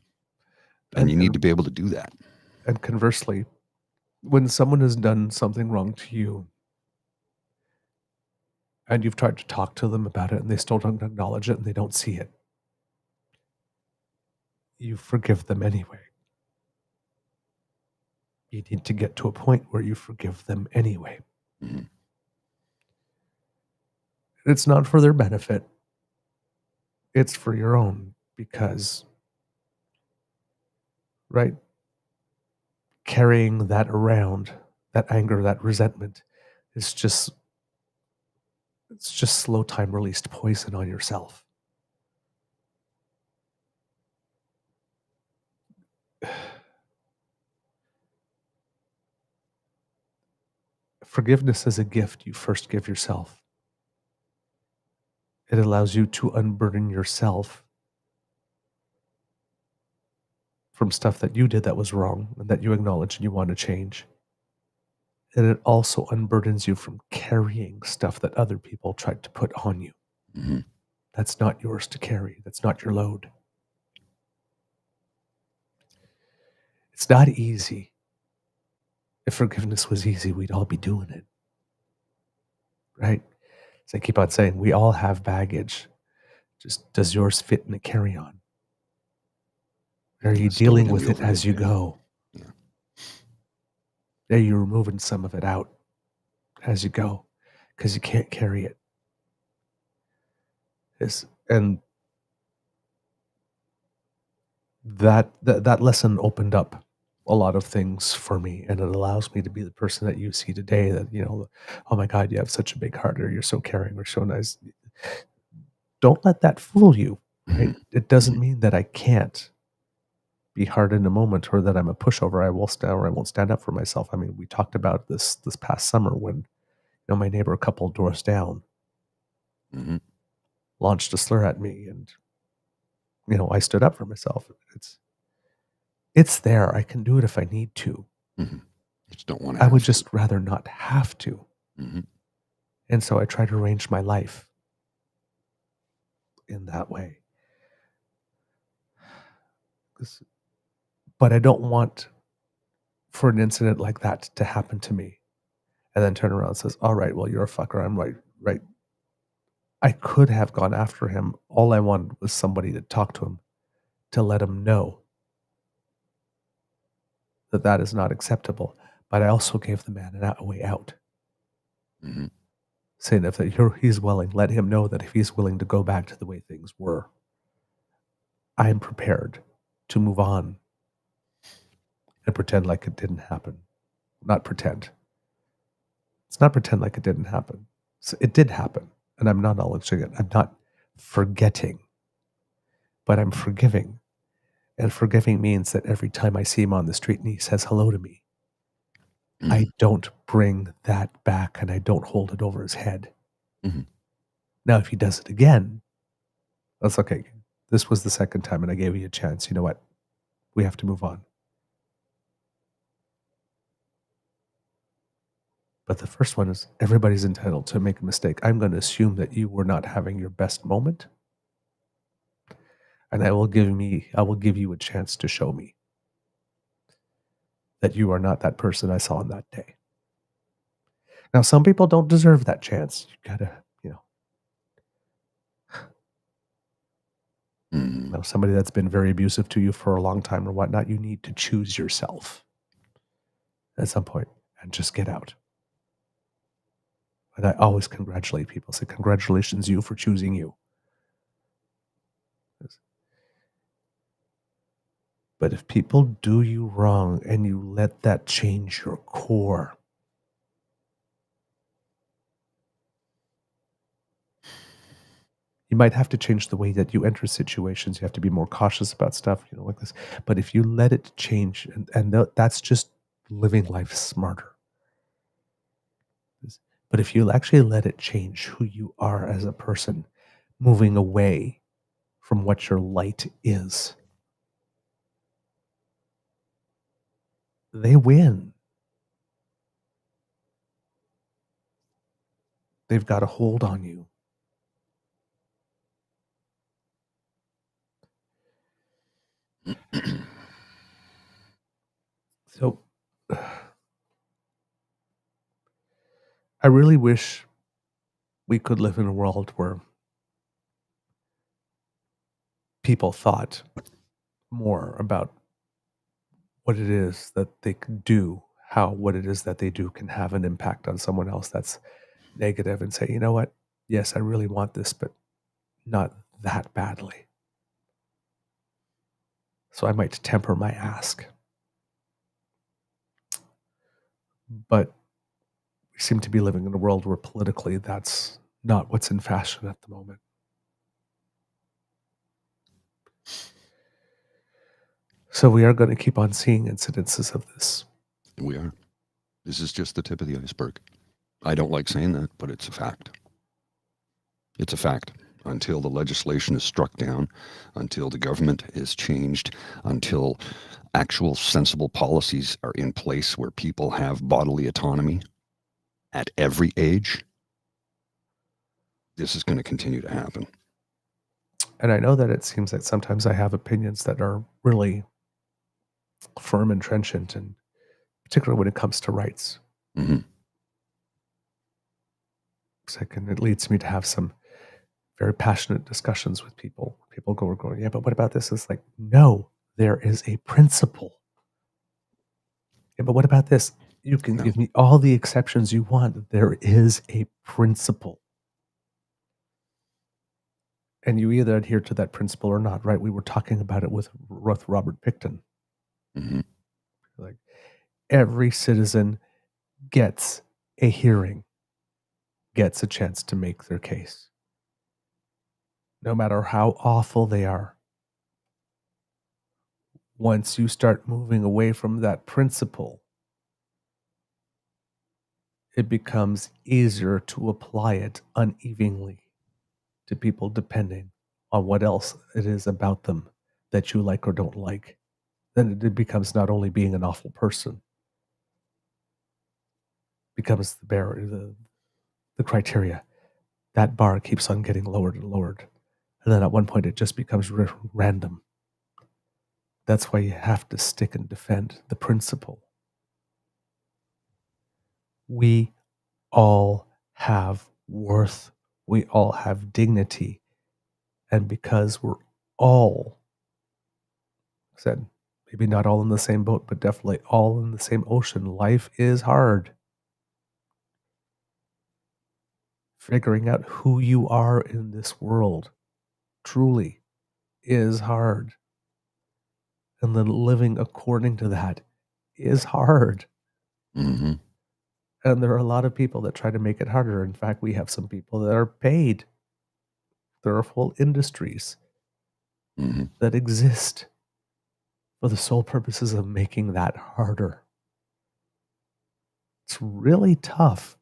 And you need to be able to do that. And conversely, when someone has done something wrong to you and you've tried to talk to them about it and they still don't acknowledge it and they don't see it, you forgive them anyway. You need to get to a point where you forgive them anyway. Mm-hmm. It's not for their benefit. It's for your own because, right? Carrying that around, that anger, that resentment, it's just slow time released poison on yourself. Forgiveness is a gift you first give yourself. It allows you to unburden yourself from stuff that you did that was wrong and that you acknowledge and you want to change. And it also unburdens you from carrying stuff that other people tried to put on you. Mm-hmm. That's not yours to carry. That's not your load. It's not easy. If forgiveness was easy, we'd all be doing it. Right? As I keep on saying, we all have baggage. Just does yours fit in a carry-on? Are you dealing with it as you go? Yeah. Are you removing some of it out as you go? Because you can't carry it. And that lesson opened up a lot of things for me, and it allows me to be the person that you see today that, oh my God, you have such a big heart, or you're so caring, or so nice. Don't let that fool you, right? Mm-hmm. It doesn't mean that I can't be hard in a moment or that I'm a pushover. I won't stand up for myself. I mean, we talked about this past summer when, my neighbor a couple doors down Mm-hmm. launched a slur at me, and, I stood up for myself. It's there. I can do it if I need to. Mm-hmm. Just don't want to. I would just rather not have to. Mm-hmm. And so I try to arrange my life in that way. But I don't want for an incident like that to happen to me and then turn around and says, all right, well, you're a fucker. I'm right. I could have gone after him. All I wanted was somebody to talk to him, to let him know that is not acceptable. But I also gave the man a way out. Mm-hmm. Saying if he's willing, let him know that if he's willing to go back to the way things were, I am prepared to move on and pretend like it didn't happen. Not pretend. It's not pretend like it didn't happen. So it did happen, and I'm not acknowledging it. I'm not forgetting, but I'm forgiving. And forgiving means that every time I see him on the street and he says hello to me, Mm-hmm. I don't bring that back and I don't hold it over his head. Mm-hmm. Now, if he does it again, that's okay. This was the second time and I gave you a chance. You know what? We have to move on. But the first one is everybody's entitled to make a mistake. I'm going to assume that you were not having your best moment, and I will give you a chance to show me that you are not that person I saw on that day. Now, some people don't deserve that chance. You gotta, somebody that's been very abusive to you for a long time or whatnot, you need to choose yourself at some point and just get out. And I always congratulate people. Say, congratulations, you, for choosing you. But if people do you wrong and you let that change your core, you might have to change the way that you enter situations. You have to be more cautious about stuff, like this. But if you let it change, and that's just living life smarter. But if you actually let it change who you are as a person, moving away from what your light is, they win. They've got a hold on you. So I really wish we could live in a world where people thought more about what it is that they can do, how what it is that they do can have an impact on someone else that's negative, and say, you know what? Yes, I really want this, but not that badly. So I might temper my ask. But we seem to be living in a world where politically that's not what's in fashion at the moment. So we are going to keep on seeing incidences of this. We are. This is just the tip of the iceberg. I don't like saying that, but it's a fact. It's a fact. Until the legislation is struck down, until the government is changed, until actual sensible policies are in place where people have bodily autonomy at every age, this is going to continue to happen. And I know that it seems that sometimes I have opinions that are really firm and trenchant, and particularly when it comes to rights. Mm-hmm. And it leads me to have some very passionate discussions with people. People going, yeah, but what about this? It's like, no, there is a principle. Yeah, but what about this? You can give me all the exceptions you want. There is a principle. And you either adhere to that principle or not, right? We were talking about it with Robert Picton. Mm-hmm. Like, every citizen gets a hearing, gets a chance to make their case, no matter how awful they are. Once you start moving away from that principle, it becomes easier to apply it unevenly to people depending on what else it is about them that you like or don't like. Then it becomes not only being an awful person, becomes the criteria. That bar keeps on getting lowered and lowered. And then at one point it just becomes random. That's why you have to stick and defend the principle. We all have worth. We all have dignity. And because we're all, said, maybe not all in the same boat, but definitely all in the same ocean, life is hard. Figuring out who you are in this world truly is hard. And then living according to that is hard. Mm-hmm. And there are a lot of people that try to make it harder. In fact, we have some people that are paid. There are whole industries that exist for the sole purposes of making that harder. It's really tough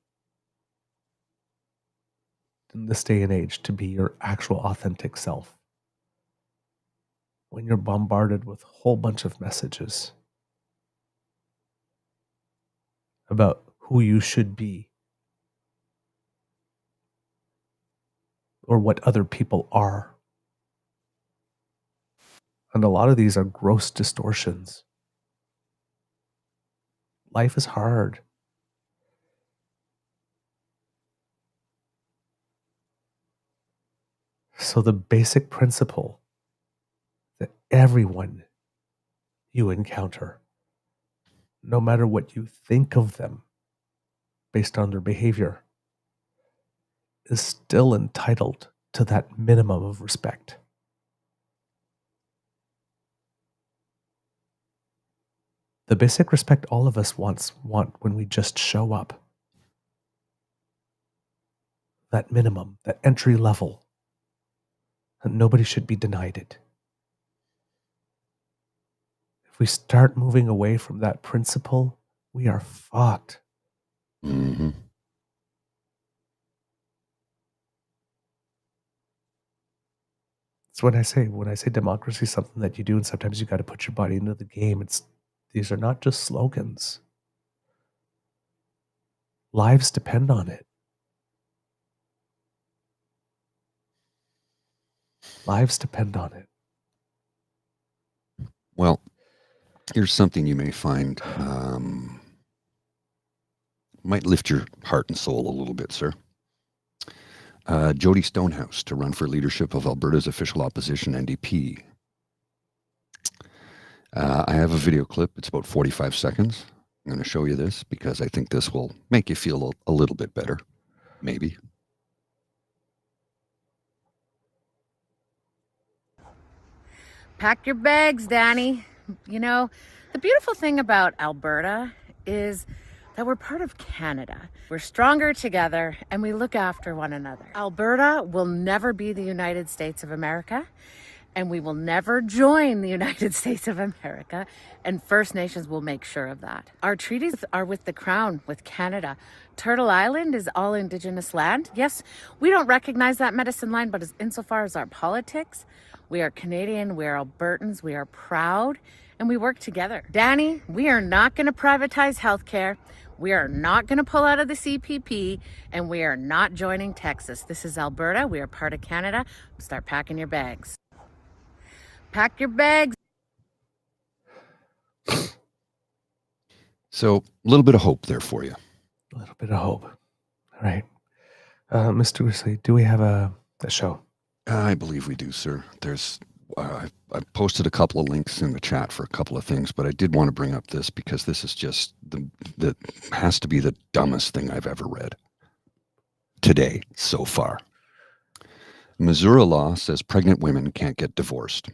in this day and age to be your actual authentic self when you're bombarded with a whole bunch of messages about who you should be or what other people are. And a lot of these are gross distortions. Life is hard. So the basic principle that everyone you encounter, no matter what you think of them based on their behavior, is still entitled to that minimum of respect. The basic respect all of us want when we just show up. That minimum, that entry level. And nobody should be denied it. If we start moving away from that principle, we are fucked. Mm-hmm. It's when I say democracy is something that you do, and sometimes you got to put your body into the game. These are not just slogans. Lives depend on it. Lives depend on it. Well, here's something you may find might lift your heart and soul a little bit, sir. Jody Stonehouse to run for leadership of Alberta's official opposition NDP. I have a video clip. It's about 45 seconds. I'm going to show you this because I think this will make you feel a little bit better. Maybe. Pack your bags, Danny. You know, the beautiful thing about Alberta is that we're part of Canada. We're stronger together and we look after one another. Alberta will never be the United States of America, and we will never join the United States of America, and First Nations will make sure of that. Our treaties are with the Crown, with Canada. Turtle Island is all Indigenous land. Yes, we don't recognize that medicine line, but insofar as our politics, we are Canadian, we are Albertans, we are proud, and we work together. Danny, we are not going to privatize healthcare. We are not going to pull out of the CPP, and we are not joining Texas. This is Alberta. We are part of Canada. Start packing your bags. Pack your bags. So, a little bit of hope there for you. A little bit of hope. All right. Mr. Grizzly, do we have a show? I believe we do, sir. There's, I posted a couple of links in the chat for a couple of things, but I did want to bring up this because this is just the has to be the dumbest thing I've ever read today so far. Missouri law says pregnant women can't get divorced.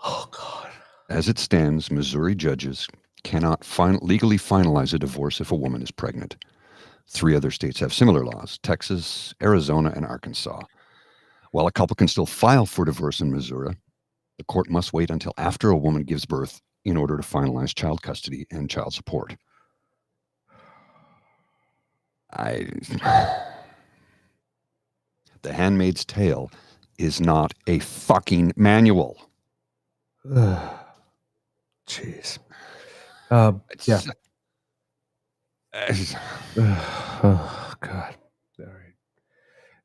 Oh, God. As it stands, Missouri judges cannot legally finalize a divorce if a woman is pregnant. 3 other states have similar laws: Texas, Arizona, and Arkansas. While a couple can still file for divorce in Missouri, the court must wait until after a woman gives birth in order to finalize child custody and child support. The Handmaid's Tale is not a fucking manual. Jeez. Yeah. Oh, God. All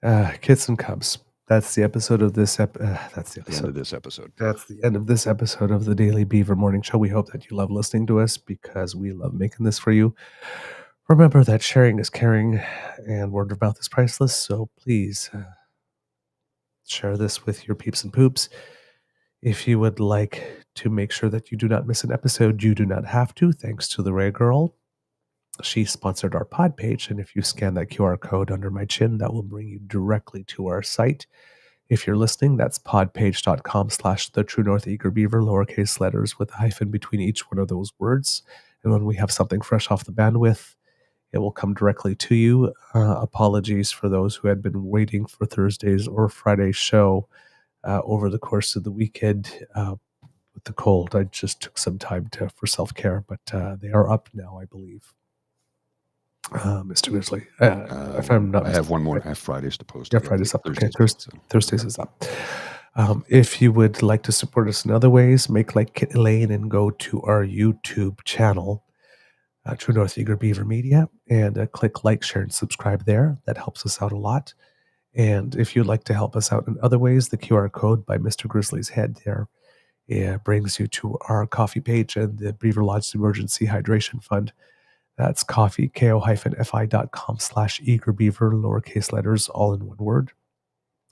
right. Kids and Cubs. That's the episode of this that's the episode. The end of this episode. That's the end of this episode of the Daily Beaver Morning Show. We hope that you love listening to us because we love making this for you. Remember that sharing is caring and word of mouth is priceless. So please share this with your peeps and poops. If you would like to make sure that you do not miss an episode, you do not have to, thanks to the Ray Girl. She sponsored our pod page, and if you scan that QR code under my chin, that will bring you directly to our site. If you're listening, that's podpage.com/The True North Eager Beaver, lowercase letters with a hyphen between each one of those words. And when we have something fresh off the bandwidth, it will come directly to you. Apologies for those who had been waiting for Thursday's or Friday's show over the course of the weekend. With the cold, I just took some time for self-care, but they are up now, I believe. Mr. Grizzly, if I'm not, I have one more. I have Fridays to post. Yeah, Fridays up. Okay, Thursdays is up. If you would like to support us in other ways, make like Kit Elaine and go to our YouTube channel. True North Eager Beaver Media, and click like, share, and subscribe there. That helps us out a lot. And if you'd like to help us out in other ways, the QR code by Mr. Grizzly's head there brings you to our coffee page and the Beaver Lodge Emergency Hydration Fund. That's coffee, ko-fi.com/eagerbeaver, lowercase letters, all in one word.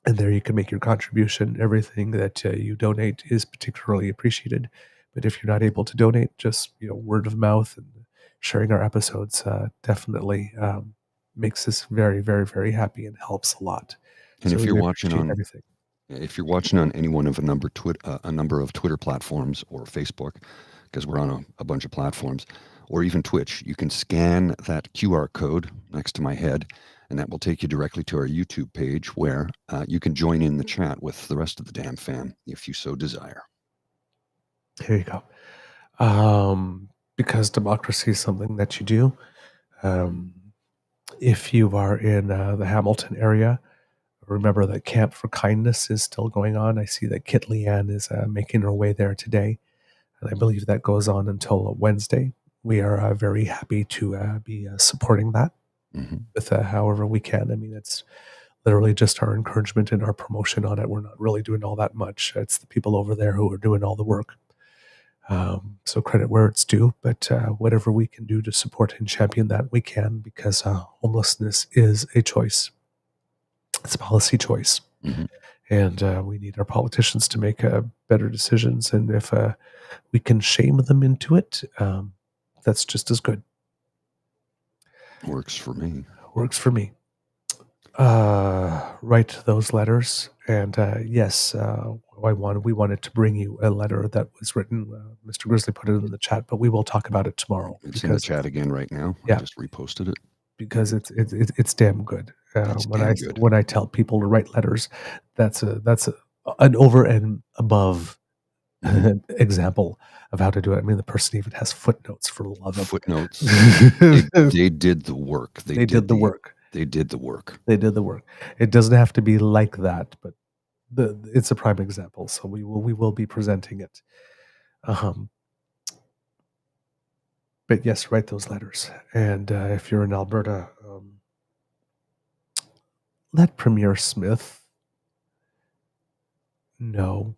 And there you can make your contribution. Everything that you donate is particularly appreciated. But if you're not able to donate, just word of mouth and sharing our episodes definitely makes us very, very, very happy and helps a lot. And so if we you're watching appreciate on everything. If you're watching on any one of a number of Twitter platforms or Facebook, because we're on a bunch of platforms, or even Twitch, you can scan that QR code next to my head, and that will take you directly to our YouTube page where you can join in the chat with the rest of the damn fam if you so desire. Here you go. Because democracy is something that you do. If you are in the Hamilton area, remember that Camp for Kindness is still going on. I see that Kit Leanne is making her way there today, and I believe that goes on until Wednesday. We are very happy to be supporting that with however we can. I mean, it's literally just our encouragement and our promotion on it. We're not really doing all that much. It's the people over there who are doing all the work. So credit where it's due, but whatever we can do to support and champion that, we can, because homelessness is a choice. It's a policy choice. And we need our politicians to make better decisions. And if we can shame them into it, that's just as good. Works for me. Works for me. Write those letters. And yes, we wanted to bring you a letter that was written. Mr. Grizzly put it in the chat, but we will talk about it tomorrow. It's in the chat again right now. Yeah. I just reposted it. Because it's damn good. Good. When I tell people to write letters, that's an over and above example of how to do it. I mean, the person even has footnotes, for the love of footnotes. they did the work. They did the work. They did the work. They did the work. It doesn't have to be like that, but it's a prime example. So we will be presenting it. But yes, write those letters. And if you're in Alberta, let Premier Smith know.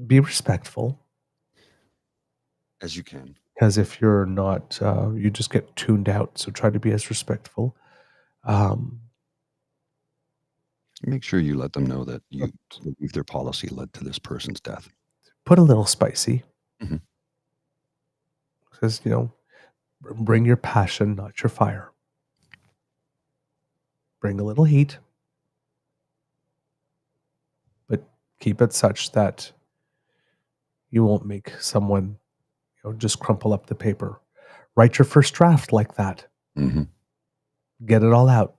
Be respectful. As you can. Because if you're not, you just get tuned out. So try to be as respectful. Make sure you let them know that you believe their policy led to this person's death. Put a little spicy. Because, bring your passion, not your fire. Bring a little heat. But keep it such that you won't make someone, just crumple up the paper. Write your first draft like that. Get it all out.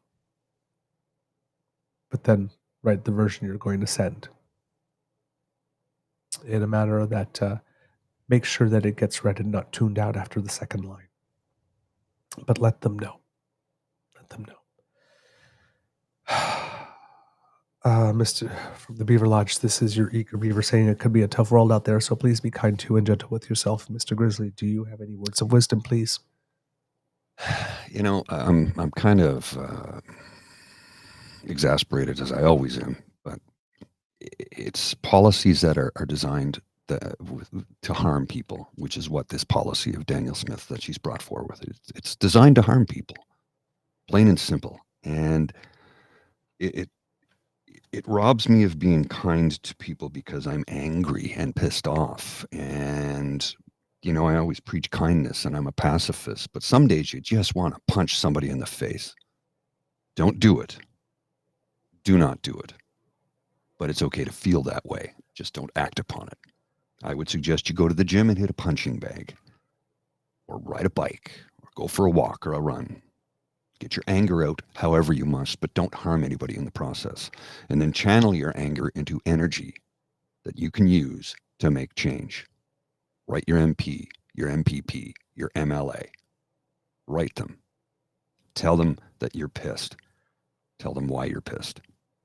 But then write the version you're going to send. In a manner that make sure that it gets read and not tuned out after the second line. But let them know. Let them know. Mr. from the Beaver Lodge, this is your Eager Beaver saying it could be a tough world out there, so please be kind to and gentle with yourself. Mr. Grizzly, do you have any words of wisdom, please? I'm kind of exasperated, as I always am, but it's policies that are designed to harm people, which is what this policy of Danielle Smith that she's brought forward. It's designed to harm people, plain and simple. And it robs me of being kind to people because I'm angry and pissed off. And, I always preach kindness and I'm a pacifist, but some days you just want to punch somebody in the face. Don't do it. Do not do it. But it's okay to feel that way. Just don't act upon it. I would suggest you go to the gym and hit a punching bag, or ride a bike, or go for a walk or a run. Get your anger out however you must, but don't harm anybody in the process. And then channel your anger into energy that you can use to make change. Write your MP, your MPP, your MLA. Write them. Tell them that you're pissed. Tell them why you're pissed.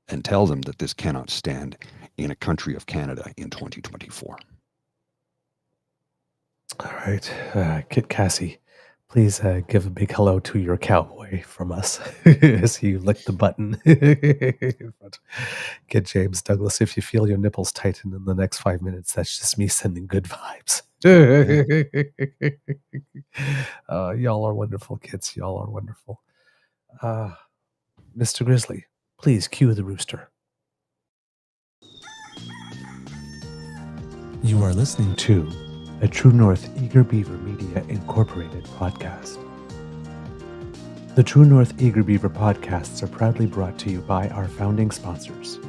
And tell them that this cannot stand in a country of Canada in 2024. All right, Kit Cassie, please give a big hello to your cowboy from us as you lick the button. But Kit James Douglas, if you feel your nipples tighten in the next 5 minutes, that's just me sending good vibes. Y'all are wonderful, kids. Y'all are wonderful. Mr. Grizzly, please cue the rooster. You are listening to a True North Eager Beaver Media Incorporated podcast. The True North Eager Beaver podcasts are proudly brought to you by our founding sponsors,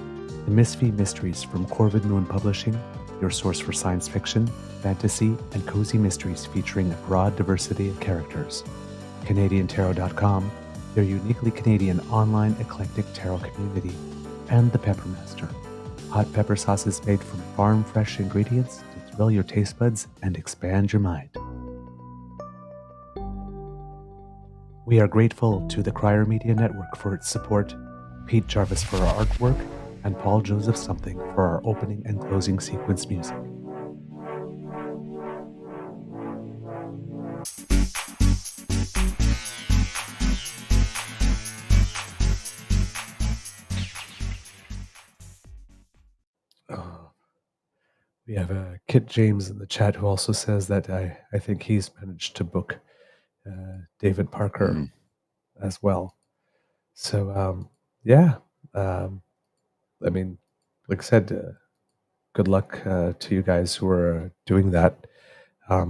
the Misfit Mysteries from Corvid Moon Publishing, your source for science fiction, fantasy, and cozy mysteries featuring a broad diversity of characters, CanadianTarot.com, their uniquely Canadian online eclectic tarot community, and the Peppermaster, hot pepper sauces made from farm-fresh ingredients to thrill your taste buds and expand your mind. We are grateful to the Crier Media Network for its support, Pete Jarvis for our artwork, and Paul Joseph Something for our opening and closing sequence music. We have Kit James in the chat who also says that I think he's managed to book David Parker as well. So, I mean, like I said, good luck to you guys who are doing that. I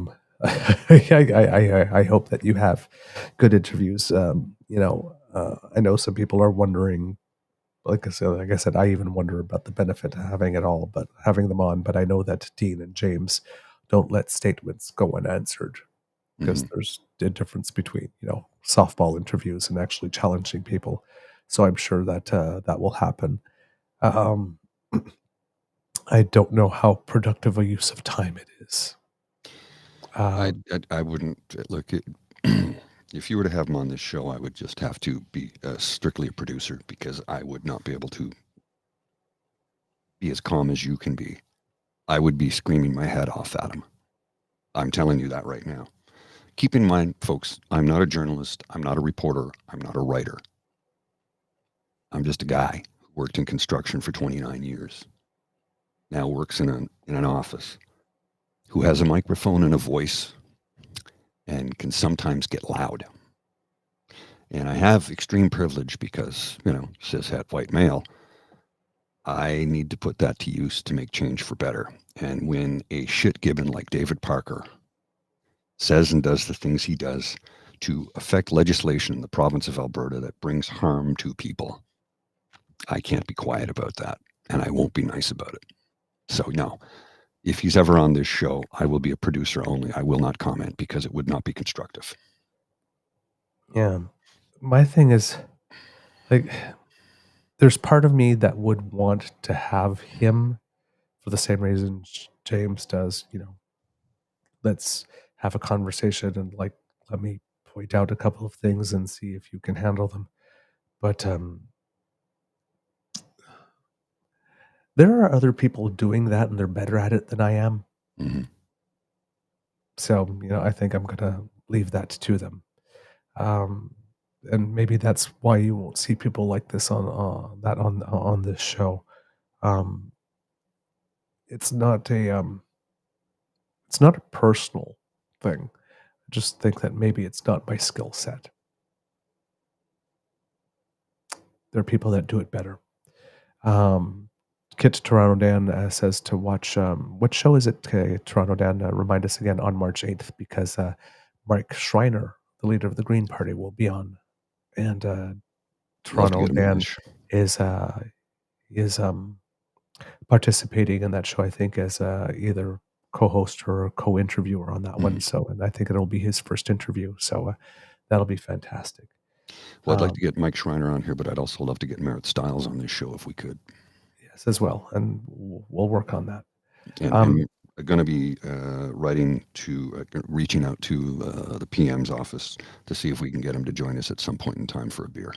hope that you have good interviews. I know some people are wondering, like I said, I even wonder about the benefit of having it all, but having them on. But I know that Dean and James don't let statements go unanswered because there's a difference between, softball interviews and actually challenging people. So I'm sure that that will happen. I don't know how productive a use of time it is. I wouldn't look at. If you were to have him on this show, I would just have to be strictly a producer because I would not be able to be as calm as you can be. I would be screaming my head off at him. I'm telling you that right now. Keep in mind, folks, I'm not a journalist. I'm not a reporter. I'm not a writer. I'm just a guy who worked in construction for 29 years. Now works in an office, who has a microphone and a voice and can sometimes get loud. And I have extreme privilege because, cishet white male. I need to put that to use to make change for better. And when a shit gibbon like David Parker says and does the things he does to affect legislation in the province of Alberta that brings harm to people, I can't be quiet about that. And I won't be nice about it. So no. If he's ever on this show, I will be a producer only. I will not comment because it would not be constructive. Yeah. My thing is, like, there's part of me that would want to have him for the same reason James does, let's have a conversation and let me point out a couple of things and see if you can handle them. But there are other people doing that and they're better at it than I am. Mm-hmm. So, I think I'm going to leave that to them. And maybe that's why you won't see people like this on this show. It's not a personal thing. I just think that maybe it's not my skill set. There are people that do it better. Kit Toronto Dan says to watch, what show is it, Toronto Dan? Remind us again on March 8th, because Mike Schreiner, the leader of the Green Party, will be on. And Toronto Dan is participating in that show, I think, as either co-host or co-interviewer on that one. So, and I think it'll be his first interview. So that'll be fantastic. Well, I'd like to get Mike Schreiner on here, but I'd also love to get Merritt Stiles on this show if we could. Yes, as well. And we'll work on that. And I'm going to be reaching out to the PM's office to see if we can get him to join us at some point in time for a beer.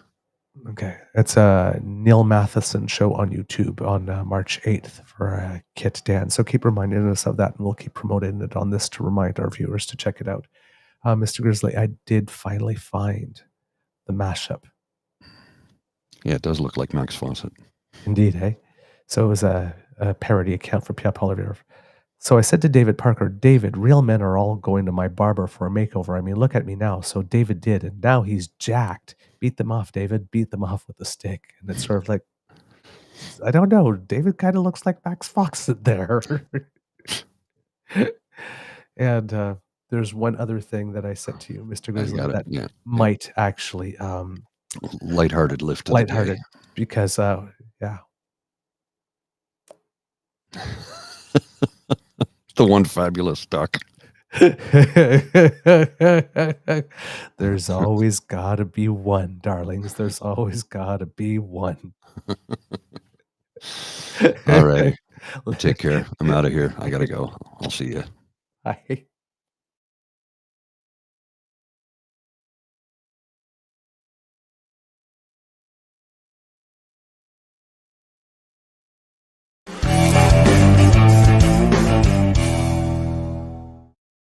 Okay. It's a Neil Matheson show on YouTube on March 8th for Kit Dan. So keep reminding us of that, and we'll keep promoting it on this to remind our viewers to check it out. Mr. Grizzly, I did finally find the mashup. Yeah, it does look like Max Fawcett. Indeed, hey? So it was a parody account for Pierre Poilievre. So I said to David Parker, David, real men are all going to my barber for a makeover. I mean, look at me now. So David did, and now he's jacked. Beat them off, David. Beat them off with a stick. And it's sort of like, I don't know. David kind of looks like Max Fawcett there. And there's one other thing that I said to you, Mr. Grizzly, that might actually lighthearted lift. Lighthearted, because yeah. The one fabulous duck. There's always gotta be one, darlings. There's always gotta be one. All right. Take care. I'm out of here. I gotta go. I'll see you. Bye.